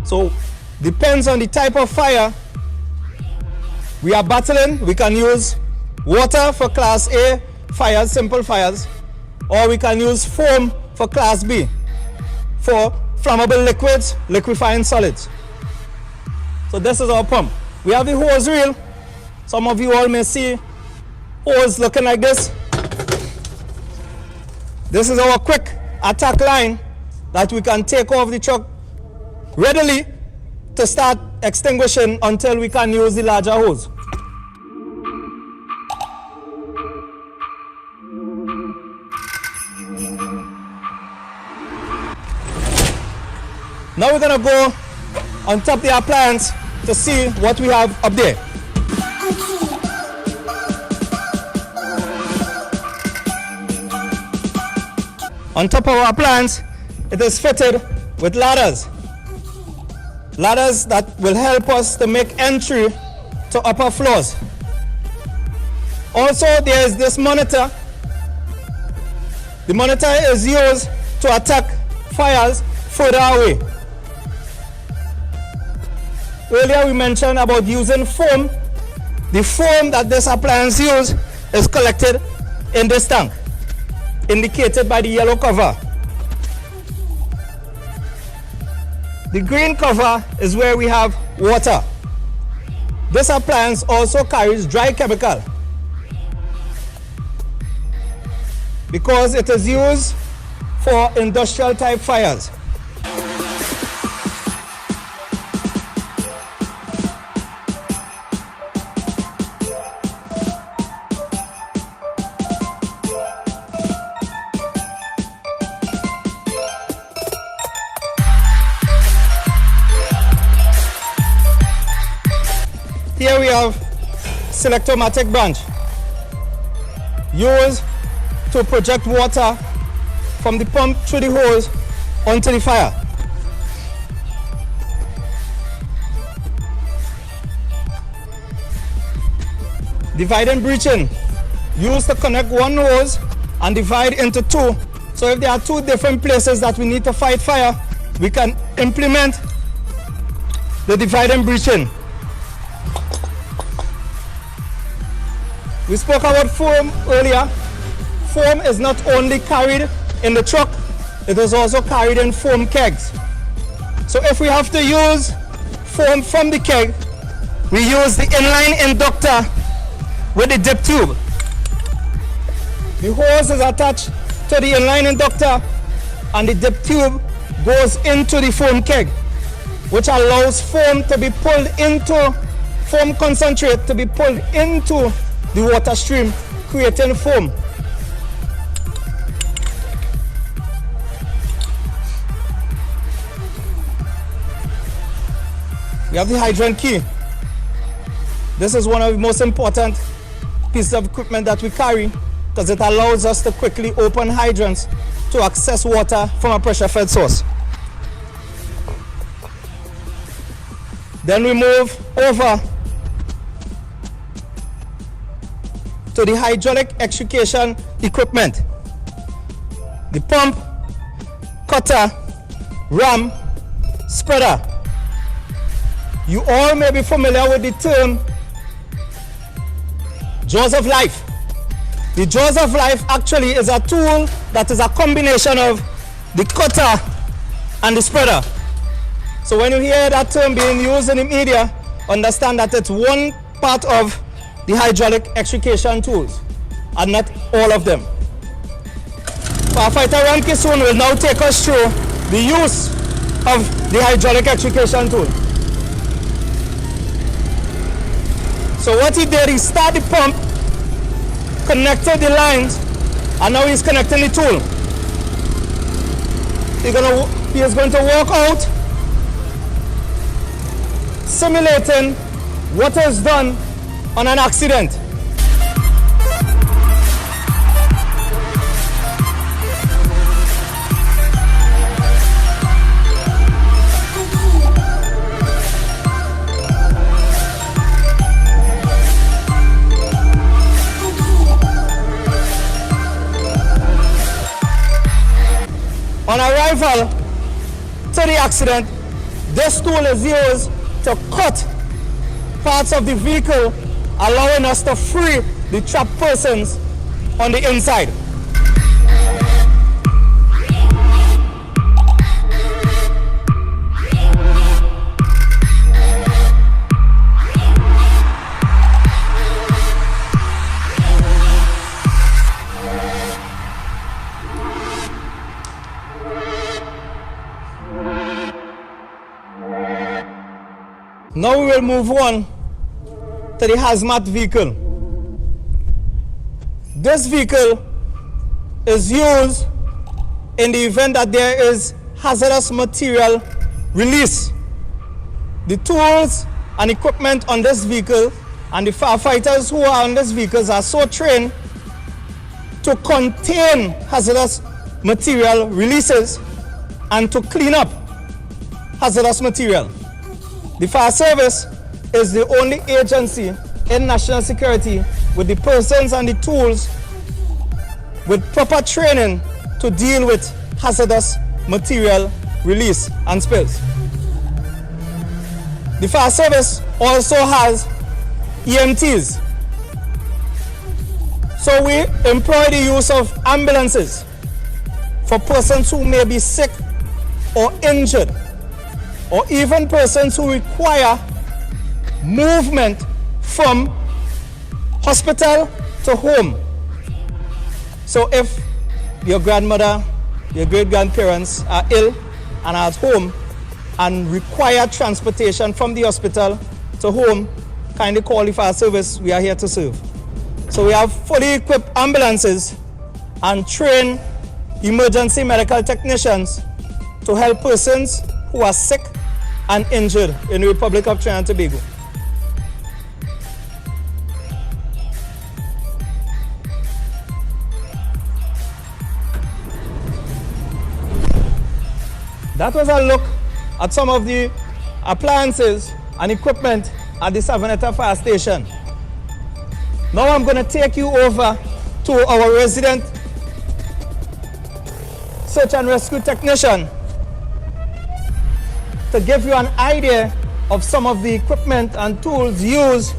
So depends on the type of fire we are battling. We can use water for class A fires, simple fires, or we can use foam for class B, for flammable liquids, liquefying solids. So this is our pump. We have the hose reel. Some of you all may see hose looking like this. This is our quick attack line that we can take off the truck readily to start extinguishing until we can use the larger hose. Now we're gonna go on top of the appliance to see what we have up there. On top of our appliance, it is fitted with ladders. Ladders that will help us to make entry to upper floors. Also, there is this monitor. The monitor is used to attack fires further away. Earlier we mentioned about using foam. The foam that this appliance uses is collected in this tank, indicated by the yellow cover. The green cover is where we have water. This appliance also carries dry chemical because it is used for industrial type fires. Here we have selectomatic branch used to project water from the pump through the hose onto the fire. Divide and breaching used to connect one hose and divide into two. So if there are two different places that we need to fight fire, we can implement the divide and breaching. We spoke about foam earlier. Foam is not only carried in the truck, it is also carried in foam kegs. So if we have to use foam from the keg, we use the inline inductor with the dip tube. The hose is attached to the inline inductor and the dip tube goes into the foam keg, which allows foam to be pulled into, foam concentrate to be pulled into the water stream, creating foam. We have the hydrant key. This is one of the most important pieces of equipment that we carry because it allows us to quickly open hydrants to access water from a pressure-fed source. Then we move over to the hydraulic extrication equipment. The pump, cutter, ram, spreader. You all may be familiar with the term jaws of life. The jaws of life actually is a tool that is a combination of the cutter and the spreader. So when you hear that term being used in the media, understand that it's one part of the hydraulic extrication tools, and not all of them. Firefighter Ram Kisoon will now take us through the use of the hydraulic extrication tool. So what he did, he started the pump connected the lines, and now he's connecting the tool. He is going to walk out, simulating what is done on an accident. On arrival to the accident, this tool is used to cut parts of the vehicle, allowing us to free the trapped persons on the inside. Now we will move on to the hazmat vehicle. This vehicle is used in the event that there is hazardous material release. The tools and equipment on this vehicle and the firefighters who are on these vehicles are so trained to contain hazardous material releases and to clean up hazardous material. The fire service is the only agency in national security with the persons and the tools with proper training to deal with hazardous material release and spills. The fire service also has EMTs. So we employ the use of ambulances for persons who may be sick or injured, or even persons who require movement from hospital to home. So if your grandmother, your great-grandparents are ill and are at home and require transportation from the hospital to home, kindly call the fire service. We are here to serve. So we have fully equipped ambulances and trained emergency medical technicians to help persons who are sick and injured in the Republic of Trinidad and Tobago. That was a look at some of the appliances and equipment at the Savanetta Fire Station. Now I'm going to take you over to our resident search and rescue technician to give you an idea of some of the equipment and tools used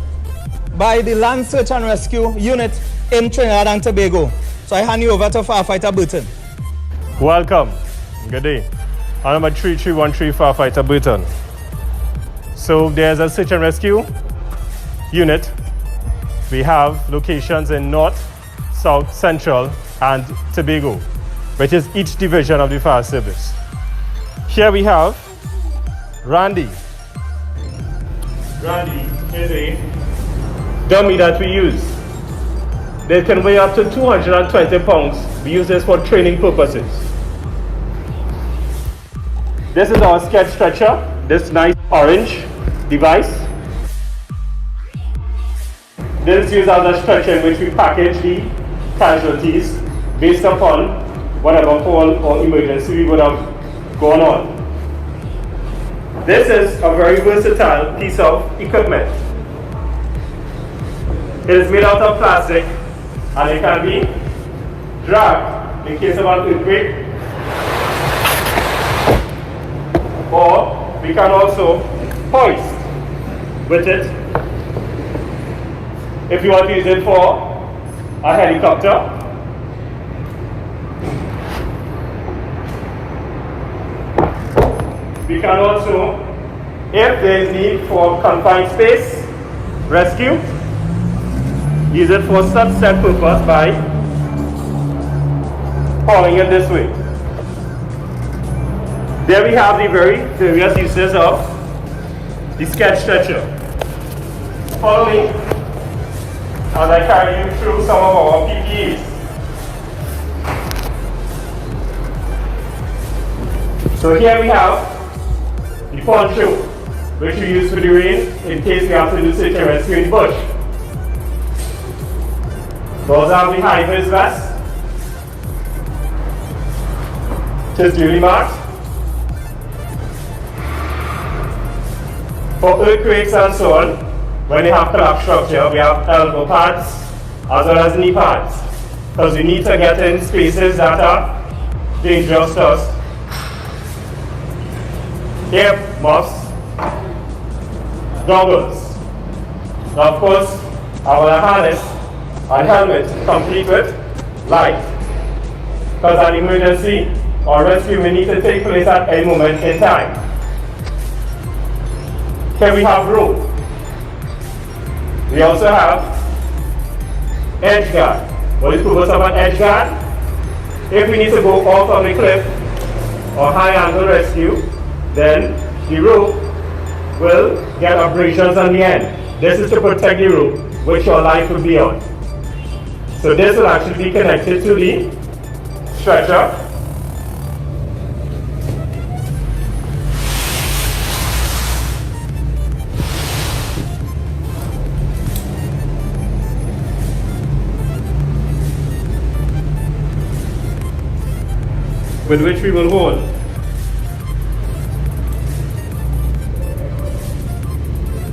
by the Land Search and Rescue Unit in Trinidad and Tobago. So I hand you over to Firefighter Burton. Welcome. Good day. I'm number 3313 Firefighter Burton. So there's a search and rescue unit. We have locations in North, South, Central, and Tobago, which is each division of the fire service. Here we have Randy. Randy is a dummy that we use. They can weigh up to 220 pounds. We use this for training purposes. This is our sketch stretcher, this nice orange device. This is used as a stretcher in which we package the casualties based upon whatever call or emergency we would have gone on. This is a very versatile piece of equipment. It is made out of plastic and it can be dragged in case of an earthquake, or we can also hoist with it if you want to use it for a helicopter. We can also, if there is need for confined space rescue, use it for such set purpose by hauling it this way. There we have the various uses of the sketch stretcher. Follow me. as I carry you through some of our PPEs. So here we have the poncho, which we use for the rain in case we have to do search and rescue in the bush. We also have the high-vis vest, which is duly marked. For earthquakes and so on, when you have collapsed structure, we have elbow pads as well as knee pads, because we need to get in spaces that are dangerous to us. Ear muffs, goggles, now of course our harness and helmet complete with light, because an emergency or rescue may need to take place at any moment in time. Here we have rope. We also have edge guard. What is the purpose of an edge guard? If we need to go off of the cliff or high angle rescue, then the rope will get abrasions on the end. This is to protect the rope which your life will be on. So this will actually be connected to the stretcher. With which we will hold.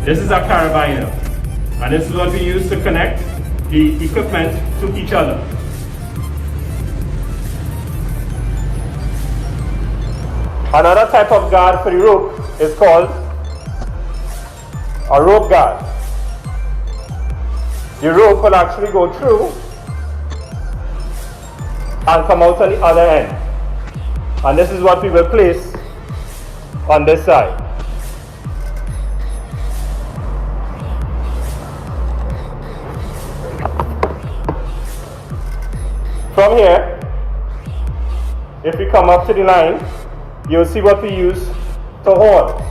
This is a carabiner, and this is what we use to connect the equipment to each other. Another type of guard for the rope is called a rope guard. The rope will actually go through and come out on the other end. And this is what we will place on this side. From here, if we come up to the line, you'll see what we use to haul.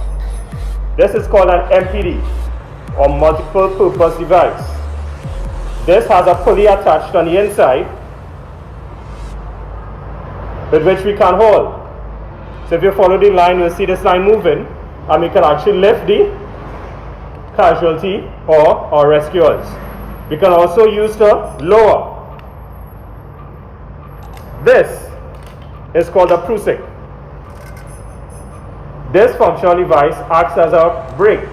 This is called an MPD, or multiple purpose device. This has a pulley attached on the inside with which we can haul. So if you follow the line, you'll see this line moving, and we can actually lift the casualty or our rescuers. We can also use the lower. This is called a prusik. This functional device acts as a brake,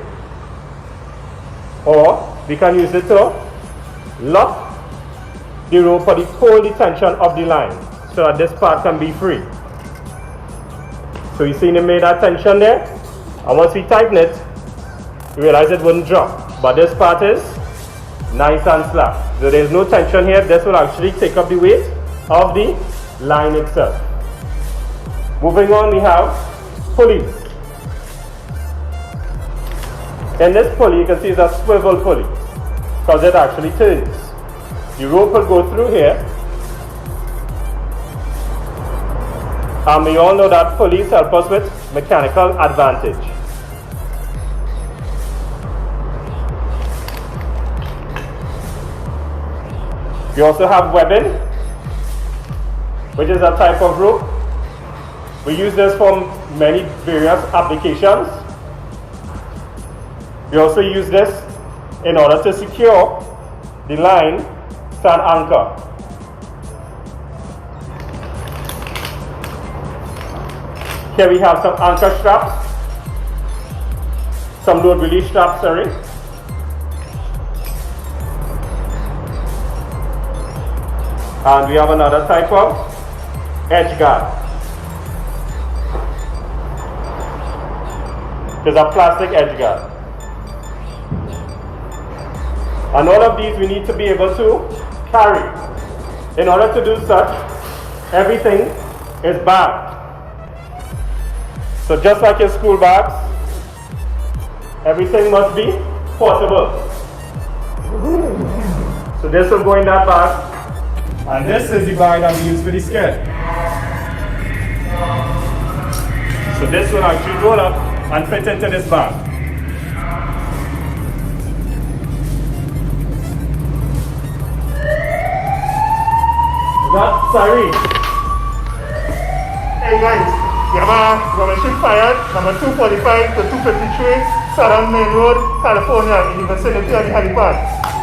or we can use it to lock the rope for the whole tension of the line, so that this part can be free. So you see it made that tension there, and once we tighten it, you realize it wouldn't drop. But this part is nice and slack. So there is no tension here. This will actually take up the weight of the line itself. Moving on, we have pulleys. In this pulley, you can see it's a swivel pulley, because it actually turns. The rope will go through here, and we all know that pulleys help us with mechanical advantage. We also have webbing, which is a type of rope. We use this for many various applications. We also use this in order to secure the line to an anchor. Here we have some anchor straps, some load release straps, sorry. And we have another type of edge guard. It's a plastic edge guard. And all of these we need to be able to carry. In order to do such, everything is bagged. So just like your school bags, everything must be portable. So this will go in that bag. And this is the bag that we use for the skit. So this will actually roll up and fit into this bag. That siren. Hey guys, Yamaha ship fired, number 245 to 253, Southern Main Road, California, in the vicinity of the helipad.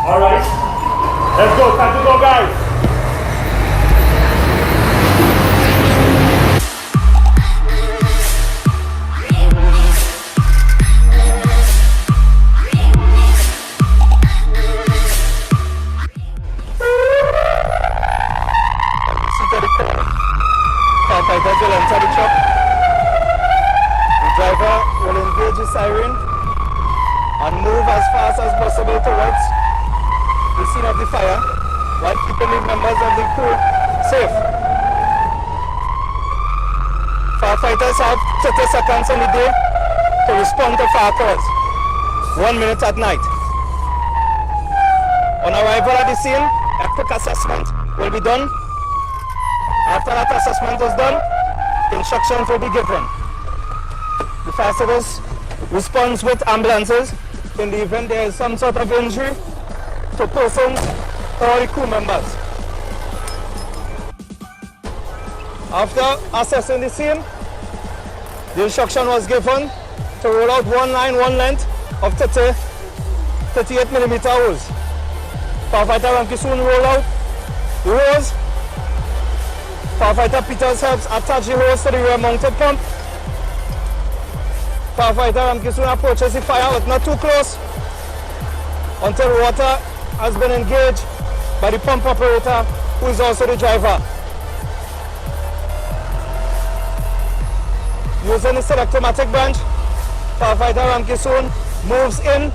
Alright, let's go, time to go guys. Firefighters will enter the truck. The driver will engage the siren and move as fast as possible towards the scene of the fire while keeping the members of the crew safe. Firefighters have 30 seconds in the day to respond to fire calls. 1 minute at night. On arrival at the scene, a quick assessment will be done. After that assessment is done, instructions will be given. The fire service responds with ambulances in the event there is some sort of injury to persons or the crew members. After assessing the scene, the instruction was given to roll out one line, one length of 38mm hose. Firefighter Ramki soon roll out the hose. Firefighter Peters helps attach the hose to the rear mounted pump. Firefighter Ramkisoon approaches the fire but not too close until water has been engaged by the pump operator, who is also the driver. Using the selectomatic branch, Firefighter Ramkisoon moves in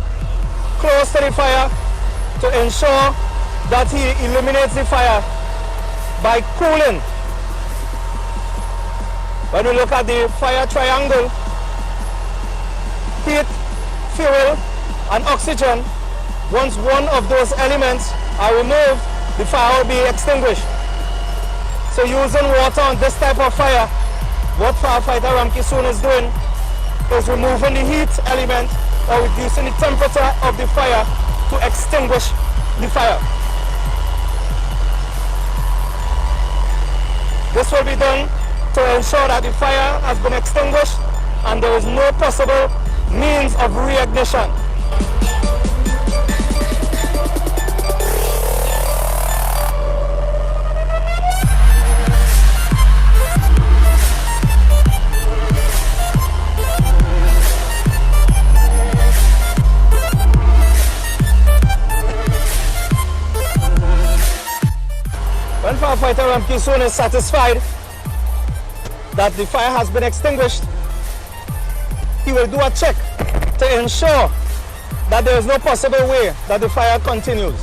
close to the fire to ensure that he eliminates the fire by cooling. When we look at the fire triangle, heat, fuel, and oxygen, once one of those elements are removed, the fire will be extinguished. So using water on this type of fire, what Firefighter Ramkisoon is doing is removing the heat element or reducing the temperature of the fire to extinguish the fire. This will be done to ensure that the fire has been extinguished and there is no possible means of reignition. When Firefighter Ramkisoon is satisfied that the fire has been extinguished, he will do a check to ensure that there is no possible way that the fire continues.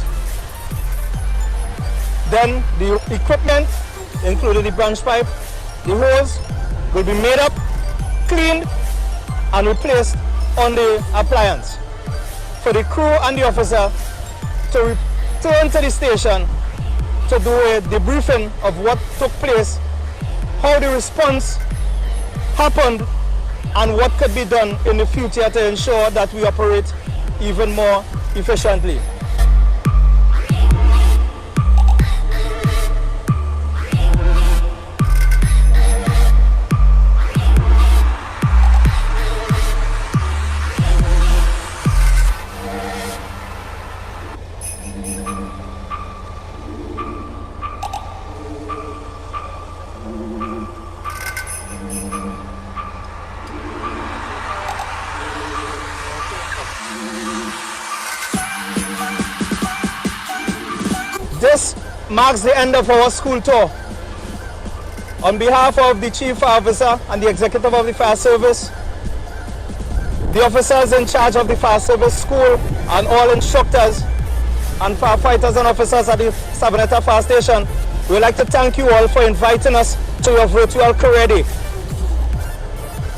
Then the equipment, including the branch pipe, the hose, will be made up, cleaned, and replaced on the appliance. For the crew and the officer to return to the station to do a debriefing of what took place, how the response happened, and what could be done in the future to ensure that we operate even more efficiently. This marks the end of our school tour. On behalf of the Chief Fire Officer and the Executive of the Fire Service, the officers in charge of the Fire Service School, and all instructors and firefighters and officers at the Sabaneta Fire Station, we'd like to thank you all for inviting us to your virtual career day.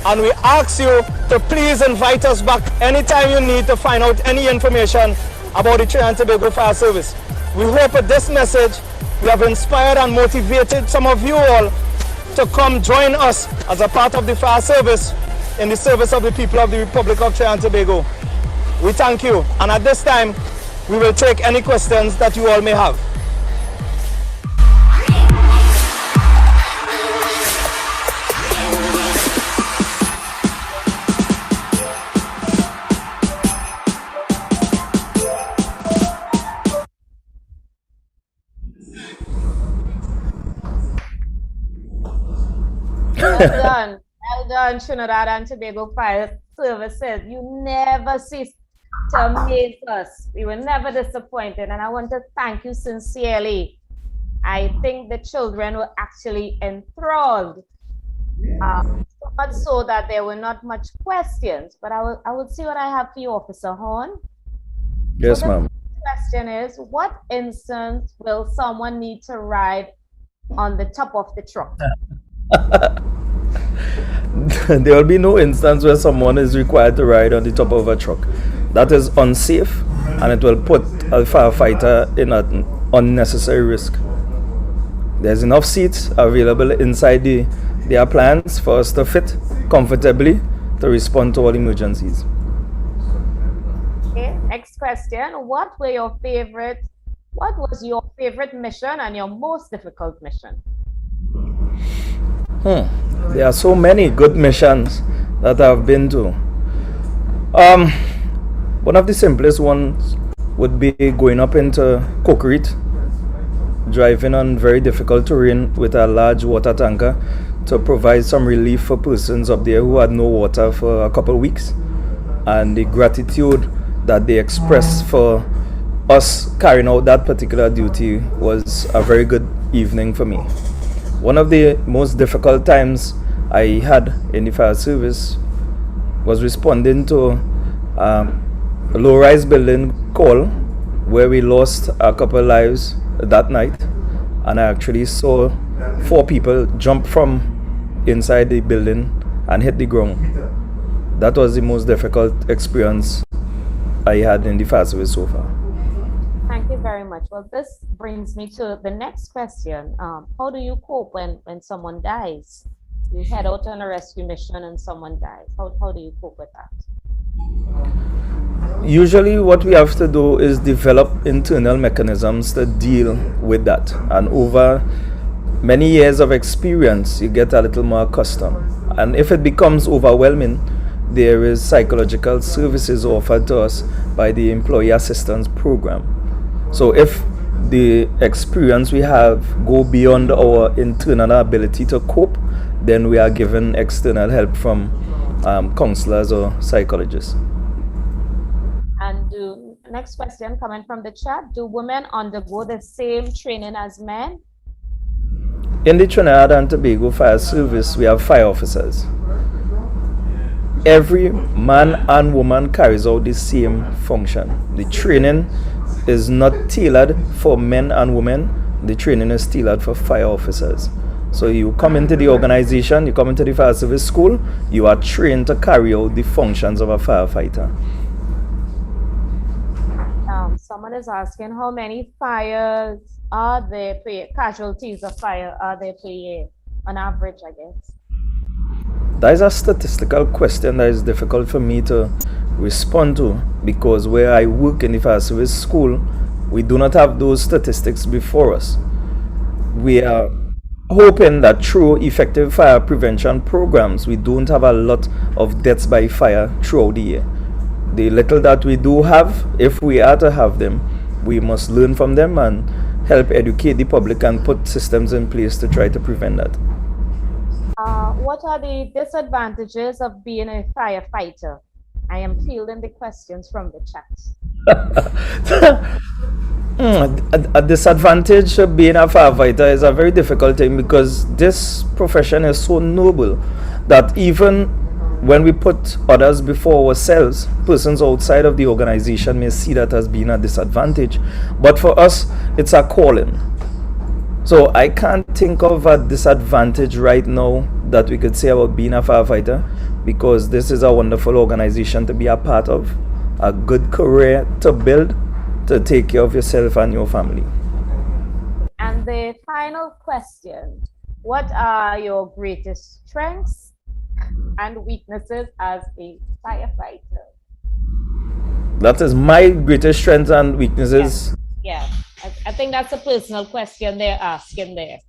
And we ask you to please invite us back anytime you need to find out any information about the Trinidad and Tobago Fire Service. We hope with this message we have inspired and motivated some of you all to come join us as a part of the fire service in the service of the people of the Republic of Trinidad and Tobago. We thank you, and at this time we will take any questions that you all may have. Well done. Well done, Trinidad and Tobago Fire Services. You never cease to amaze us. We were never disappointed, and I want to thank you sincerely. I think the children were actually enthralled. So much so that there were not much questions, but I will see what I have for you, Officer Horn. Yes, So ma'am. the question is, what instance will someone need to ride on the top of the truck? There will be no instance where someone is required to ride on the top of a truck. That is unsafe, and it will put a firefighter in an unnecessary risk. There's enough seats available inside the appliance for us to fit comfortably to respond to all emergencies. Okay, next question. What was your favorite mission and your most difficult mission? There are so many good missions that I've been to. One of the simplest ones would be going up into Cokerit, driving on very difficult terrain with a large water tanker to provide some relief for persons up there who had no water for a couple of weeks. And the gratitude that they expressed for us carrying out that particular duty was a very good evening for me. One of the most difficult times I had in the fire service was responding to a low-rise building call where we lost a couple of lives that night, and I actually saw 4 people jump from inside the building and hit the ground. That was the most difficult experience I had in the fire service so far. Thank you very much. Well, this brings me to the next question. How do you cope when someone dies? You head out on a rescue mission and someone dies. How do you cope with that? Usually what we have to do is develop internal mechanisms to deal with that. And over many years of experience, you get a little more accustomed. And if it becomes overwhelming, there is psychological services offered to us by the Employee Assistance Program. So if the experience we have go beyond our internal ability to cope, then we are given external help from counselors or psychologists. And next question coming from the chat, do women undergo the same training as men? In the Trinidad and Tobago Fire Service, we have fire officers. Every man and woman carries out the same function. The training is not tailored for men and women. The training is tailored for fire officers. So you come into the organization, you come into the fire service school, you are trained to carry out the functions of a firefighter. Someone is asking how many fires are there per year, casualties of fire are there per year, on average, I guess? That is a statistical question that is difficult for me to respond to, because where I work in the fire service school, we do not have those statistics before us. We are hoping that through effective fire prevention programs, we don't have a lot of deaths by fire throughout the year. The little that we do have, if we are to have them, we must learn from them and help educate the public and put systems in place to try to prevent that. What are the disadvantages of being a firefighter? I am fielding the questions from the chat. A disadvantage of being a firefighter is a very difficult thing, because this profession is so noble that even when we put others before ourselves, persons outside of the organization may see that as being a disadvantage. But for us, it's a calling. So I can't think of a disadvantage right now that we could say about being a firefighter, because this is a wonderful organization to be a part of, a good career to build, to take care of yourself and your family. And the final question, what are your greatest strengths and weaknesses as a firefighter? That is my greatest strengths and weaknesses. Yeah. I think that's a personal question they're asking there.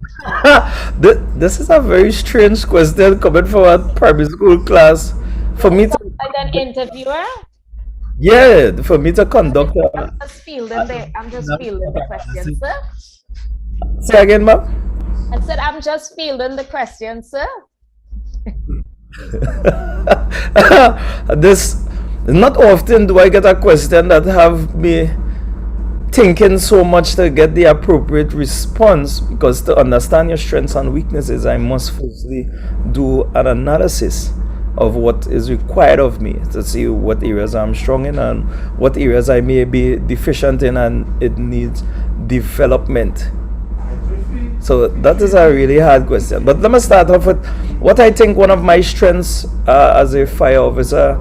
This is a very strange question coming from a primary school class. For me to, like an interviewer? Yeah, for me to conduct I'm just fielding the question, sir. Say again, ma'am? I said I'm just fielding the question, sir. This, not often do I get a question that have me thinking so much to get the appropriate response, because to understand your strengths and weaknesses, I must firstly do an analysis of what is required of me to see what areas I'm strong in and what areas I may be deficient in and it needs development. So that is a really hard question. But let me start off with what I think one of my strengths as a fire officer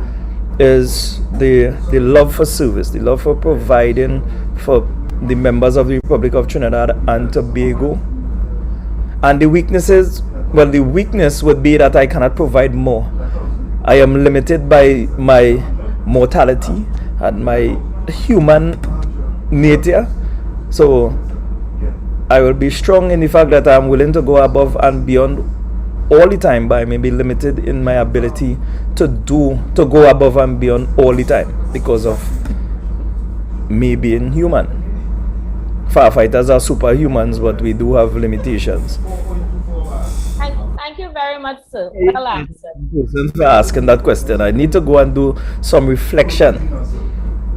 is the love for service, the love for providing for the members of the Republic of Trinidad and Tobago. And the weaknesses, well, the weakness would be that I cannot provide more. I am limited by my mortality and my human nature. So I will be strong in the fact that I'm willing to go above and beyond all the time, but I may be limited in my ability to go above and beyond all the time because of me being human. Firefighters are superhumans, but we do have limitations. Thank you very much, sir. Well answered. Thanks for asking that question. I need to go and do some reflection.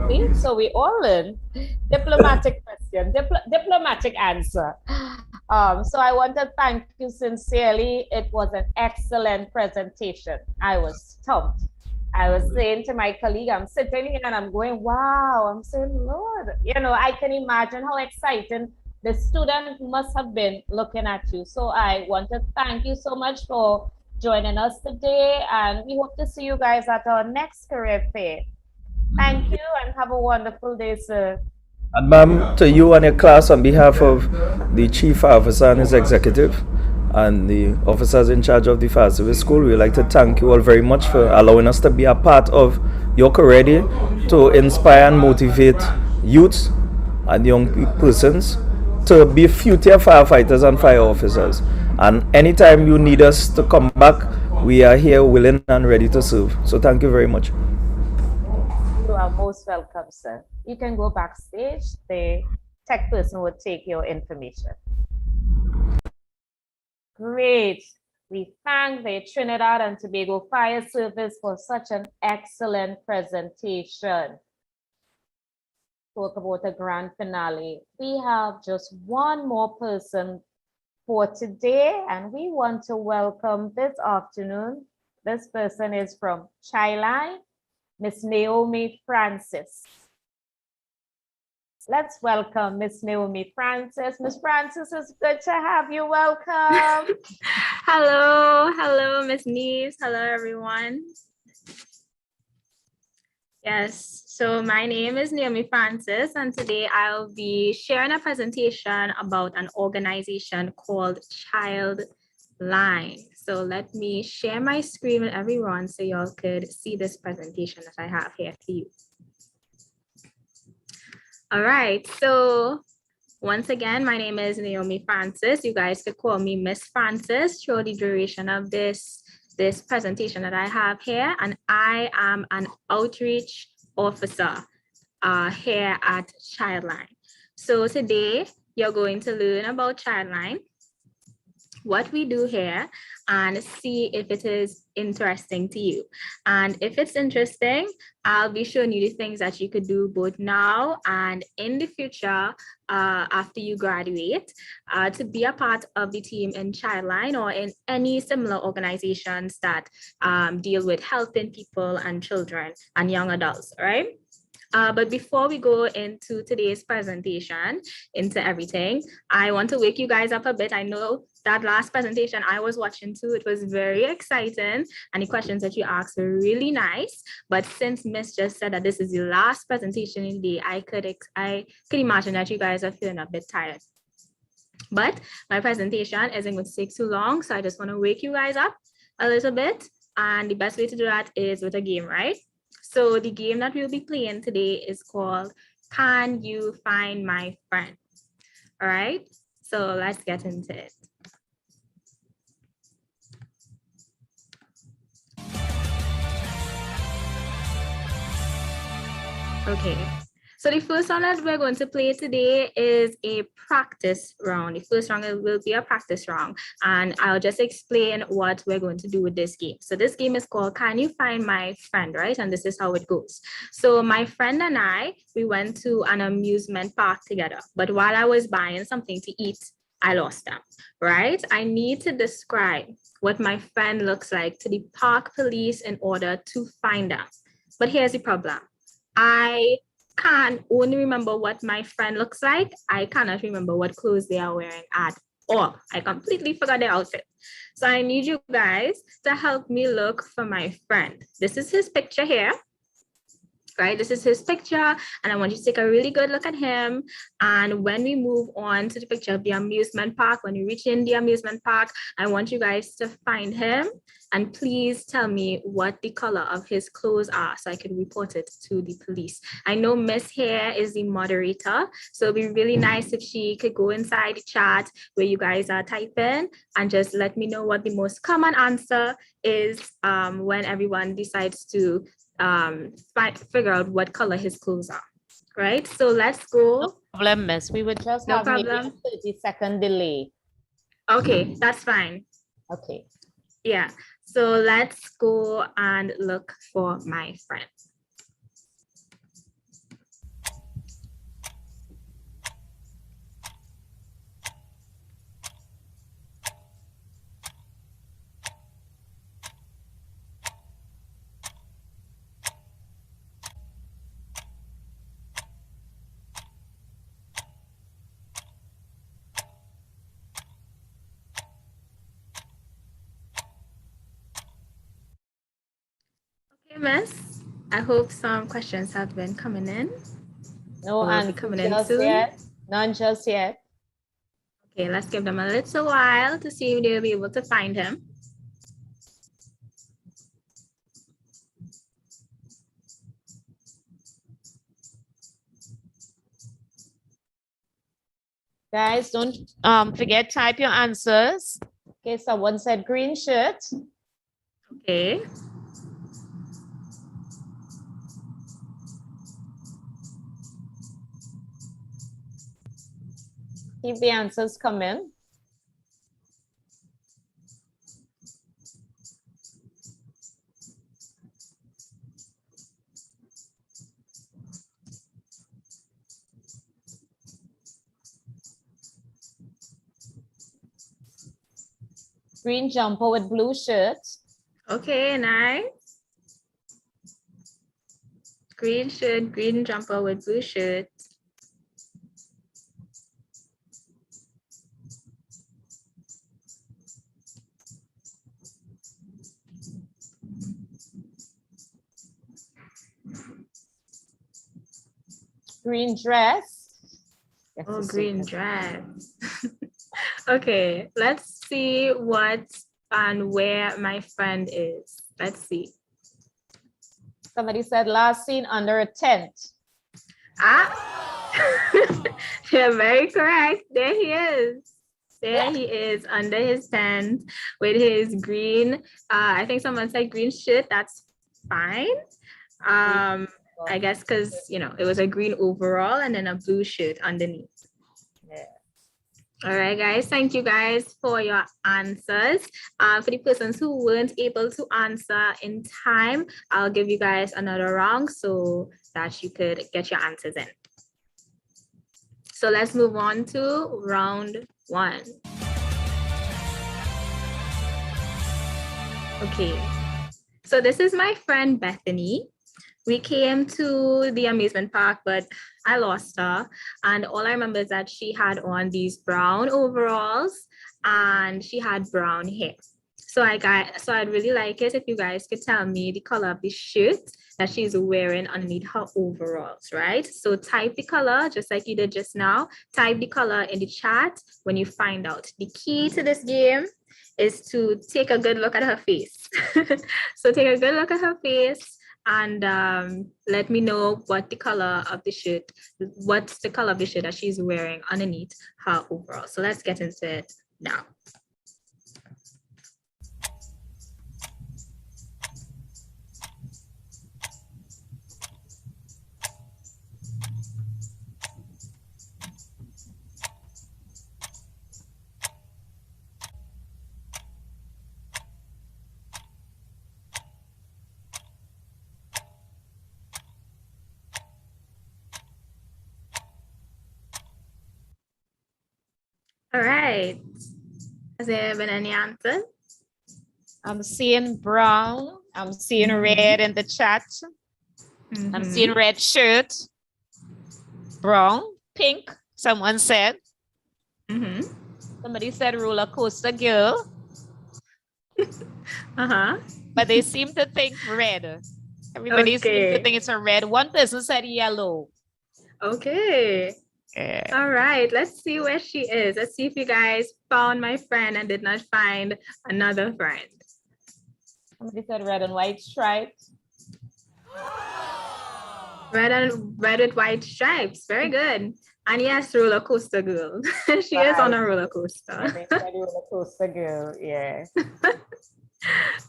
See? So we all learn. Diplomatic question, diplomatic answer. So I want to thank you sincerely. It was an excellent presentation. I was stumped. I was saying to my colleague, I'm sitting here and I'm going, wow. I'm saying, Lord, I can imagine how exciting the student must have been looking at you. So I want to thank you so much for joining us today. And we hope to see you guys at our next career fair. Thank you and have a wonderful day, sir. And ma'am, to you and your class, on behalf of the Chief Officer and his executive and the officers in charge of the Fire Service School, we'd like to thank you all very much for allowing us to be a part of your career day to inspire and motivate youths and young persons to be future firefighters and fire officers. And anytime you need us to come back, we are here willing and ready to serve. So thank you very much. You are most welcome, sir. You can go backstage. The tech person will take your information. Great. We thank the Trinidad and Tobago Fire Service for such an excellent presentation. Talk about a grand finale. We have just one more person for today, and we want to welcome this afternoon. This person is from Childline, Miss Naomi Francis. Let's welcome Miss Naomi Francis. Miss Francis, it's good to have you. Welcome. Hello, Miss Neve. Hello, everyone. Yes, so my name is Naomi Francis, and today I'll be sharing a presentation about an organization called Childline. So let me share my screen with everyone so y'all could see this presentation that I have here for you. All right, so once again, my name is Naomi Francis. You guys could call me Miss Francis through the duration of this presentation that I have here, and I am an outreach officer here at Childline. So today you're going to learn about Childline, what we do here, and see if it is interesting to you. And if it's interesting, I'll be showing you the things that you could do both now and in the future after you graduate to be a part of the team in Childline or in any similar organizations that deal with helping people and children and young adults, right? But before we go into today's presentation, into everything, I want to wake you guys up a bit. I know that last presentation I was watching too, it was very exciting and the questions that you asked were really nice. But since Miss just said that this is the last presentation in the day, I could imagine that you guys are feeling a bit tired. But my presentation isn't going to take too long, so I just want to wake you guys up a little bit. And the best way to do that is with a game, right? So the game that we'll be playing today is called Can You Find My Friend? All right, so let's get into it. Okay, So the first round that we're going to play today is a practice round. The first round will be a practice round, and I'll just explain what we're going to do with this game. So this game is called Can You Find My Friend, right? And this is how it goes. So my friend and I, we went to an amusement park together, but while I was buying something to eat, I lost them, right? I need to describe what my friend looks like to the park police in order to find them. But here's the problem. I can only remember what my friend looks like. I cannot remember what clothes they are wearing at all. I completely forgot their outfit. So I need you guys to help me look for my friend. This is his picture here. Right, this is his picture, and I want you to take a really good look at him. And when we move on to the picture of the amusement park, when you reach in the amusement park, I want you guys to find him, and please tell me what the color of his clothes are so I can report it to the police. I know Miss here is the moderator, so it'd be really nice if she could go inside the chat where you guys are typing and just let me know what the most common answer is when everyone decides to figure out what color his clothes are, right? So let's go. No problem, miss. We would just No have maybe a problem. 30-second delay. Okay, that's fine. Okay. Yeah, so let's go and look for my friend. Okay, miss. I hope some questions have been coming in. No Will be answer coming in just soon. yet. None just yet. Okay, let's give them a little while to see if they'll be able to find him. Guys, don't forget, type your answers. Okay, someone said green shirt. Okay. Keep the answers coming. Green jumper with blue shirt. Okay, nice. Green shirt, green jumper with blue shirt. Green dress. Oh, green dress. Okay, let's see what and where my friend is. Let's see. Somebody said last seen under a tent. Ah, you're very correct. There he is. There he is under his tent with his green, I think someone said green shirt. That's fine. I guess because, you know, it was a green overall and then a blue shirt underneath. Yeah. All right, guys. Thank you guys for your answers. For the persons who weren't able to answer in time, I'll give you guys another round so that you could get your answers in. So let's move on to round one. Okay. So this is my friend Bethany. We came to the amusement park, but I lost her. And all I remember is that she had on these brown overalls and she had brown hair. So I'd really like it if you guys could tell me the color of the shirt that she's wearing underneath her overalls, right? So type the color just like you did just now. Type the color in the chat when you find out. The key to this game is to take a good look at her face. So take a good look at her face and let me know what the color of the shirt, what's the color of the shirt that she's wearing underneath her overall. So let's get into it now. All right. Has there been any answers? I'm seeing brown. I'm seeing red in the chat. I'm seeing red shirt. Brown, pink, someone said. Somebody said roller coaster girl. But they seem to think red. Everybody seems to think it's a red. One person said yellow. Okay. All right, let's see where she is. Let's see if you guys found my friend and did not find another friend. Somebody said red and white stripes. Red with white stripes. Very good. And yes, roller coaster girl. She is on a roller coaster. Roller coaster girl, yeah.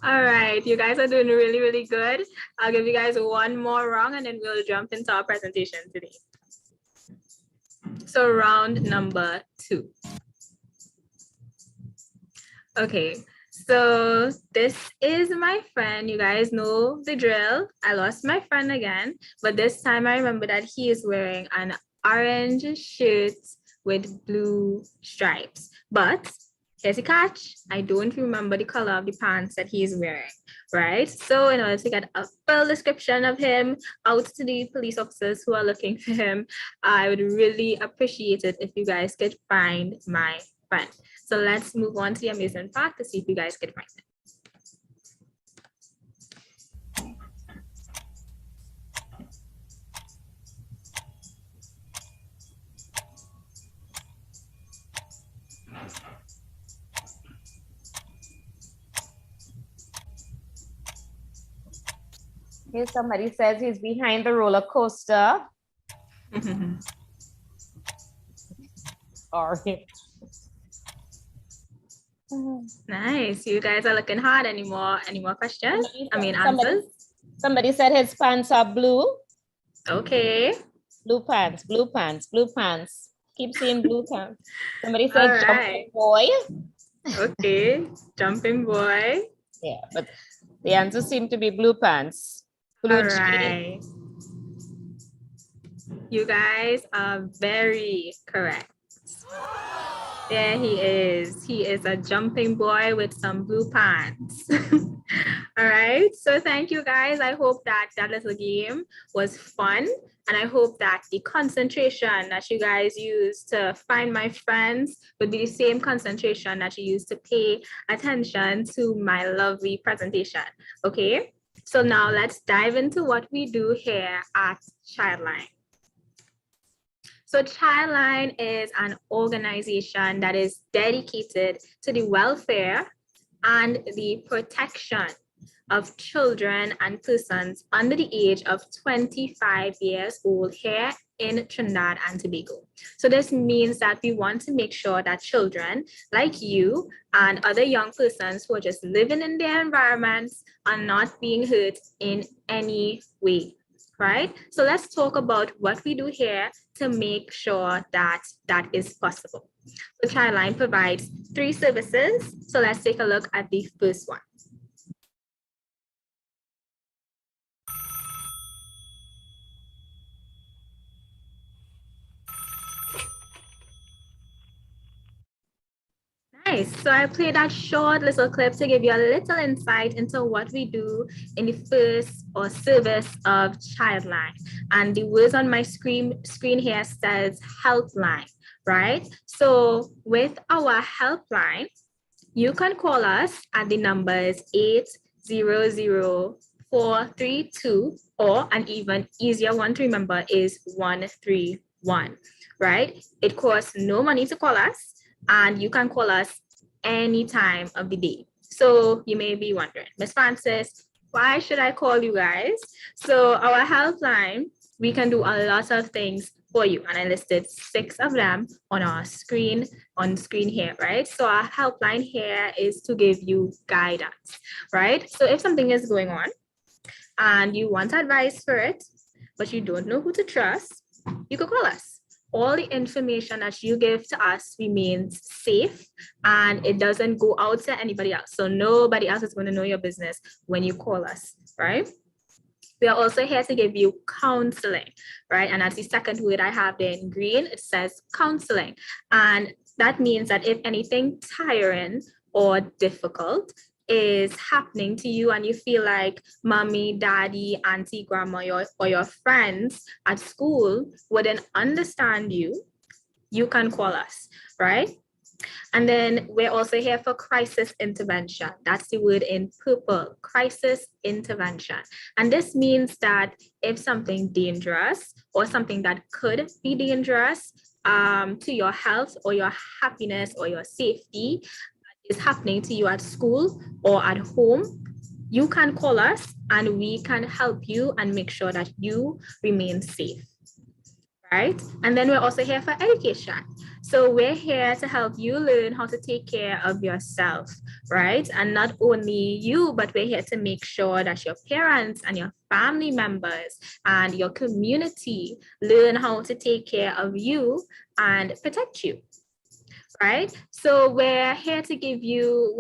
All right, you guys are doing really, really good. I'll give you guys one more round and then we'll jump into our presentation today. So round number 2. Okay, so this is my friend. You guys know the drill. I lost my friend again, but this time I remember that he is wearing an orange shirt with blue stripes. But here's the catch. I don't remember the color of the pants that he is wearing, right? So in order to get a full description of him out to the police officers who are looking for him, I would really appreciate it if you guys could find my friend. So let's move on to the amusement part to see if you guys could find it. Here somebody says he's behind the roller coaster. Sorry. Nice. You guys are looking hard. Any more questions? Answers? Somebody said his pants are blue. Okay. Blue pants, blue pants, blue pants. Keep seeing blue pants. Somebody said jumping boy. Okay, jumping boy. Yeah, but the answer seemed to be blue pants. Blue right. You guys are very correct. There he is. He is a jumping boy with some blue pants. All right. So thank you guys. I hope that that little game was fun. And I hope that the concentration that you guys use to find my friends would be the same concentration that you use to pay attention to my lovely presentation. Okay. So now let's dive into what we do here at Childline. So Childline is an organization that is dedicated to the welfare and the protection of children and persons under the age of 25 years old here in Trinidad and Tobago. So this means that we want to make sure that children like you and other young persons who are just living in their environments are not being hurt in any way. Right? So let's talk about what we do here to make sure that that is possible. So Childline provides 3 services. So let's take a look at the first one. Nice. So I played that short little clip to give you a little insight into what we do in the first or service of Childline. And the words on my screen here says helpline, right? So with our helpline, you can call us at the numbers 800-432, or an even easier one to remember is 131, right? It costs no money to call us, and you can call us any time of the day. So you may be wondering, Miss Francis, why should I call you guys? So our helpline, we can do a lot of things for you. And I listed 6 of them on our screen, here, right? So our helpline here is to give you guidance, right? So if something is going on and you want advice for it, but you don't know who to trust, you could call us. All the information that you give to us remains safe and it doesn't go out to anybody else. So nobody else is going to know your business when you call us, right? We are also here to give you counseling, right? And that's the second word I have there in green. It says counseling. And That means that if anything tiring or difficult is happening to you and you feel like mommy, daddy, auntie, grandma, or your friends at school wouldn't understand you, you can call us, right? And then we're also here for crisis intervention. That's the word in purple, crisis intervention. And this means that if something dangerous or something that could be dangerous to your health or your happiness or your safety is happening to you at school or at home, you can call us and we can help you and make sure that you remain safe, right? And then we're also here for education. So we're here to help you learn how to take care of yourself, right? And not only you, but we're here to make sure that your parents and your family members and your community learn how to take care of you and protect you, right? So we're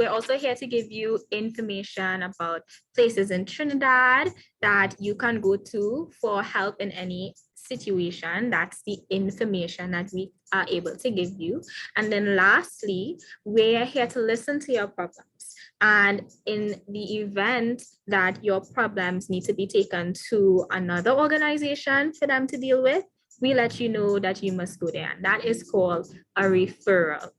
also here to give you information about places in Trinidad that you can go to for help in any situation. That's the information that we are able to give you. And then lastly, we're here to listen to your problems. And in the event that your problems need to be taken to another organization for them to deal with, we let you know that you must go there. And that is called a referral,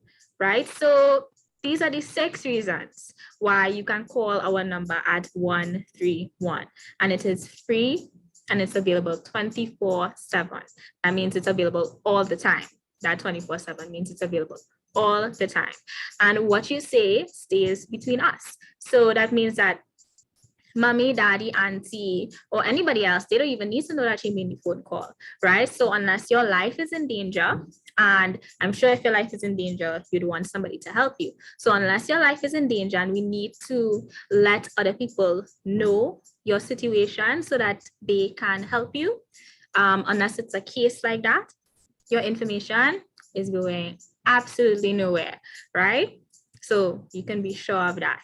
right? So these are the 6 reasons why you can call our number at 131. And it is free and it's available 24/7. That means it's available all the time. That 24/7 means it's available all the time. And what you say stays between us. So that means that mommy, daddy, auntie, or anybody else, they don't even need to know that you made the phone call, right? So unless your life is in danger, and I'm sure if your life is in danger, you'd want somebody to help you. So unless your life is in danger and we need to let other people know your situation so that they can help you, unless it's a case like that, your information is going absolutely nowhere, right? So you can be sure of that.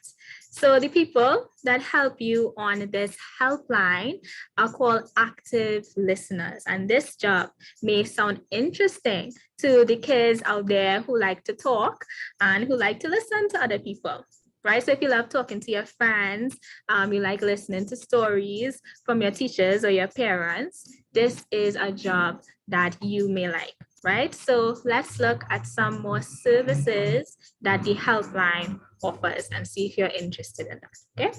So the people that help you on this helpline are called active listeners. And this job may sound interesting to the kids out there who like to talk and who like to listen to other people, right? So if you love talking to your friends, you like listening to stories from your teachers or your parents, this is a job that you may like, right? So let's look at some more services that the helpline offers and see if you're interested in that, okay?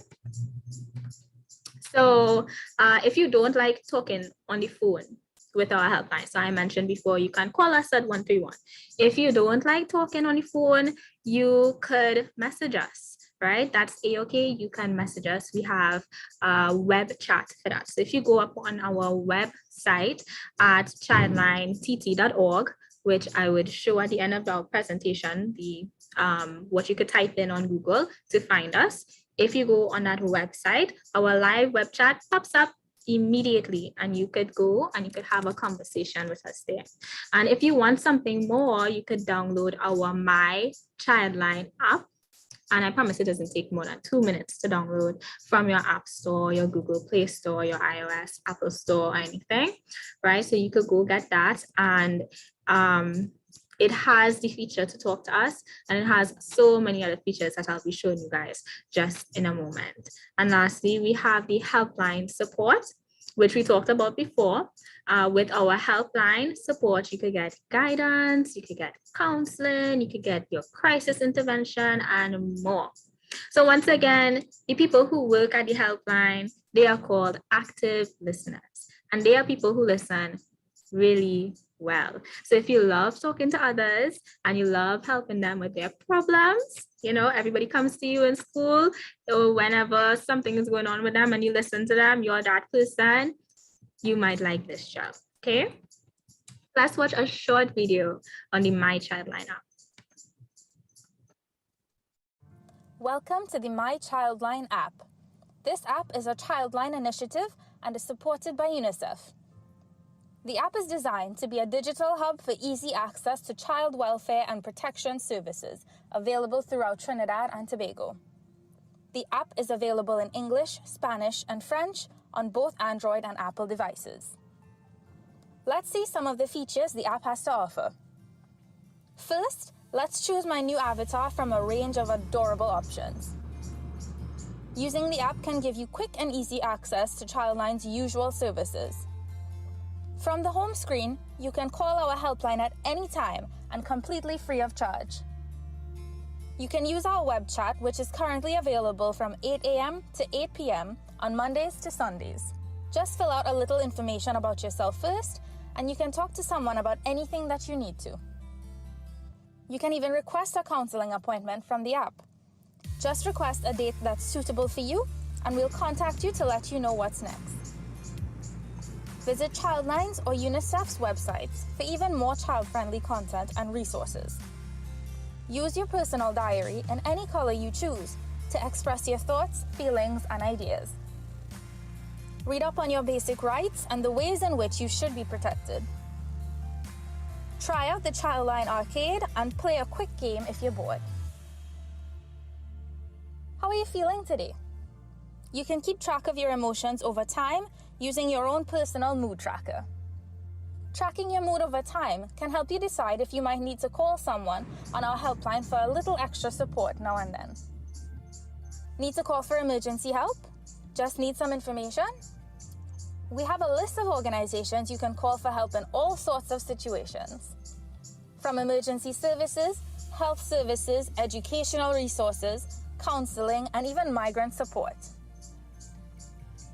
So if you don't like talking on the phone with our helpline, so I mentioned before, you can call us at 131. If you don't like talking on the phone, you could message us, right? That's a-okay, you can message us. We have a web chat for that. So if you go up on our website at childlineTT.org, which I would show at the end of our presentation, the what you could type in on Google to find us. If you go on that website, our live web chat pops up immediately and you could go and you could have a conversation with us there. And if you want something more, you could download our My Childline app. And I promise it doesn't take more than 2 minutes to download from your App Store, your Google Play Store, your iOS, Apple Store, or anything, right? So you could go get that. And it has the feature to talk to us, and it has so many other features that I'll be showing you guys just in a moment. And lastly, we have the helpline support, which we talked about before. With our helpline support, you could get guidance, you could get counseling, you could get your crisis intervention and more. So once again, the people who work at the helpline, they are called active listeners, and they are people who listen really well. So if you love talking to others and you love helping them with their problems, you know, everybody comes to you in school or whenever something is going on with them and you listen to them, you're that person, you might like this job, okay? Let's watch a short video on the My Childline app. Welcome to the My Childline app. This app is a Childline initiative and is supported by UNICEF. The app is designed to be a digital hub for easy access to child welfare and protection services available throughout Trinidad and Tobago. The app is available in English, Spanish, and French on both Android and Apple devices. Let's see some of the features the app has to offer. First, Let's choose my new avatar from a range of adorable options. Using the app can give you quick and easy access to Childline's usual services. From the home screen, you can call our helpline at any time and completely free of charge. You can use our web chat, which is currently available from 8 a.m. to 8 p.m. on Mondays to Sundays. Just fill out a little information about yourself first, and you can talk to someone about anything that you need to. You can even request a counseling appointment from the app. Just request a date that's suitable for you, and we'll contact you to let you know what's next. Visit Childline's or UNICEF's websites for even more child-friendly content and resources. Use your personal diary in any color you choose to express your thoughts, feelings, and ideas. Read up on your basic rights and the ways in which you should be protected. Try out the Childline arcade and play a quick game if you're bored. How are you feeling today? You can keep track of your emotions over time using your own personal mood tracker. Tracking your mood over time can help you decide if you might need to call someone on our helpline for a little extra support now and then. Need to call for emergency help? Just need some information? We have a list of organizations you can call for help in all sorts of situations. From emergency services, health services, educational resources, counseling, and even migrant support.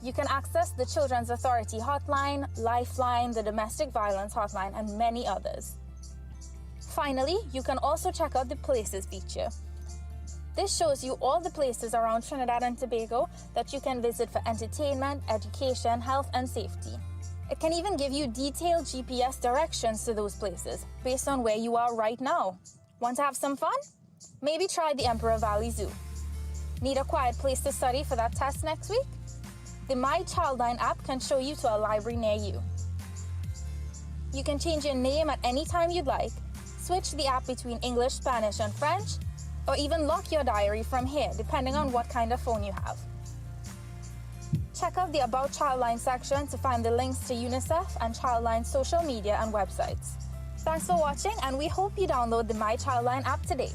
You can access the Children's Authority Hotline, Lifeline, the Domestic Violence Hotline, and many others. Finally, you can also check out the Places feature. This shows you all the places around Trinidad and Tobago that you can visit for entertainment, education, health, and safety. It can even give you detailed GPS directions to those places based on where you are right now. Want to have some fun? Maybe try the Emperor Valley Zoo. Need a quiet place to study for that test next week? The My Childline app can show you to a library near you. You can change your name at any time you'd like, switch the app between English, Spanish, and French, or even lock your diary from here, depending on what kind of phone you have. Check out the About Childline section to find the links to UNICEF and Childline's social media and websites. Thanks for watching, and we hope you download the My Childline app today.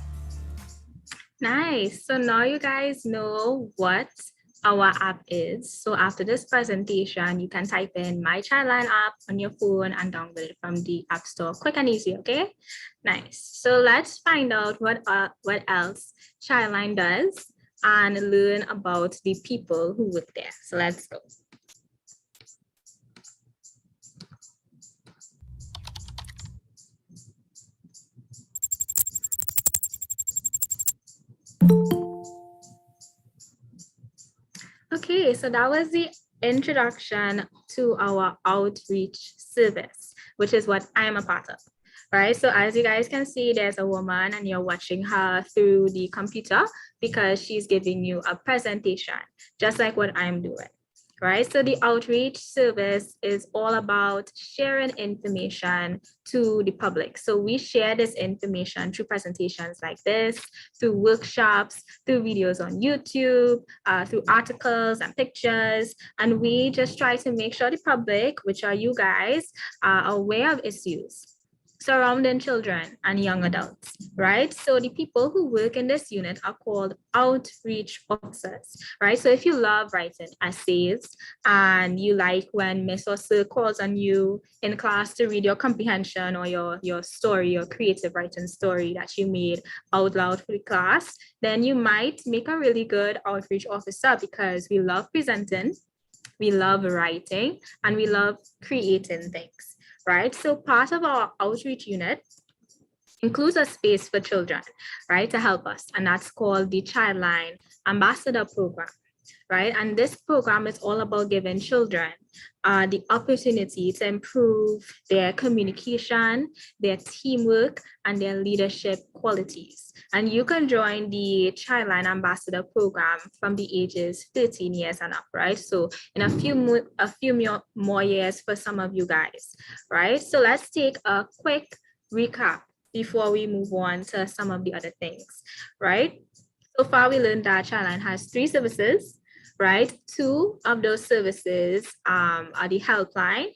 Nice. So now you guys know what our app is. So after this presentation, you can type in My Childline app on your phone and download it from the App Store. Quick and easy, okay? Nice. So let's find out what else Childline does and learn about the people who work there. So let's go. Okay, so that was the introduction to our outreach service, which is what I am a part of, right? So as you guys can see, there's a woman and you're watching her through the computer because she's giving you a presentation, just like what I'm doing, right? So the outreach service is all about sharing information to the public. So we share this information through presentations like this, through workshops, through videos on YouTube, through articles and pictures. And we just try to make sure the public, which are you guys, are aware of issues surrounding children and young adults, right? So the people who work in this unit are called outreach officers, right? So if you love writing essays and you like when Miss or Sir calls on you in class to read your comprehension or your story, your creative writing story that you made out loud for the class, then you might make a really good outreach officer because we love presenting, we love writing, and we love creating things. Right, so part of our outreach unit includes a space for children, right, to help us, and that's called the Childline Ambassador Program, right? And this program is all about giving children the opportunity to improve their communication, their teamwork, and their leadership qualities. And you can join the Childline Ambassador Program from the ages 13 years and up, right? So in a few more years for some of you guys, right? So let's take a quick recap before we move on to some of the other things, right? So far, we learned that Childline has 3 services, right? Two of those services are the helpline,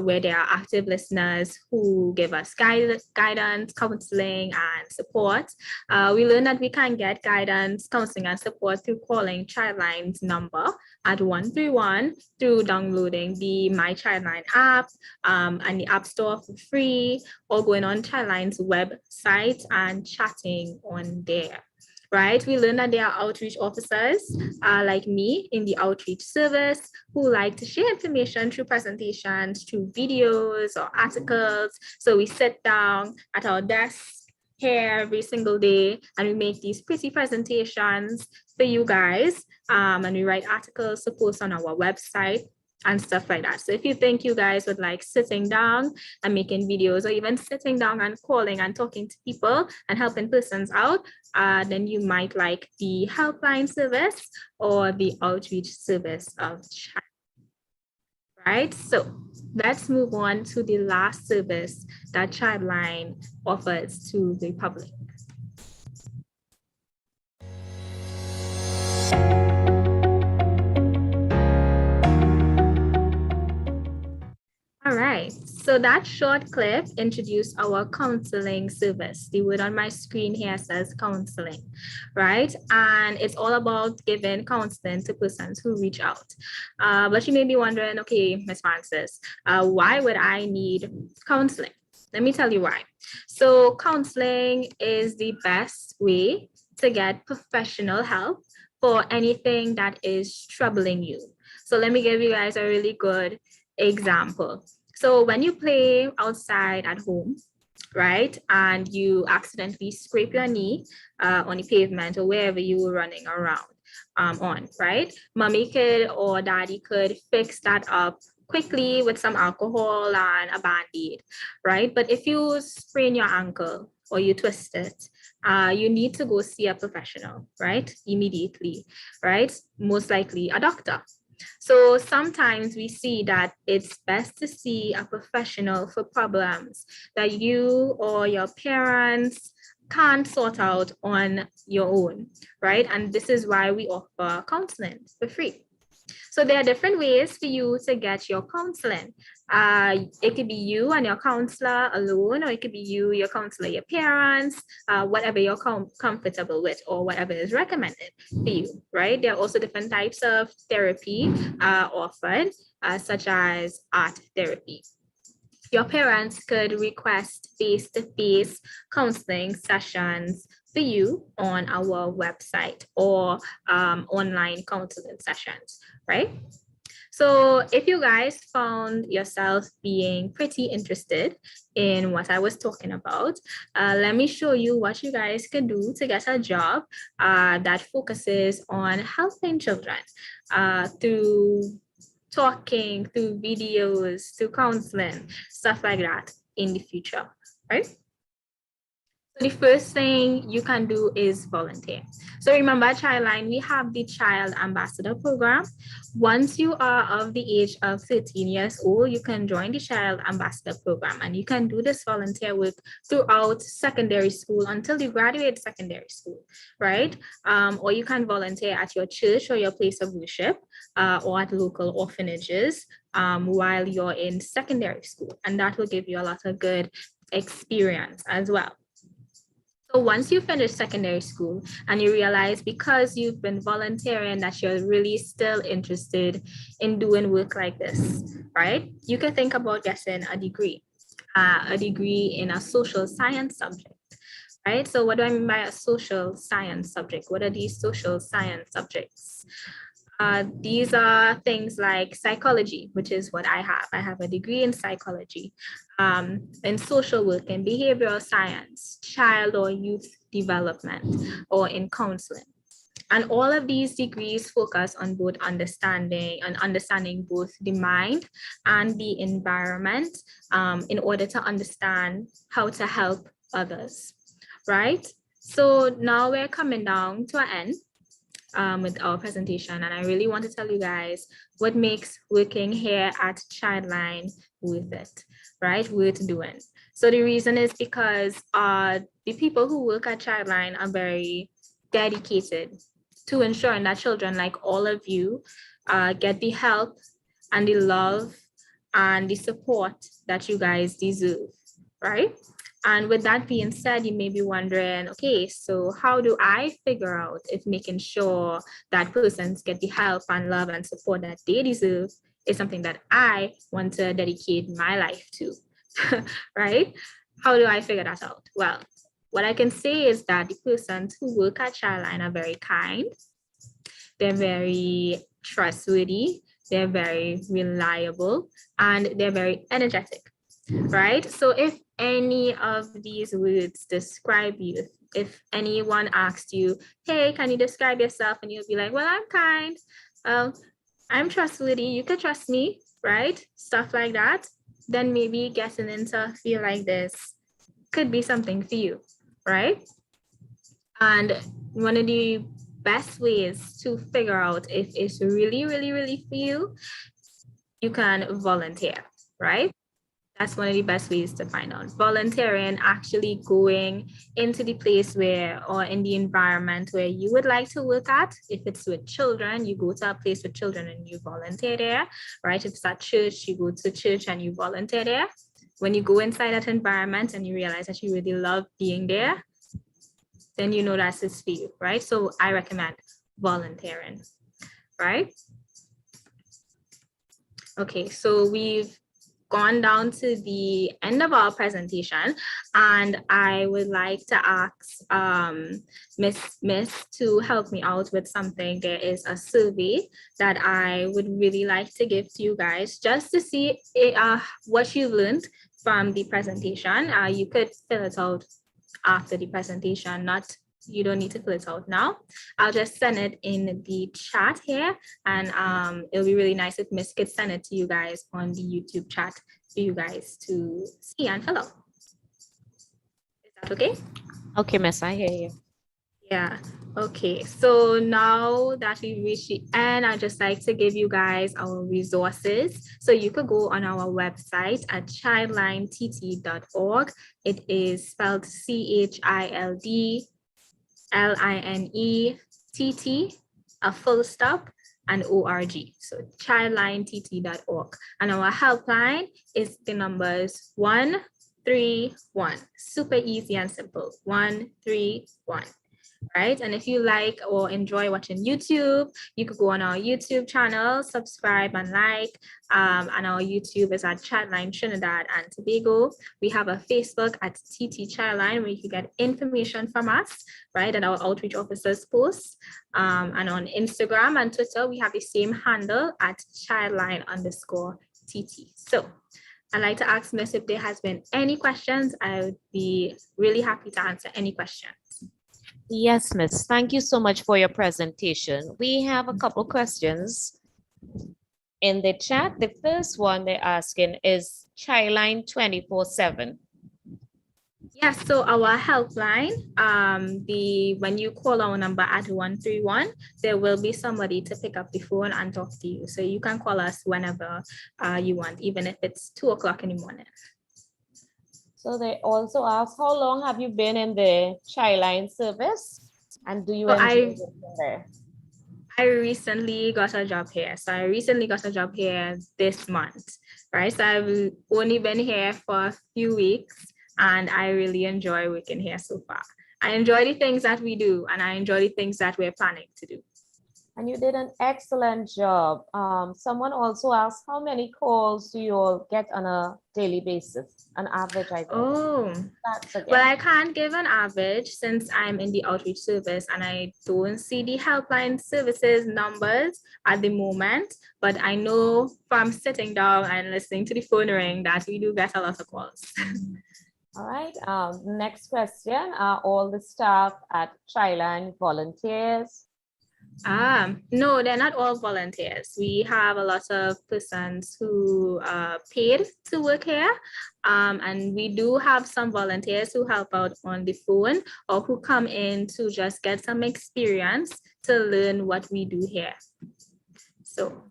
where there are active listeners who give us guidance, counseling, and support. We learn that we can get guidance, counseling, and support through calling Childline's number at 131 through downloading the My Childline app and the App Store for free, or going on Childline's website and chatting on there. Right, we learn that there are outreach officers like me in the outreach service who like to share information through presentations, through videos or articles. So we sit down at our desk here every single day and we make these pretty presentations for you guys, and we write articles to post on our website and stuff like that. So if you think you guys would like sitting down and making videos, or even sitting down and calling and talking to people and helping persons out, then you might like the helpline service or the outreach service of Childline. Right, so let's move on to the last service that Childline offers to the public. All right, so that short clip introduced our counseling service. The word on my screen here says counseling, right? And it's all about giving counseling to persons who reach out. But you may be wondering, okay, Ms. Francis, why would I need counseling? Let me tell you why. So counseling is the best way to get professional help for anything that is troubling you. So let me give you guys a really good example. So when you play outside at home, right, and you accidentally scrape your knee on the pavement or wherever you were running around on, right, mommy could or daddy could fix that up quickly with some alcohol and a Band-Aid, right? But if you sprain your ankle or you twist it, you need to go see a professional, right, immediately, right? Most likely a doctor. So sometimes we see that it's best to see a professional for problems that you or your parents can't sort out on your own, right? And this is why we offer counseling for free. So there are different ways for you to get your counseling. It could be you and your counselor alone, or it could be you, your counselor, your parents, whatever you're comfortable with or whatever is recommended for you, right? There are also different types of therapy offered, such as art therapy. Your parents could request face-to-face counseling sessions for you on our website, or online counseling sessions, right? So if you guys found yourself being pretty interested in what I was talking about, let me show you what you guys can do to get a job that focuses on helping children through talking, through videos, through counseling, stuff like that in the future, right? So the first thing you can do is volunteer. So remember, Childline, we have the Child Ambassador Program. Once you are of the age of 13 years old, you can join the Child Ambassador Program, and you can do this volunteer work throughout secondary school until you graduate secondary school, right? Or you can volunteer at your church or your place of worship, or at local orphanages while you're in secondary school, and that will give you a lot of good experience as well. So once you finish secondary school and you realize, because you've been volunteering, that you're really still interested in doing work like this, right? You can think about getting a degree in a social science subject, right? So what do I mean by a social science subject? What are these social science subjects? These are things like psychology, which is what I have. I have a degree in psychology, in social work and behavioral science, child or youth development, or in counseling. And all of these degrees focus on both understanding both the mind and the environment in order to understand how to help others, right? So now we're coming down to an end with our presentation, and I really want to tell you guys what makes working here at Childline worth it, right? Worth doing. So the reason is because the people who work at Childline are very dedicated to ensuring that children like all of you get the help and the love and the support that you guys deserve, right? And with that being said, you may be wondering, okay, so how do I figure out if making sure that persons get the help and love and support that they deserve is something that I want to dedicate my life to, right? How do I figure that out? Well, what I can say is that the persons who work at Childline are very kind, they're very trustworthy, they're very reliable, and they're very energetic, right? So if any of these words describe you, if anyone asks you, hey, can you describe yourself? And you'll be like, well, I'm kind, I'm trustworthy, you could trust me, right? Stuff like that. Then maybe getting into a field like this could be something for you, right? And one of the best ways to figure out if it's really, really, really for you, you can volunteer, right? That's one of the best ways to find out. Volunteering, actually going into the place where, or in the environment where you would like to work at. If it's with children, you go to a place with children and you volunteer there, right? If it's at church, you go to church and you volunteer there. When you go inside that environment and you realize that you really love being there, then you know that's it's for you, right? So I recommend volunteering, right? Okay, so we've gone down to the end of our presentation, and I would like to ask Miss to help me out with something. There is a survey that I would really like to give to you guys just to see what you've learned from the presentation. You could fill it out after the presentation, you don't need to fill it out now. I'll just send it in the chat here, and it'll be really nice if Miss could send it to you guys on the YouTube chat for you guys to see and fill out. Is that okay? Okay, Miss, I hear you. Yeah, okay. So now that we've reached the end, I'd just like to give you guys our resources. So you could go on our website at childlinett.org. It is spelled CHILDLINETT, a full stop, and ORG. So childlinett.org. And our helpline is the numbers 131. Super easy and simple. 131. Right? And if you like or enjoy watching YouTube, you could go on our YouTube channel, subscribe and like. And our YouTube is at Childline Trinidad and Tobago. We have a Facebook at TT Childline where you can get information from us, right? And our outreach officers post. And on Instagram and Twitter, we have the same handle at Childline_TT. So I'd like to ask Miss if there has been any questions. I would be really happy to answer any questions. Yes, Miss. Thank you so much for your presentation. We have a couple questions in the chat. The first one they're asking is Childline 24/7. Yes, so our helpline, when you call our number at 131, there will be somebody to pick up the phone and talk to you. So you can call us whenever you want, even if it's 2 o'clock in the morning. So they also ask, how long have you been in the Childline service? And do you enjoy working there? I recently got a job here. So I recently got a job here this month, right? So I've only been here for a few weeks and I really enjoy working here so far. I enjoy the things that we do and I enjoy the things that we're planning to do. And you did an excellent job. Someone also asked, how many calls do you all get on a daily basis? An average, I think. Oh, well, I can't give an average since I'm in the outreach service and I don't see the helpline services numbers at the moment, but I know from sitting down and listening to the phone ring that we do get a lot of calls. All right, next question. Are all the staff at Childline volunteers? No, they're not all volunteers. We have a lot of persons who are paid to work here. And we do have some volunteers who help out on the phone or who come in to just get some experience to learn what we do here. So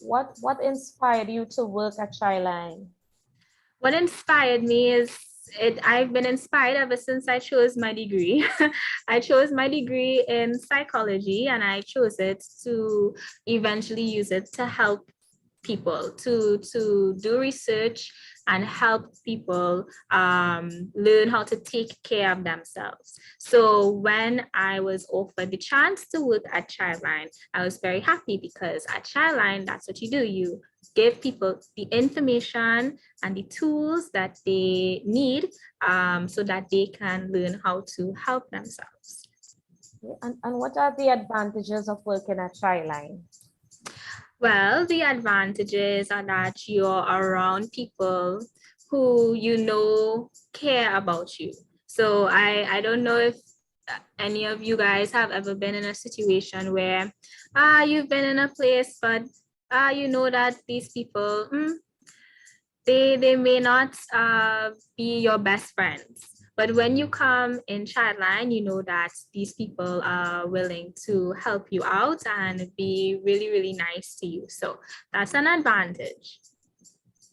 what inspired you to work at Childline? What inspired me is I've been inspired ever since I chose my degree. I chose my degree in psychology, and I chose it to eventually use it to help people, to do research and help people learn how to take care of themselves. So when I was offered the chance to work at Childline, I was very happy, because at Childline, that's what you do. You give people the information and the tools that they need so that they can learn how to help themselves. And what are the advantages of working at Childline? Well, the advantages are that you're around people who you know care about you. So I don't know if any of you guys have ever been in a situation where you've been in a place, but you know that these people, they may not be your best friends. But when you come in Childline, you know that these people are willing to help you out and be really, really nice to you. So that's an advantage.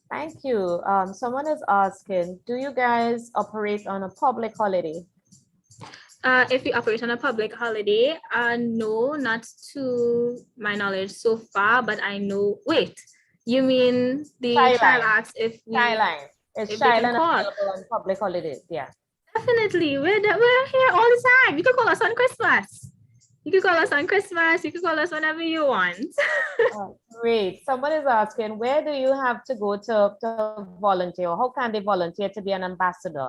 Thank you. Someone is asking, do you guys operate on a public holiday? If we operate on a public holiday, no, not to my knowledge so far, but I know, wait, you mean the child asked if we... Childline. Is if they can Childline call? available on public holidays? Yeah. Definitely, we're here all the time. You can call us on Christmas. You can call us on Christmas. You can call us whenever you want. Great. Someone is asking, where do you have to go to volunteer? How can they volunteer to be an ambassador?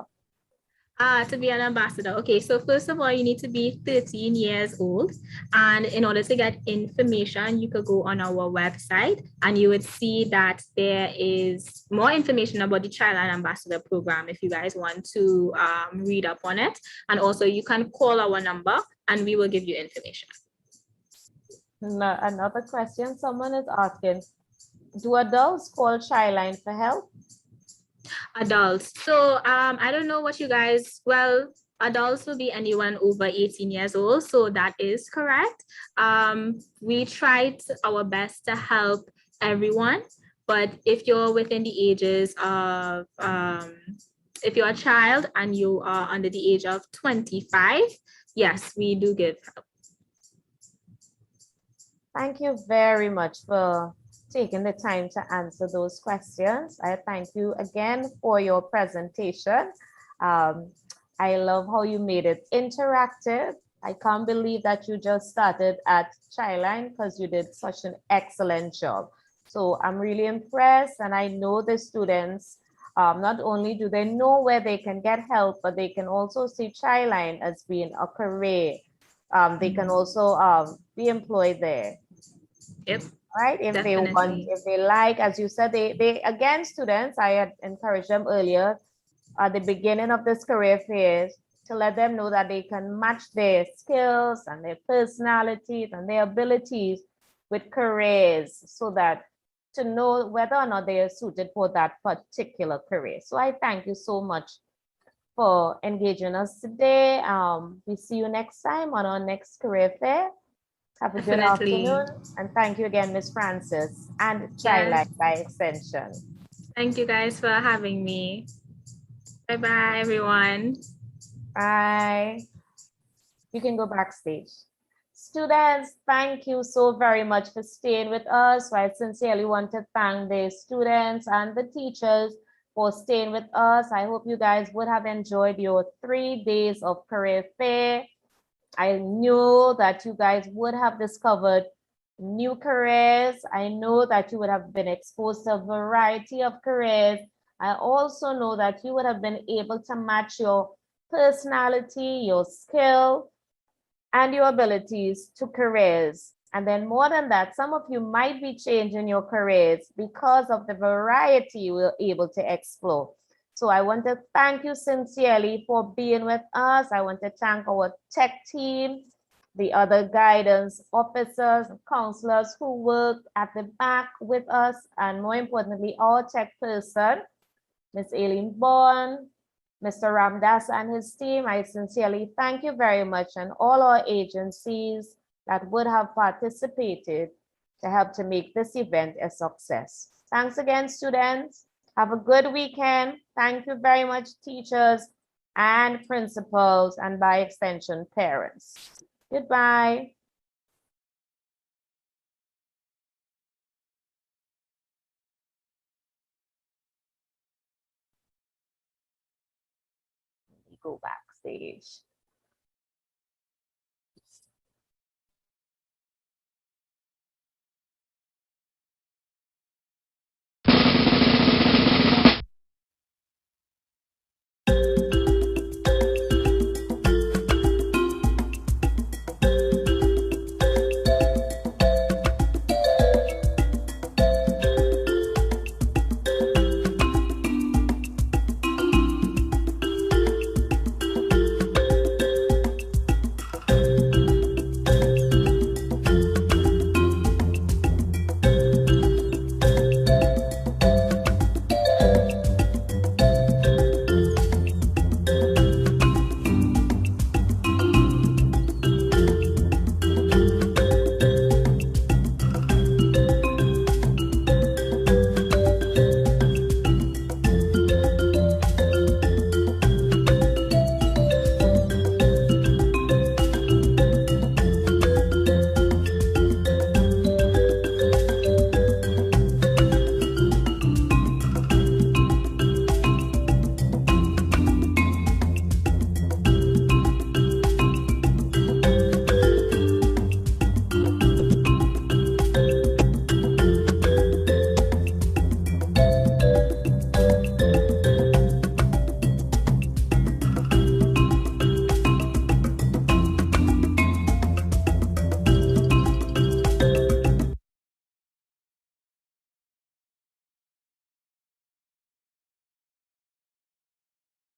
To be an ambassador. Okay, so first of all, you need to be 13 years old. And in order to get information, you could go on our website and you would see that there is more information about the Childline Ambassador Program if you guys want to read up on it. And also you can call our number and we will give you information. Another question someone is asking, do adults call Childline for help? Adults. So I don't know what you guys, well, adults will be anyone over 18 years old. So that is correct. We tried our best to help everyone, but if you're within the ages of, if you're a child and you are under the age of 25, yes, we do give help. Thank you very much for taking the time to answer those questions. I thank you again for your presentation. I love how you made it interactive. I can't believe that you just started at Childline because you did such an excellent job. So I'm really impressed, and I know the students, not only do they know where they can get help, but they can also see Childline as being a career. They can also be employed there. Yep. Right, if they want, if they like, as you said, they again, students, I had encouraged them earlier at the beginning of this career fair to let them know that they can match their skills and their personalities and their abilities with careers, so that to know whether or not they are suited for that particular career. So I thank you so much for engaging us today. We see you next time on our next career fair. Have a good afternoon, and thank you again, Ms. Francis, and Childline by extension. Thank you guys for having me. Bye-bye, everyone. Bye. You can go backstage. Students, thank you so very much for staying with us. I sincerely want to thank the students and the teachers for staying with us. I hope you guys would have enjoyed your 3 days of career fair. I knew that you guys would have discovered new careers. I know that you would have been exposed to a variety of careers. I also know that you would have been able to match your personality, your skill, and your abilities to careers. And then more than that, some of you might be changing your careers because of the variety you were able to explore. So I want to thank you sincerely for being with us. I want to thank our tech team, the other guidance officers, counselors who work at the back with us, and more importantly, our tech person, Ms. Aileen Bourne, Mr. Ramdas and his team. I sincerely thank you very much, and all our agencies that would have participated to help to make this event a success. Thanks again, students. Have a good weekend. Thank you very much, teachers and principals, and by extension, parents. Goodbye. Go backstage.